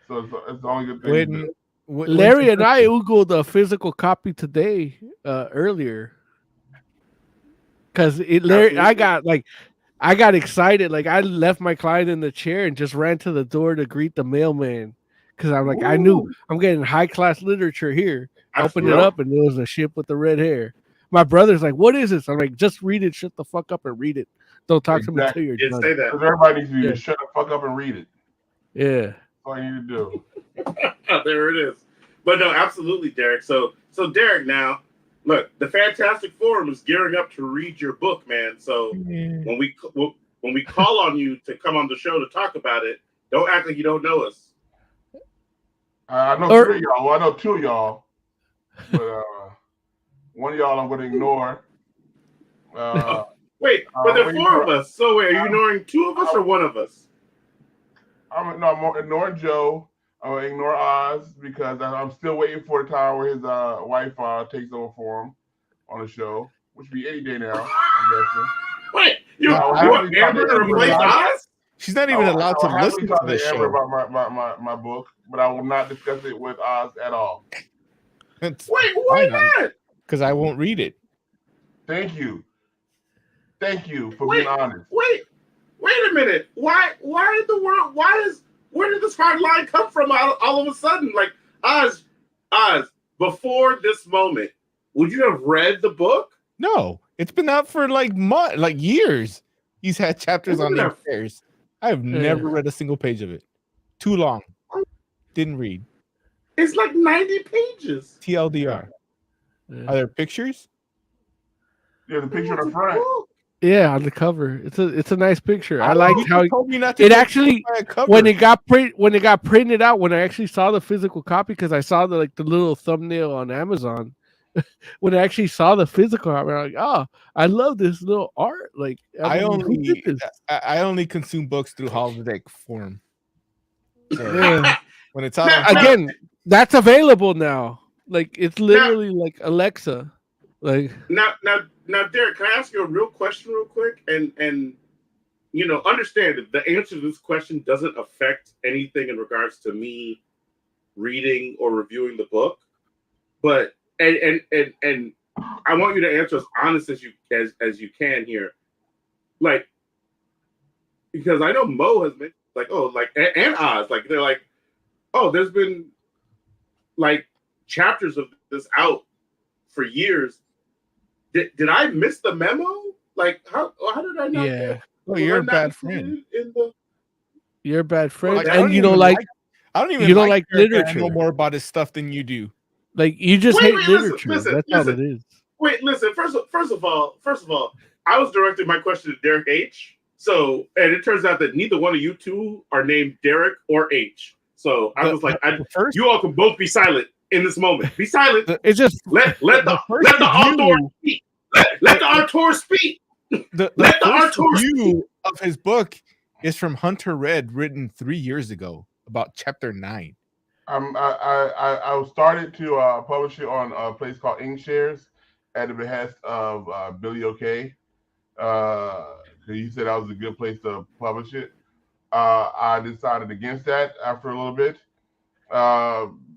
So it's the only good thing. Larry and I Googled a physical copy today earlier. Because I got excited. Like I left my client in the chair and just ran to the door to greet the mailman. Because I'm like, I knew I'm getting high class literature here. I opened it up and it was a ship with the red hair. My brother's like, what is this? I'm like, just read it. Shut the fuck up and read it. Don't talk to me until you're done. Say that. Everybody needs to shut the fuck up and read it. Yeah. That's all you need to do. There it is. But no, absolutely, Derek. So Derek, now look, the Fantastic Forum is gearing up to read your book, man. So when we call on you to come on the show to talk about it, don't act like you don't know us. I know three of y'all. Well, I know two of y'all, but one of y'all I'm going to ignore. Wait, but there are four of us. So wait, are you ignoring two of us or one of us? I'm ignoring Joe. I'm going to ignore Oz because I'm still waiting for the time where his wife takes over for him on the show, which will be any day now, I'm guessing. Wait, you want Amber to replace Oz? She's not even allowed to listen to the show. Amber about my book, but I will not discuss it with Oz at all. Wait, why not? Because I won't read it. Thank you for being honest. Wait a minute. Why in the world? Where did this hard line come from all of a sudden? Like Oz, before this moment, would you have read the book? No, it's been out for like years. He's had chapters on the affairs. I have never read a single page of it. Too long. Didn't read. It's like 90 pages. TLDR. Are there pictures? Yeah, the picture on the front. Yeah, on the cover. It's a nice picture. I You liked how told me not to it go actually by a cover. when it got printed out, when I actually saw the physical copy, because I saw the little thumbnail on Amazon. When I actually saw the physical copy, I'm like, oh, I love this little art. Like I mean, who did this? only consume books through holodeck form. So Yeah. when it's out Again, that's available now. Like it's literally like Alexa. Like now, Derek, can I ask you a real question real quick? And understand that the answer to this question doesn't affect anything in regards to me reading or reviewing the book. But and I want you to answer as honest as you can here. Like, because I know Mo has been like, oh, like, and Oz, like they're like, oh, there's been like chapters of this out for years. Did I miss the memo? Like, how did I not? Yeah. Well, you're a bad friend. You're a bad friend, Like, and you don't like. I don't even. You don't like Derek, literature. I know more about his stuff than you do. Like you just hate literature. Listen, That's all it is. Wait, listen. First of all, I was directing my question to Derek H. So, and it turns out that neither one of you two are named Derek or H. So I was like, you all can both be silent in this moment. Be silent. It's just let the author speak. Let the author speak. The first review of his book is from Hunter Red, written 3 years ago, about chapter 9. I started to publish it on a place called Inkshares at the behest of Billy O'Kay. He said that was a good place to publish it. I decided against that after a little bit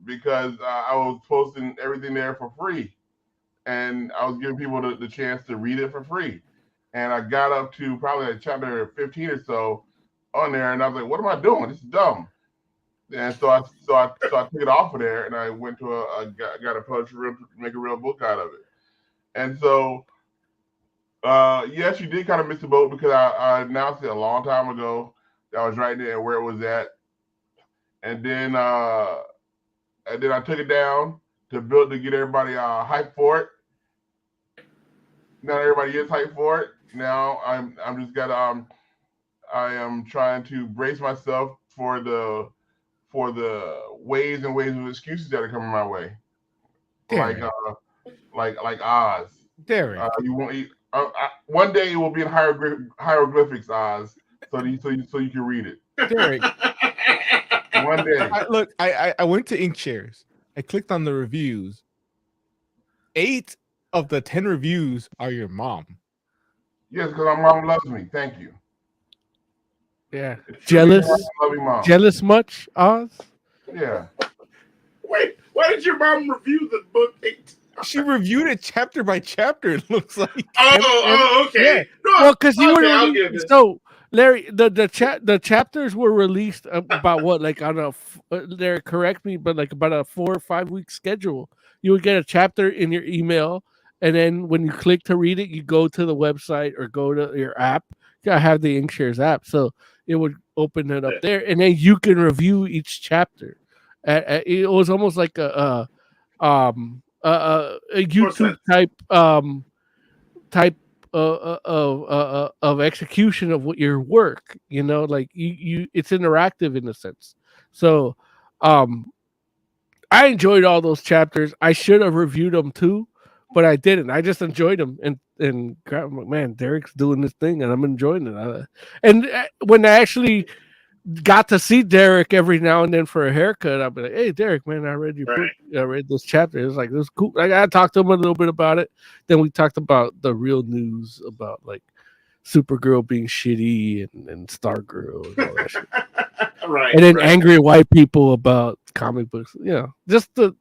because I was posting everything there for free, and I was giving people the chance to read it for free. And I got up to probably like chapter 15 or so on there, and I was like, "What am I doing? This is dumb." And so I took it off of there, and I went to got a publisher to make a real book out of it. And so, yes, you did kind of miss the boat because I announced it a long time ago. I was right there where it was at, and then I took it down to get everybody hyped for it. Now everybody is hyped for it. Now I am trying to brace myself for the waves and waves of excuses that are coming my way. Derek. Like Oz. Derek. You won't. One day it will be in hieroglyphics, Oz, so you can read it. Derek. One day. I went to Inkshares. I clicked on the reviews. 8 of the 10 reviews are your mom. Yes, because my mom loves me. Thank you. Yeah. Jealous? Mom. Jealous much, Oz? Yeah. Wait, why did your mom review the book 8? She reviewed it chapter by chapter, it looks like. Oh, okay. Yeah. No, because you were so Larry, the chapters were released about what, like on a Larry, correct me, but like about a 4 or 5 week schedule. You would get a chapter in your email, and then when you click to read it, you go to the website or go to your app. I have the Inkshares app, so it would open it up there, and then you can review each chapter. It was almost like a YouTube type of execution of what your work. You know, like you it's interactive in a sense. So, I enjoyed all those chapters. I should have reviewed them too, but I didn't. I just enjoyed them, and man, Derek's doing this thing, and I'm enjoying it. And when I actually got to see Derek every now and then for a haircut, I'll be like, "Hey, Derek, man, I read your book. I read this chapter. It's like, it was cool." I got to talk to him a little bit about it. Then we talked about the real news about like Supergirl being shitty and Stargirl and all that shit. Right. And then angry white people about comic books. You know, just the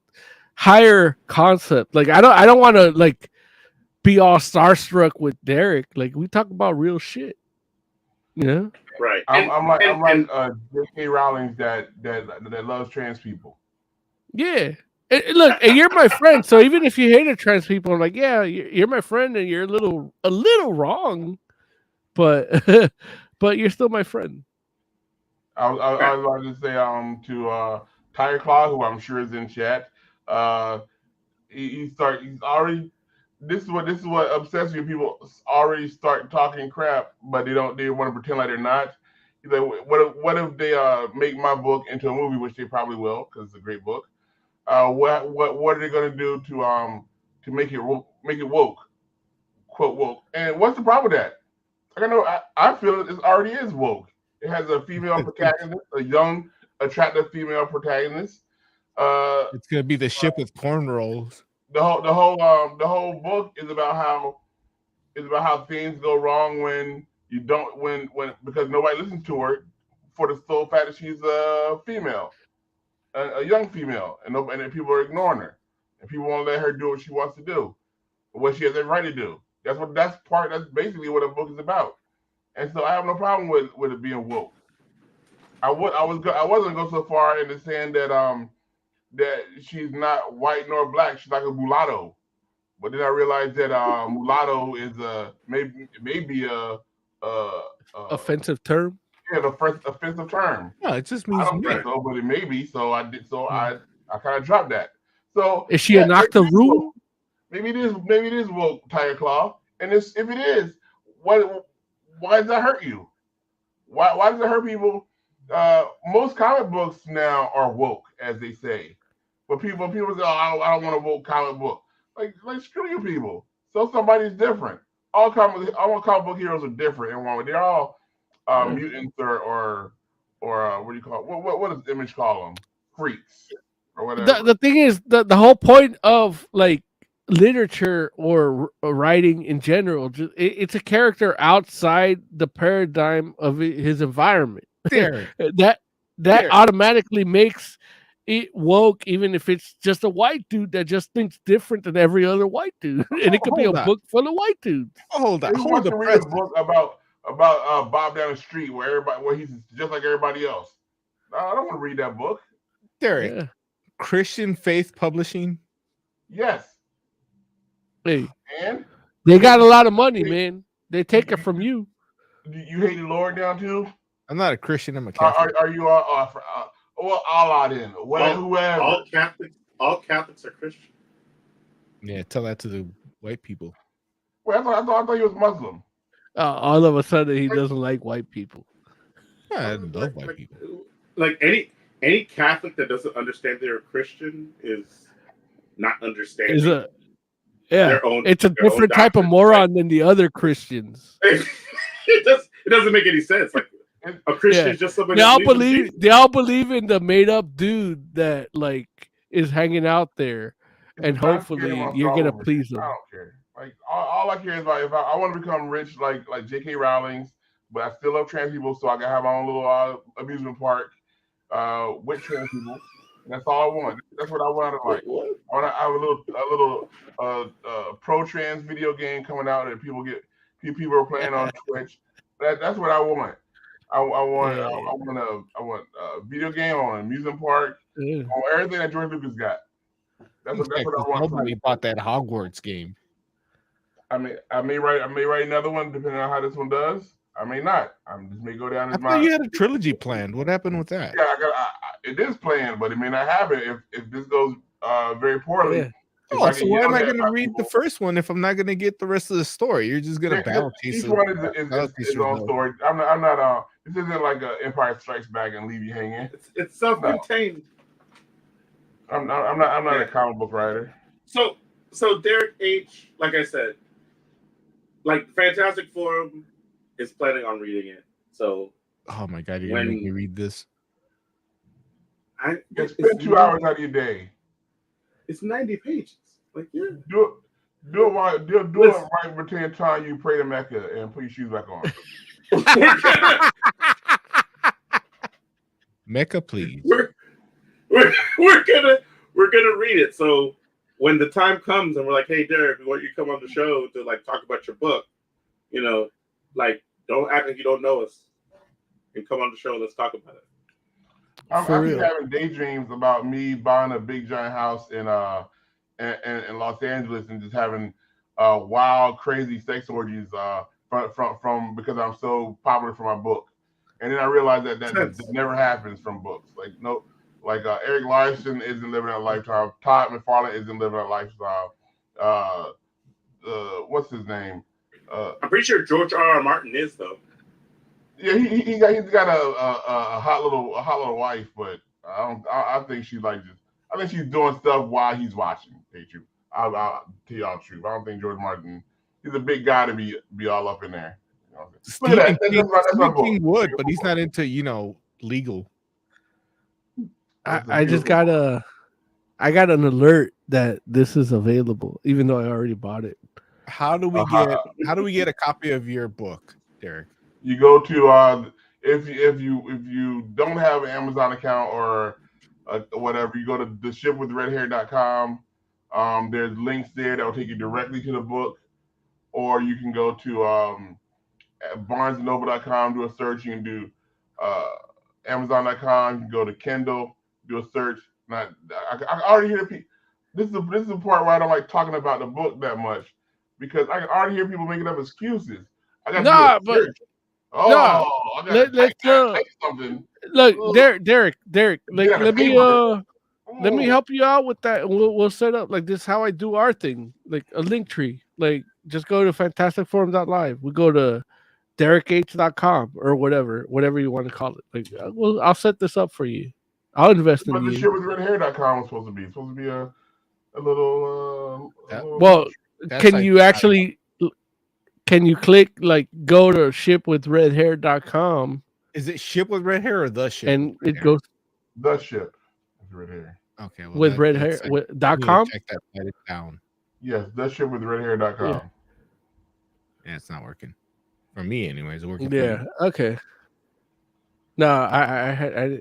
higher concept. Like I don't want to like be all starstruck with Derek. Like we talk about real shit. You know? Right. I'm like J.K. Rowling that loves trans people. Yeah. And look, and you're my friend, so even if you hated trans people, I'm like, yeah, you're my friend, and you're a little wrong, but but you're still my friend. I was about to say to Tiger Claw, who I'm sure is in chat. He's already. This is what obsessed with people already start talking crap, but they want to pretend like they're not. He's like, what if they make my book into a movie, which they probably will because it's a great book. What are they gonna do to make it woke, quote woke? And what's the problem with that? I feel it already is woke. It has a female protagonist, a young, attractive female protagonist. It's gonna be the ship with cornrows. The whole book is about how things go wrong when you don't when because nobody listens to her for the sole fact that she's a female, a young female, and people are ignoring her, and people won't let her do what she wants to do, what she has every right to do. That's basically what a book is about. And so I have no problem with it being woke. I wasn't gonna go so far into saying that that she's not white nor black. She's like a mulatto. But then I realized that mulatto is maybe a offensive term. Yeah, the first offensive term. No, it just means I don't think so, but it may be. So I did. So I kind of dropped that. So is she a Noctaroo? Maybe it is woke, Tiger Claw. And if it is, why does that hurt you? Why does it hurt people? Most comic books now are woke, as they say. But people say, oh, I don't want a woke comic book. Like screw you people. So somebody's different. All comic book heroes are different in one way. They're all mutants or what do you call it? What does Image call them? Freaks or whatever. The thing is, the whole point of like literature or writing in general, it's a character outside the paradigm of his environment. that automatically makes it woke, even if it's just a white dude that just thinks different than every other white dude, and it could be a book full of white dudes. Hold on, who wants to read a book about Bob down the street where he's just like everybody else? No, I don't want to read that book. Derek, yeah. Christian Faith Publishing. Yes. Hey, and they got a lot of money, man. They take it from you. Do you hate the Lord down too? I'm not a Christian. I'm a Catholic. Are you all out in? Whoever. All Catholics are Christian. Yeah, tell that to the white people. Well, I thought he was Muslim. All of a sudden, he doesn't like white people. I love white people. Like any Catholic that doesn't understand they're a Christian is not understanding. It's a different type of moron than the other Christians. It doesn't make any sense. Like a Christian is just somebody. They all believe in the made up dude that like is hanging out there, and hopefully you're gonna please them. I don't care. Like all I care is if I want to become rich like J.K. Rowling, but I still love trans people, so I can have my own little amusement park with trans people. That's all I want. That's what I want to like. I want to have a little pro trans video game coming out that people are playing on Twitch. That's what I want. I want a video game, on an amusement park, on everything that George Lucas got. That's what I want. Nobody bought that Hogwarts game. I may write another one depending on how this one does. I may not. I just may go down. I thought you had a trilogy planned. What happened with that? Yeah, it is planned, but it may not happen if this goes very poorly. Yeah. Oh, so why am I going to read the first one if I'm not going to get the rest of the story? You're just going to battle each one is its own story. I'm not. This isn't like Empire Strikes Back and leave you hanging. It's self-contained. No. I'm not a comic book writer. So Derek H., like I said, like Fantastic Forum is planning on reading it. So, oh my God, you're going to make me read this? Spend 2 hours out of your day. It's 90 pages. Like, yeah. Do it right between time you pray to Mecca and put your shoes back on. Mecca, please. We're gonna read it. So when the time comes and we're like, hey Derek, we want you to come on the show to like talk about your book, like don't act like you don't know us. And come on the show, let's talk about it. I'm actually having daydreams about me buying a big giant house in Los Angeles and just having wild, crazy sex orgies from because I'm so popular for my book. And then I realized that never happens from books. Like no Like Eric Larson isn't living a lifestyle. Todd McFarlane isn't living a lifestyle. What's his name? I'm pretty sure George R.R. Martin is though. Yeah, he's got a hot little wife, but I think she like just. I think she's doing stuff while he's watching. I'll tell y'all the truth. I don't think George Martin. He's a big guy to be all up in there. You know, Stephen King would, but he's not into legal. I just got an alert that this is available, even though I already bought it. How do we get a copy of your book, Derek? You go to if you don't have an Amazon account or whatever, you go to theshipwithredhair.com. There's links there that will take you directly to the book, or you can go to barnesandnoble.com, do a search. You can do Amazon.com. You can go to Kindle, do a search. I already hear people. This is the part where I don't like talking about the book that much, because I can already hear people making up excuses. I got to do a search. Let's something. Look, Derek. Let me help you out with that. We'll set up like this. How I do our thing, like a link tree. Like just go to fantasticforum.live. We go to DerekH.com or whatever you want to call it. Like, I'll set this up for you. I'll invest in you. The shipwithredhair.com was supposed to be. It's supposed to be a little. Well, can you actually? Can you click like go to shipwithredhair.com? Is it Ship with Red Hair or The Ship? And it goes The Ship with Red Hair. Okay, well, with red hair .com. Check that, write it down. Yes, The Ship with redhair.com. Yeah, it's not working for me, anyways. It's working. Yeah. Okay. No, I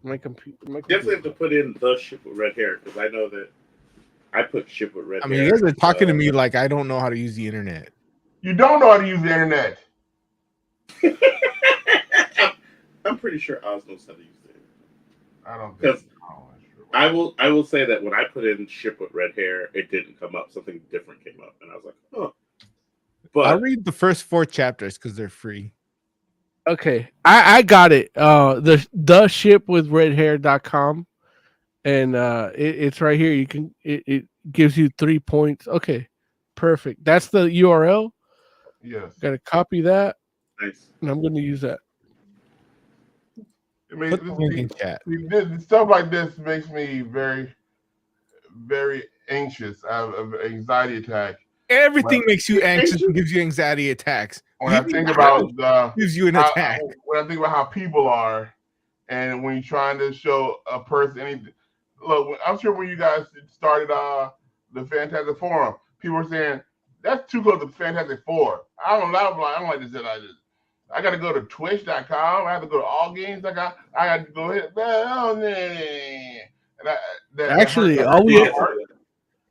my computer. Definitely have to put in The Ship with Red Hair, because I know that I put Ship with Red Hair. I mean, you guys are talking to me like I don't know how to use the internet. You don't know how to use the internet. I'm pretty sure Oz knows how to use it. I don't think so. I will say that when I put in Ship with Red Hair, it didn't come up. Something different came up, and I was like, oh. But I'll read the first 4 chapters because they're free. Okay, I got it. The ship with redhair.com, and it's right here. You can it gives you 3 points. Okay, perfect. That's the URL. Yes. Got to copy that. Nice. And I'm going to use that. I mean, Put the link in chat. Stuff like this makes me very, very anxious. I have an anxiety attack. Everything makes you anxious and gives you anxiety attacks. When I think about gives you an attack. When I think about how people are, and when you're trying to show a person anything. Look, I'm sure when you guys started the Fantastic Forum, people were saying that's too close to Fantastic Four. I don't like this. I got to go to Twitch.com. I have to go to all games. I got to go hit. Actually,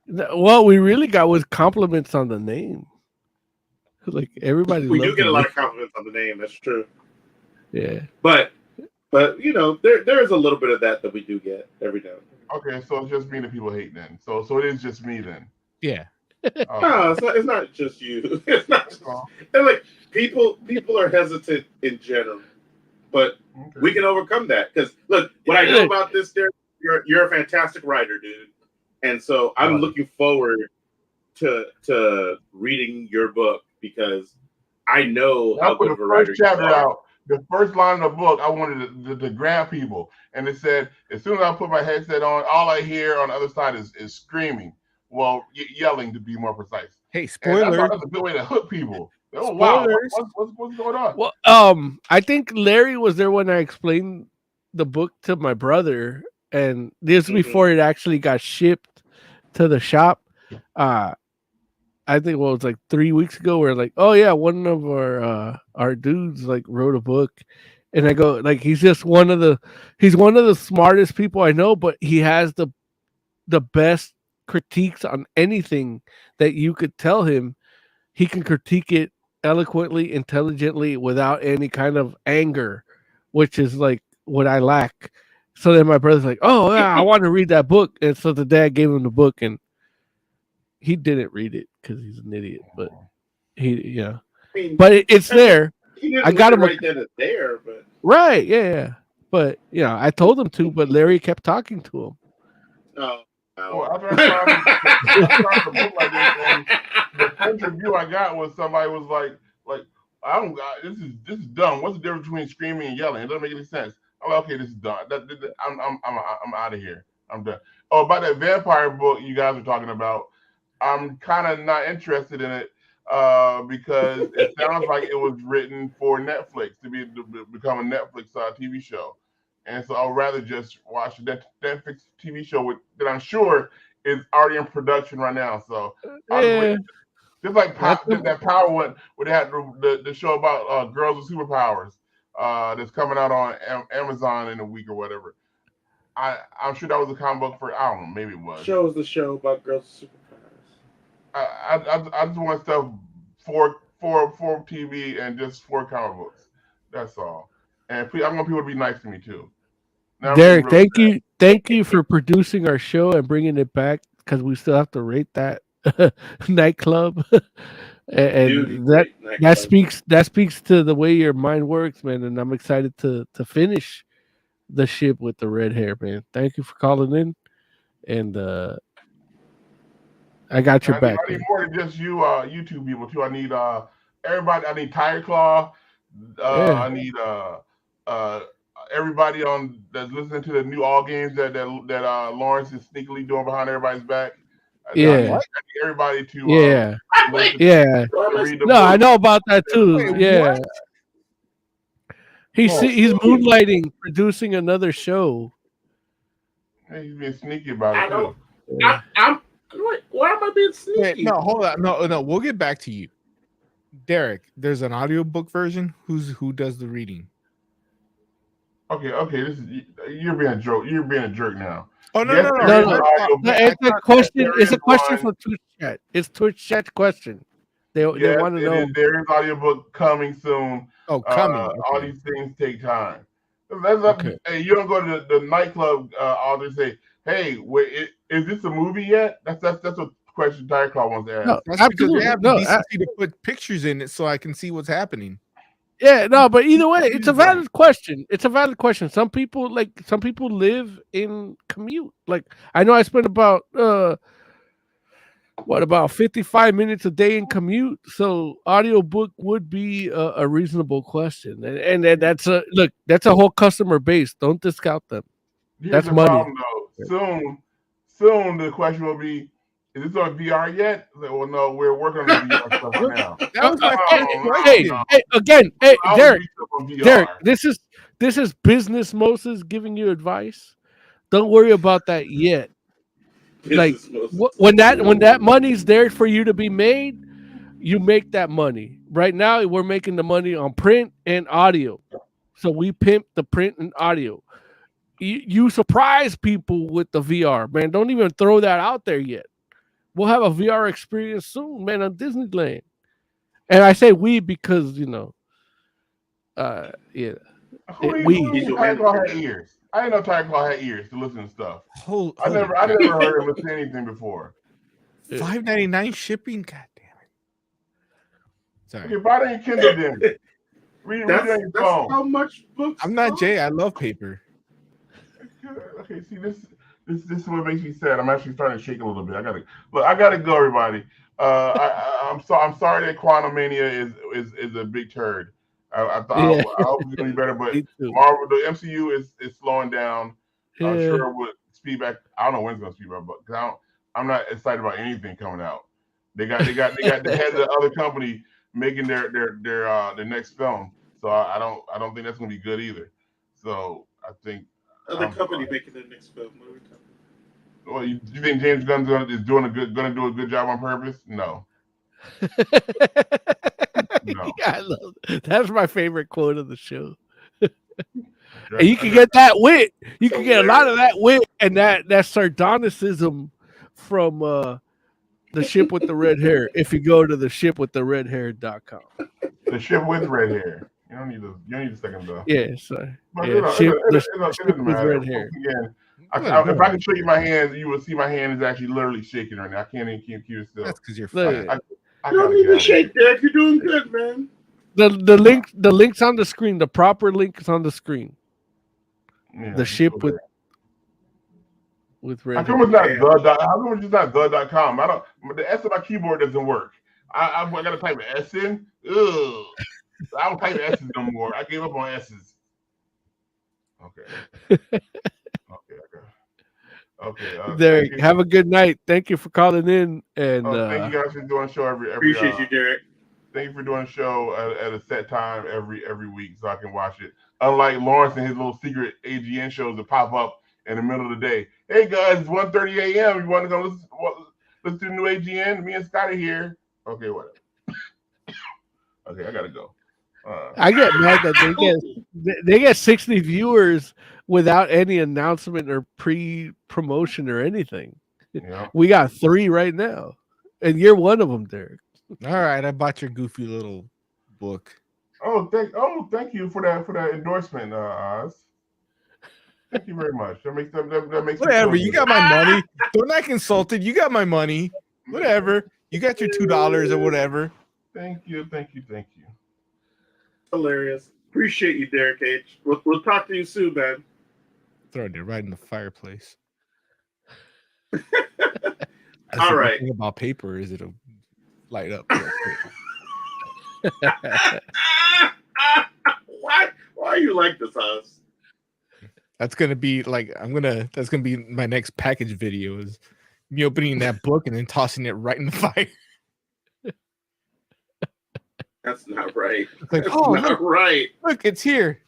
what we really got was compliments on the name. Like everybody, we do get a lot of compliments on the name. That's true. Yeah, but you know, there is a little bit of that we do get every now and then. Okay, so it's just me that people hate then. So it is just me then. Yeah. No, it's not just you. It's not just, like people are hesitant in general, but we can overcome that. Because look, what I know about this, Derek, you're a fantastic writer, dude, and so I'm looking forward to reading your book, because I know how good of a writer you are. The first line of the book, I wanted to grab people, and it said, as soon as I put my headset on, all I hear on the other side is screaming. Well, yelling to be more precise. Hey, spoiler! That's a good way to hook people. Oh wow, what's going on? Well, I think Larry was there when I explained the book to my brother, and this before it actually got shipped to the shop. I think it was like 3 weeks ago. We're like, oh yeah, one of our dudes like wrote a book, and I go like, he's one of the smartest people I know, but he has the best critiques on anything that you could tell him. He can critique it eloquently, intelligently, without any kind of anger, which is like what I lack. So then my brother's like, oh yeah, I want to read that book, and so the dad gave him the book, and he didn't read it because he's an idiot, but but it's there. I got him right then and there, but right, yeah. But I told him to, but Larry kept talking to him. Oh. Well, after I found the book like this, and the first review I got was somebody was like, I don't got this is dumb. What's the difference between screaming and yelling? It doesn't make any sense. I'm like, okay, this is done. I'm out of here. I'm done. Oh, about that vampire book you guys are talking about, I'm kind of not interested in it because it sounds like it was written for Netflix to become a Netflix TV show. And so I'd rather just watch that Netflix TV show that I'm sure is already in production right now. So just like that Power one, where they had the show about girls with superpowers that's coming out on Amazon in a week or whatever. I'm sure that was a comic book for, I don't know, maybe it was. Shows the show about girls with superpowers. I just want stuff for TV and just for comic books. That's all. And please, I want people to be nice to me too. Now, Derek, thank you for producing our show and bringing it back, because we still have to rate that nightclub, and that speaks to the way your mind works, man. And I'm excited to finish the ship with the red hair, man. Thank you for calling in, and I got your back. I need more than just you, YouTube people too. I need everybody. I need Tiger Claw. I need everybody that's listening to the new All Games that Lawrence is sneakily doing behind everybody's back. I need everybody to No, I know about that too. Wait, he's moonlighting, producing another show. Hey, he's being sneaky about it too. Why am I being sneaky? Wait, no, hold on. No, we'll get back to you. Derek, there's an audiobook version. Who does the reading? Okay. You're being a joke. You're being a jerk now. Oh no. It's a question. It's a question for Twitch chat. It's Twitch chat question. They want to know. There is audiobook coming soon. Oh, coming. All these things take time. Hey, you don't go to the nightclub. Author say, "Hey, wait, is this a movie yet?" That's what question Tiger Claw wants to ask. No, that's because they have the decency to put pictures in it so I can see what's happening. Yeah, no, but either way, it's a valid question. It's a valid question. Some people live in commute. Like, I know I spend about 55 minutes a day in commute. So audiobook would be a reasonable question. And that's a whole customer base. Don't discount them. That's money. Problem, soon the question will be, is this on VR yet? Like, well, no, we're working on the VR stuff right now. That was my question. Derek, this is Business Moses giving you advice. Don't worry about that yet. Like, when that money's there for you to be made, you make that money. Right now, we're making the money on print and audio. So we pimp the print and audio. You surprise people with the VR, man. Don't even throw that out there yet. We'll have a VR experience soon, man, on Disneyland. And I say we because, Tiger Claw had ears. I didn't know Tiger Claw had ears to listen to stuff. I never heard him listen to anything before. $5.99 shipping? God damn it. Sorry. Okay, buy that in Kindle then. Read it on your phone. How much books? I'm not Jay. I love paper. Okay, see, this is what makes me sad. I'm actually starting to shake a little bit. I gotta go, everybody. I'm sorry that Quantum Mania is a big turd. I hope it's gonna be better, but Marvel, the MCU is slowing down. I'm sure it would speed back. I don't know when it's gonna speed back, but I'm not excited about anything coming out. They got the head of the other company making their next film, so I don't think that's gonna be good either. So I think other company making their next film. Well, you think James Gunn is gonna do a good job on purpose? No. No. Yeah, that's my favorite quote of the show. And you can get that wit. You can get a lot of that wit and that sardonicism from the ship with the red hair. If you go to the shipwiththeredhair.com. The ship with red hair. You don't need a second though. Yeah, sorry. Ship with red hair. Again, if I can show you my hands, you will see my hand is actually literally shaking right now. I can't even keep it still. That's because you're fine. You don't need to shake, Derek. You're doing good, man. The link's on the screen. The proper link is on the screen. Yeah, the ship with How Red come Hood. it's not the? How come it's just not the.com? I don't. The S on my keyboard doesn't work. I gotta type an S in. Ugh. I don't type S's no more. I gave up on S's. Okay. Okay. Derek, have a good night. Thank you for calling in. And thank you guys for doing the show every. Appreciate you, Derek. Thank you for doing the show at a set time every week so I can watch it. Unlike Lawrence and his little secret AGN shows that pop up in the middle of the day. Hey guys, it's 1:30 a.m. You want to go listen to the new AGN? Me and Scotty here. Okay, whatever. Okay, I gotta go. I get mad that they get 60 viewers without any announcement or pre-promotion or anything. Yeah. We got 3 right now, and you're one of them, Derek. All right, I bought your goofy little book. Thank you for that endorsement, Oz. Thank you very much. That makes Whatever. You got my money. Don't act insulted. You got my money. Whatever. You got your $2 or whatever. Thank you. Hilarious. Appreciate you, Derek H. We'll talk to you soon, man. Throwing it right in the fireplace. All right. The thing about paper is it'll light up. Why are you like this, Oz? That's gonna be that's gonna be my next package video is me opening that book and then tossing it right in the fire. That's not right. Like, That's oh, not right. Look, it's here.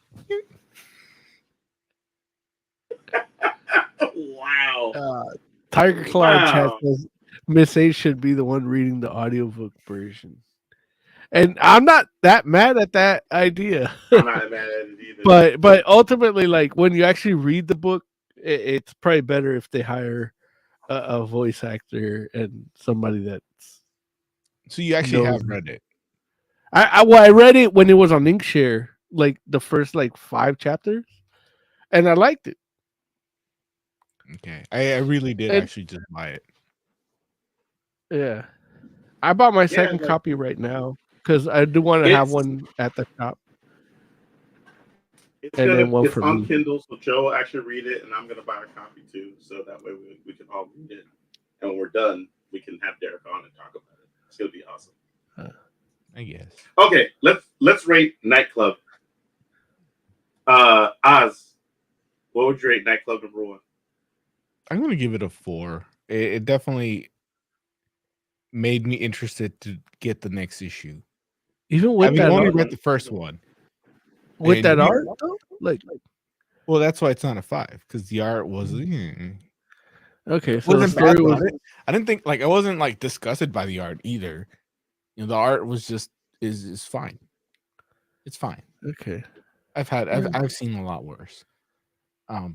Wow. Tiger Claw in chat says Miss A should be the one reading the audiobook version. And I'm not that mad at that idea. I'm not mad at it either. But ultimately, like when you actually read the book, it's probably better if they hire a voice actor and somebody that's. So you actually have read it. I read it when it was on Inkshare, like the first 5 chapters, and I liked it. Okay, I really did actually just buy it. Yeah, I bought my second copy right now because I do want to have one at the top. It's on Kindle, so Joe will actually read it, and I'm gonna buy a copy too, so that way we can all read it, and when we're done, we can have Derek on and talk about it. It's gonna be awesome. I guess. Okay, let's rate Nightclub. Oz, what would you rate Nightclub number 1? I'm gonna give it a 4. It definitely made me interested to get the next issue. Even with that, I only read the first one. With that art, well, that's why it's not a 5 because the art was. Okay, so wasn't bad about it. I didn't think I wasn't disgusted by the art either. The art was just is fine. It's fine. Okay. I've seen a lot worse.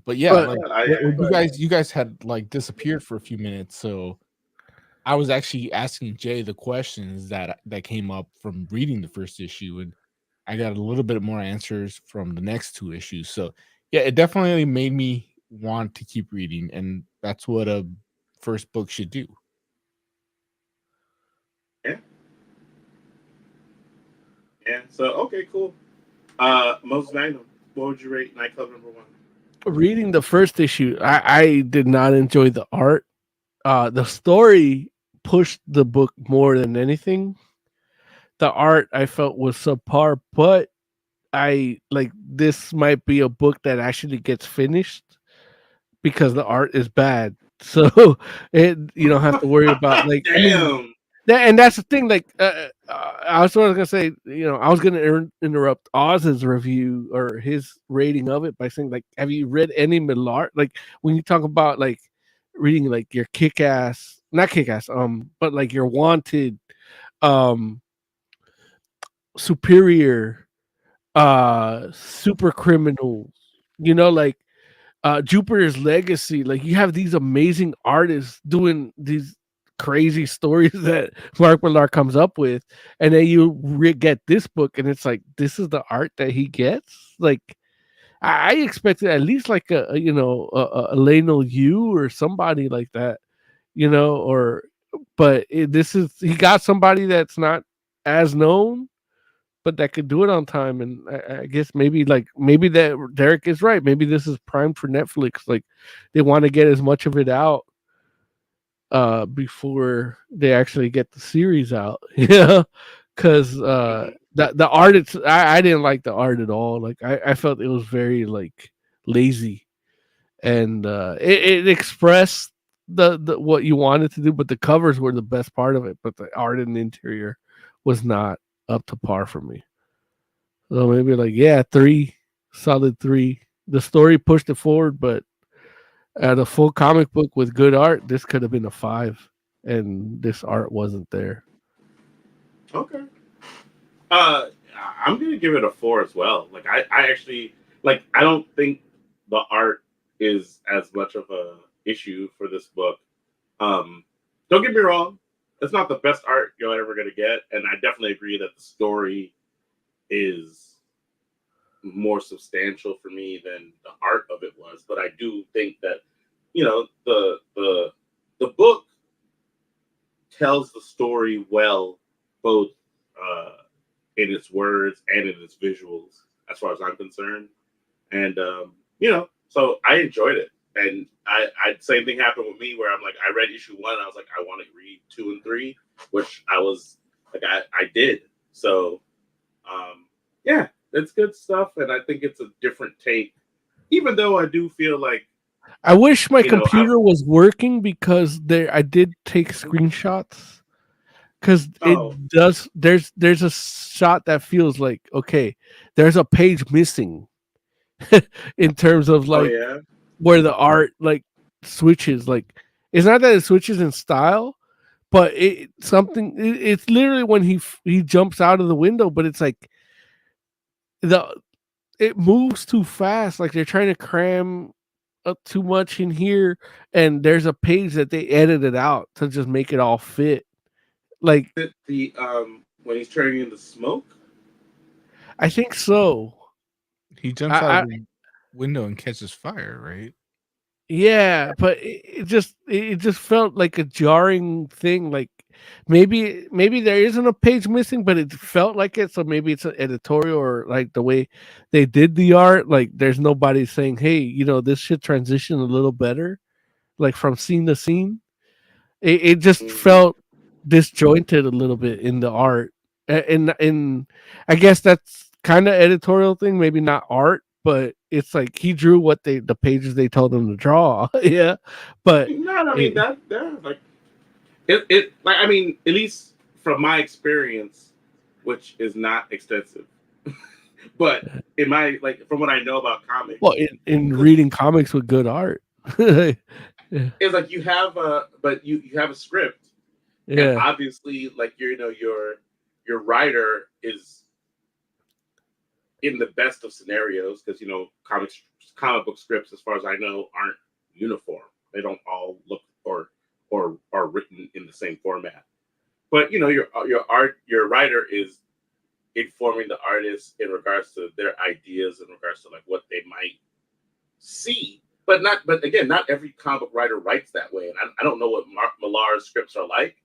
But yeah, you guys had disappeared for a few minutes, so I was actually asking Jay the questions that came up from reading the first issue, and I got a little bit more answers from the next 2 issues. So yeah, it definitely made me want to keep reading, and that's what a first book should do. Yeah. So okay, cool. Moses Magnum, what would you rate Nightclub number 1? Reading the first issue, I did not enjoy the art. The story pushed the book more than anything. The art I felt was subpar, but this might be a book that actually gets finished because the art is bad. So you don't have to worry about Damn. And that's the thing. I was gonna say, I was gonna interrupt Oz's review or his rating of it by saying, have you read any Millard? When you talk about reading your not kick-ass, but your Wanted, Superior, Super Criminals, Jupiter's Legacy. You have these amazing artists doing these crazy stories that Mark Millar comes up with, and then you get this book, and it's this is the art that he gets. I expected at least a Lionel Yu or somebody like that, but he got somebody that's not as known, but that could do it on time. And I guess maybe that Derek is right. Maybe this is primed for Netflix. Like they want to get as much of it out before they actually get the series out. Yeah, because the art, I didn't like the art at all. Like I felt it was very like lazy, and it expressed the what you wanted to do, but the covers were the best part of it. But the art and the interior was not up to par for me. So maybe like 3, solid 3. The story pushed it forward, but at a full comic book with good art, this could have been a 5, and this art wasn't there. Okay. I'm gonna give it a 4 as well. Like I actually like. I don't think the art is as much of a issue for this book. Don't get me wrong. It's not the best art you're ever gonna get, and I definitely agree that the story is more substantial for me than the art of it was. But I do think that, you know, the book tells the story well, both in its words and in its visuals, as far as I'm concerned. And you know, so I enjoyed it. And I same thing happened with me where I'm like, I read issue 1, and I was like, I want to read 2 and 3, which I was like, I did. So yeah, it's good stuff, and I think it's a different take. Even though I do feel like I wish my computer was working, because I did take screenshots, because it does. There's a shot that feels like, okay, there's a page missing in terms of like where the art like switches. Like it's not that it switches in style, but it's literally when he jumps out of the window, but it's like it moves too fast. Like they're trying to cram up too much in here, and there's a page that they edited out to just make it all fit. Like the when he's turning into smoke, I think so. He jumps out of the window and catches fire, right? Yeah, but it just felt like a jarring thing. Like maybe there isn't a page missing, but it felt like it. So maybe it's an editorial, or like the way they did the art. Like there's nobody saying, "Hey, you know, this should transition a little better," like from scene to scene. It just felt disjointed a little bit in the art, and I guess that's kind of editorial thing. Maybe not art, but it's like he drew what the pages they told him to draw. Yeah, but no, I mean that like it like, I mean, at least from my experience, which is not extensive, but in my, like, from what I know about comics, well, in reading comics with good art, it's like you have you have a script, and yeah, obviously, like, you know, your writer is in the best of scenarios, because, you know, comic book scripts, as far as I know, aren't uniform. They don't all look or are written in the same format. But, you know, your writer is informing the artist in regards to their ideas, in regards to like what they might see. But again, not every comic book writer writes that way. And I don't know what Millar's scripts are like,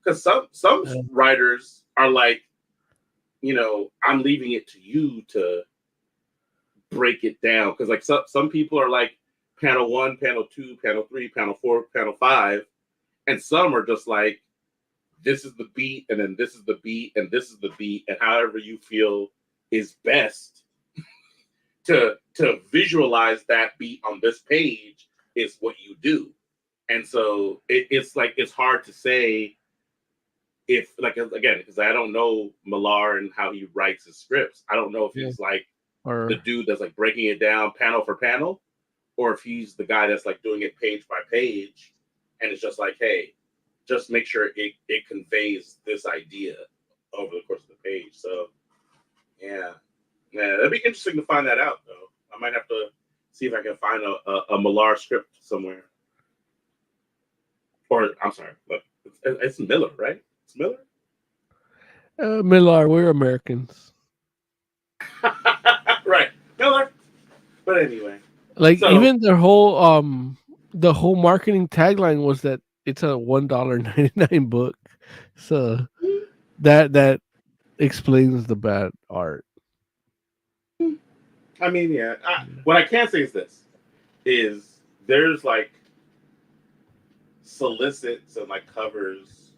because some writers are like, you know, I'm leaving it to you to break it down. Because like some people are like panel 1, panel 2, panel 3, panel 4, panel 5. And some are just like, this is the beat, and then this is the beat, and this is the beat, and however you feel is best to visualize that beat on this page is what you do. And so it's like, it's hard to say if, like, again, because I don't know Millar and how he writes his scripts. I don't know if he's like the dude that's like breaking it down panel for panel, or if he's the guy that's like doing it page by page, and it's just like, hey, just make sure it conveys this idea over the course of the page. So yeah, it'd be interesting to find that out, though. I might have to see if I can find a Millar script somewhere. Or I'm sorry, but it's Miller, right? It's Miller. Millar, we're Americans, right? Miller. But anyway, like, so, even the whole marketing tagline was that it's a $1.99 book. So that explains the bad art. I mean, yeah. What I can say is this: is there's like solicits and like covers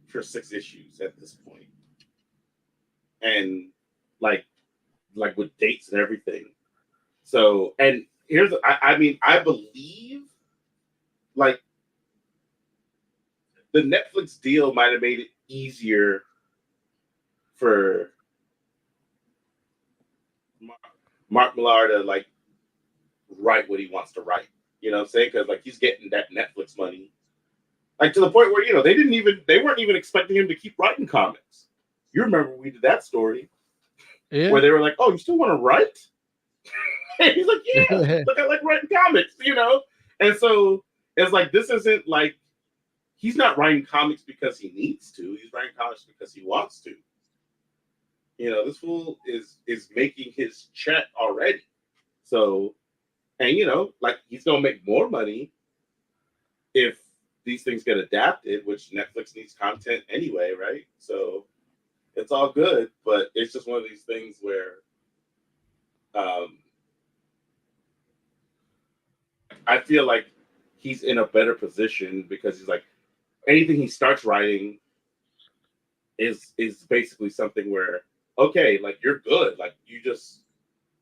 for 6 issues at this point, and like with dates and everything. So, and here's, I mean, I believe like the Netflix deal might have made it easier for Mark Millar to like write what he wants to write. You know what I'm saying? Because like he's getting that Netflix money, like to the point where they weren't even expecting him to keep writing comics. You remember we did that story where they were like, "Oh, you still want to write?" And he's like, "Yeah, look, I like writing comics," And so it's like this isn't like he's not writing comics because he needs to. He's writing comics because he wants to. This fool is making his check already. So, and like he's gonna make more money if these things get adapted, which Netflix needs content anyway, right? So it's all good, but it's just one of these things where I feel like he's in a better position because he's like anything he starts writing is basically something where, okay, like you're good. Like you just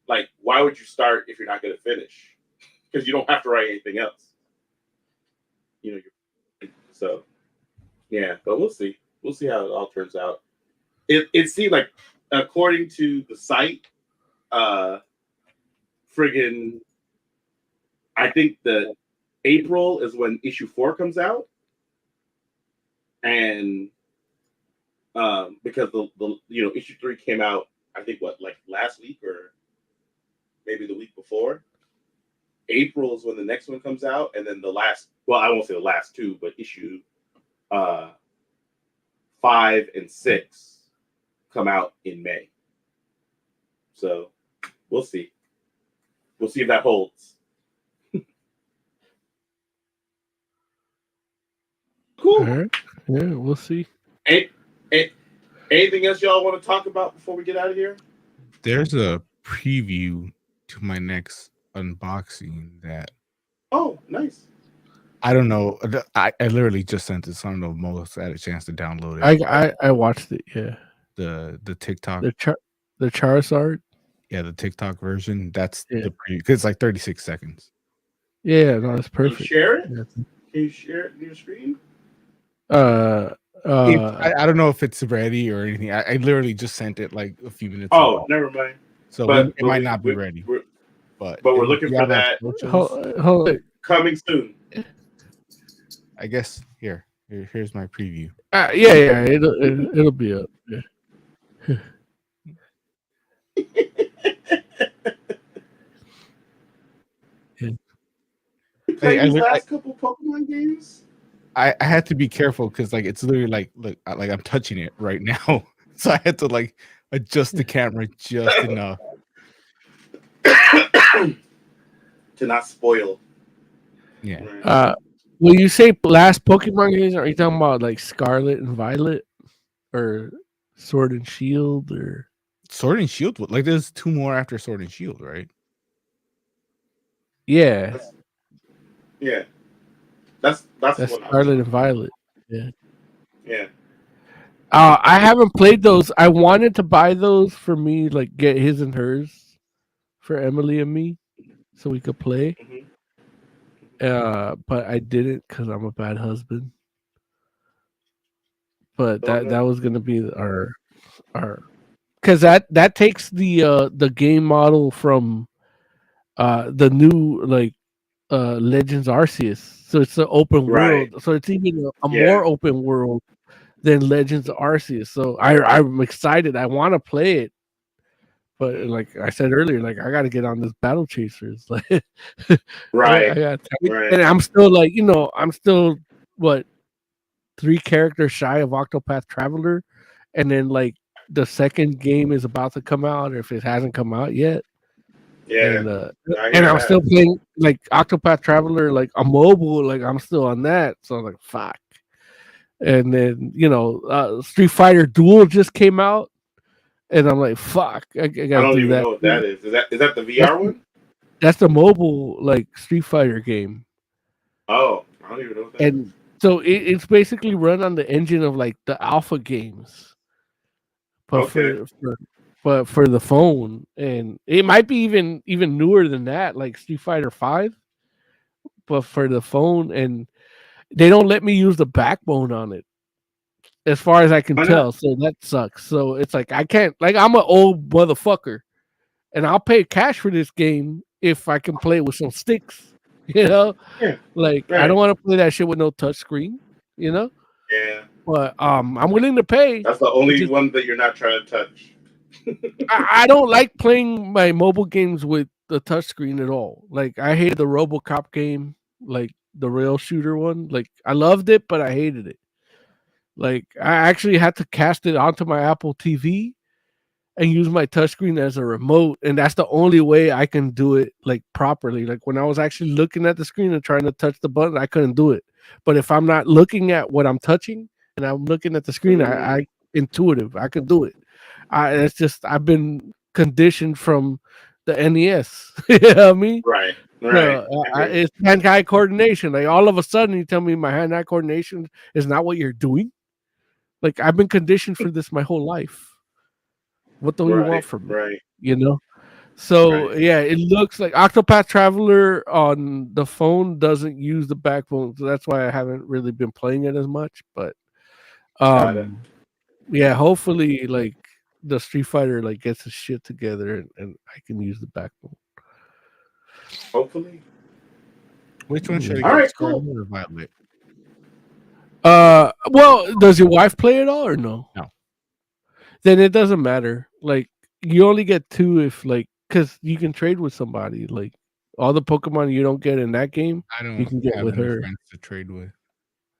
like, why would you start if you're not going to finish? Because you don't have to write anything else. So yeah, but we'll see. We'll see how it all turns out. It seemed like, according to the site, friggin', I think the April is when issue 4 comes out, and because the issue 3 came out, I think like last week or maybe the week before. April is when the next one comes out, and then I won't say the last 2, but issue 5 and 6 come out in May. So we'll see. We'll see if that holds. Cool. All right. Yeah, we'll see. Anything else y'all want to talk about before we get out of here? There's a preview to my next unboxing that. Oh, nice. I don't know. I literally just sent it, so I don't know if Mo's had a chance to download it. I watched it. Yeah. The TikTok. The Charizard. Yeah, the TikTok version. That's the preview. Because it's like 36 seconds. Yeah, no, that's perfect. Can you share it? Yeah. Can you share it on your screen? I don't know if it's ready or anything. I literally just sent it like a few minutes ago. Never mind. So it might not be ready. But we're looking for that. Hold it. Coming soon. I guess here's my preview. Yeah, it'll be up. Yeah. You played these last couple Pokemon games? I had to be careful because like it's literally like look like I'm touching it right now, so I had to like adjust the camera just enough to not spoil. Yeah. When you say last Pokemon games, are you talking about like Scarlet and Violet, or Sword and Shield, or Sword and Shield? Like there's 2 more after Sword and Shield, right? Yeah. Yeah. That's Scarlet and Violet. Yeah. Yeah. I haven't played those. I wanted to buy those for me, like get his and hers for Emily and me, so we could play. Mm-hmm. But I didn't because I'm a bad husband. But that was gonna be our because that takes the game model from the new like Legends Arceus. So it's an open world. So it's even a more open world than Legends Arceus. So I'm excited. I want to play it. But like I said earlier, like I got to get on this Battle Chasers. Like, right. And I'm still like, I'm still 3 characters shy of Octopath Traveler, and then like the second game is about to come out, or if it hasn't come out yet. Yeah. And I'm still playing like Octopath Traveler, like a mobile, like I'm still on that. So I'm like, fuck. And then Street Fighter Duel just came out, and I'm like, fuck, I gotta do I don't even that. know what that is. Is that the VR one? That's the mobile like Street Fighter game. Oh, I don't even know what that And is. so it's basically run on the engine of like the alpha games, but Okay. for the phone, and it might be even newer than that, like Street Fighter 5, but for the phone, and they don't let me use the backbone on it, as far as I can Why tell. not? So that sucks. So it's like I can't, like, I'm an old motherfucker, and I'll pay cash for this game if I can play with some sticks. Yeah. Like I Right. don't want to play that shit with no touch screen. Yeah. But I'm willing to pay. That's the only one that you're not trying to touch. I don't like playing my mobile games with the touchscreen at all. Like I hated the RoboCop game, like the rail shooter one. Like I loved it, but I hated it. Like I actually had to cast it onto my Apple TV and use my touchscreen as a remote, and that's the only way I can do it like properly. Like when I was actually looking at the screen and trying to touch the button, I couldn't do it. But if I'm not looking at what I'm touching and I'm looking at the screen, I intuitive, I can do it. It's just I've been conditioned from the NES. You know what I mean? Right. It's hand-eye coordination. Like all of a sudden, you tell me my hand-eye coordination is not what you're doing. Like I've been conditioned for this my whole life. What do you want from me? Right. So yeah, it looks like Octopath Traveler on the phone doesn't use the backbone, so that's why I haven't really been playing it as much. But yeah, hopefully like the Street Fighter like gets his shit together and I can use the backbone. Hopefully. Which one should I get? All right, Scarlet cool. or Violet? Well, does your wife play it all or no? No. Then it doesn't matter. Like you only get 2 if like because you can trade with somebody. Like all the Pokemon you don't get in that game, you can get have with any her. friends to trade with.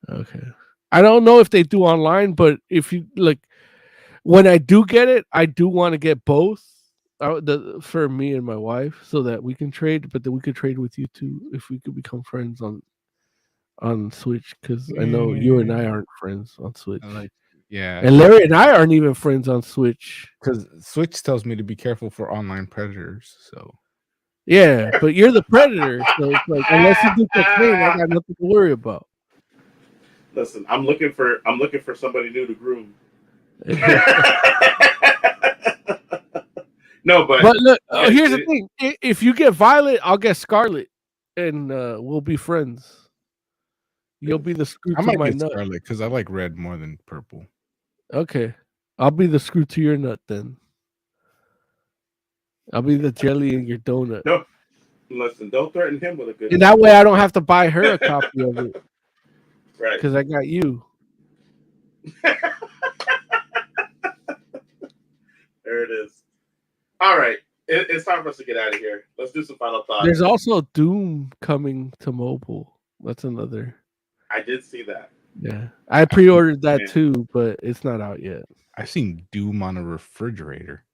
Okay. I don't know if they do online, but if you like, when I do get it, I do want to get both for me and my wife so that we can trade, but then we could trade with you too if we could become friends on Switch, because I know you and I aren't friends on Switch. Yeah. And Larry and I aren't even friends on Switch. Because Switch tells me to be careful for online predators. So yeah, but you're the predator, so it's like unless you do cocaine, I got nothing to worry about. Listen, I'm looking for somebody new to groom. No, but look, here's the thing: if you get Violet, I'll get Scarlet, and we'll be friends. You'll be the screw I to might my get nut. Scarlet because I like red more than purple. Okay, I'll be the screw to your nut then. I'll be the jelly in your donut. No, listen, don't threaten him with a good. And that way, I don't have to buy her a copy of it. Right. Because I got you. There it is. All right. It's time for us to get out of here. Let's do some final thoughts. There's also Doom coming to mobile. That's another. I did see that. Yeah. I pre-ordered that too, but it's not out yet. I've seen Doom on a refrigerator.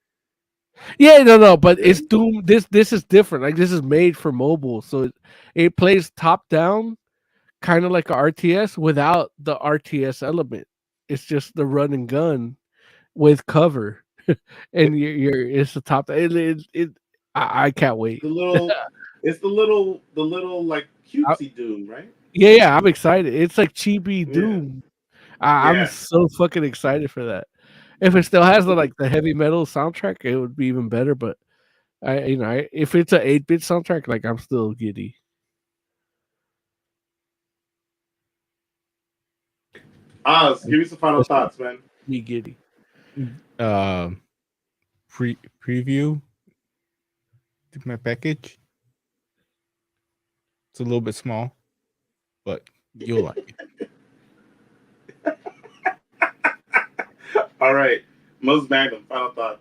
Yeah, no, but it's Doom. This is different. Like this is made for mobile, so it plays top down, kind of like a RTS without the RTS element. It's just the run and gun with cover, and it's the top. I can't wait. It's the little like cutesy Doom, right? Yeah, I'm excited. It's like chibi Doom. I'm so fucking excited for that. If it still has the heavy metal soundtrack, it would be even better. But if it's an 8-bit soundtrack, like I'm still giddy. Oz, give me some final thoughts, man. Me giddy. Preview my package. It's a little bit small, but you'll like it. All right, Moses Magnum, final thoughts.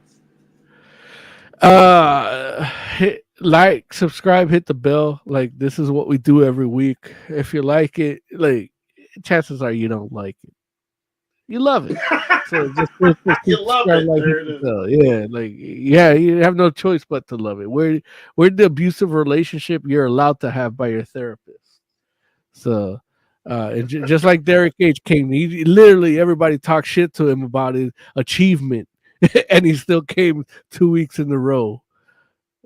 Hit like, subscribe, hit the bell. Like this is what we do every week. If you like it, like chances are you don't like it. You love it. So just you love it. Like, there it is. Yeah, you have no choice but to love it. We're the abusive relationship you're allowed to have by your therapist. So Just like Derek H came, he literally everybody talked shit to him about his achievement, and he still came 2 weeks in a row.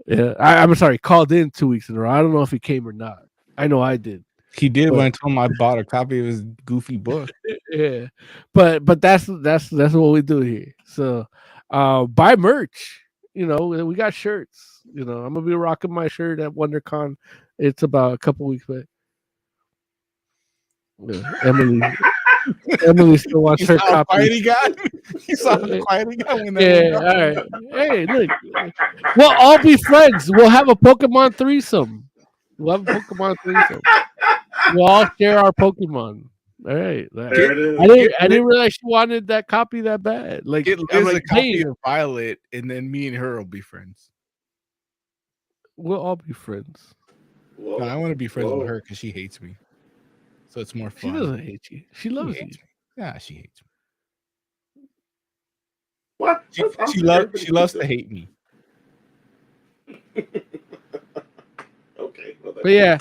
Yeah, I'm sorry, called in 2 weeks in a row. I don't know if he came or not. I know I did. He did when I told him I bought a copy of his goofy book. Yeah, but that's what we do here. So, buy merch. You know, we got shirts. You know, I'm gonna be rocking my shirt at WonderCon. It's about a couple weeks back. Yeah, Emily still wants her copy. He saw how quiet he got when Yeah, all right. Hey, look, we'll all be friends. We'll have a Pokemon threesome. We'll all share our Pokemon. All right. There it is. I didn't realize she wanted that copy that bad. Like, Get I'm Liz like, a copy hey, of Violet, and then me and her will be friends. we'll all be friends. Whoa. No, I want to be friends Whoa. with her because she hates me. So it's more She fun. doesn't hate you. She loves you. hates me. Yeah, she hates me. What? She loves to hate me. Okay. Well, But yeah,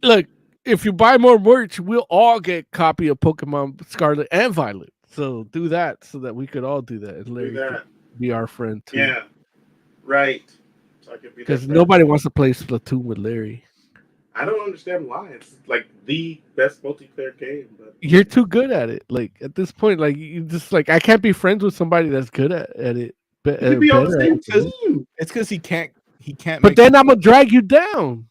look, if you buy more merch, we'll all get a copy of Pokemon Scarlet and Violet. So do that so that we could all do that. And Larry could be our friend too. Yeah. Right. So I could be Because nobody wants to play Splatoon with Larry. I don't understand why. It's like the best multiplayer game, but You're too good at it. Like at this point, like you just like I can't be friends with somebody that's good at it. you could be on the same team. It's because he can't. But then I'm gonna drag you down.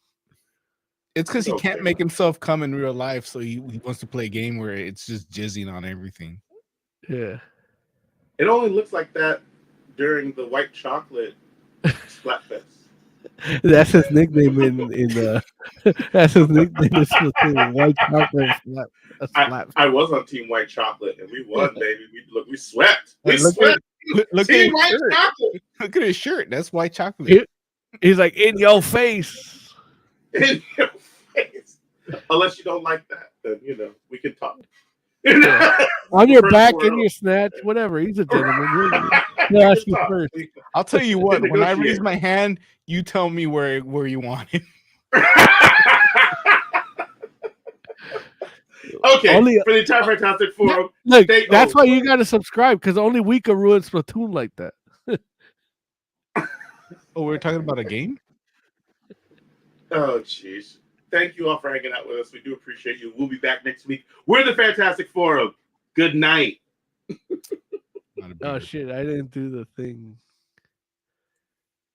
It's because he can't make himself come in real life, so he wants to play a game where it's just jizzing on everything. Yeah. It only looks like that during the white chocolate Splatfest. That's his nickname in that's his nickname in Splatoon, White Chocolate Slap. I was on Team White Chocolate and we won, baby. We swept. We Look swept. Look Team at White his shirt. Chocolate. Look at his shirt. That's white chocolate. He's like in your face. In your face. Unless you don't like that, then we can talk. Yeah. On your back, in your snatch, whatever. He's a gentleman. He'll ask you first. I'll tell you what. When I raise my hand, you tell me where you want it. Okay. For the entire Fantastic Forum. Look, that's why you got to subscribe because only we can ruin Splatoon like that. Oh, we're talking about a game? Oh, jeez. Thank you all for hanging out with us. We do appreciate you. We'll be back next week. We're the Fantastic Forum. Good night. Oh, shit. I didn't do the thing.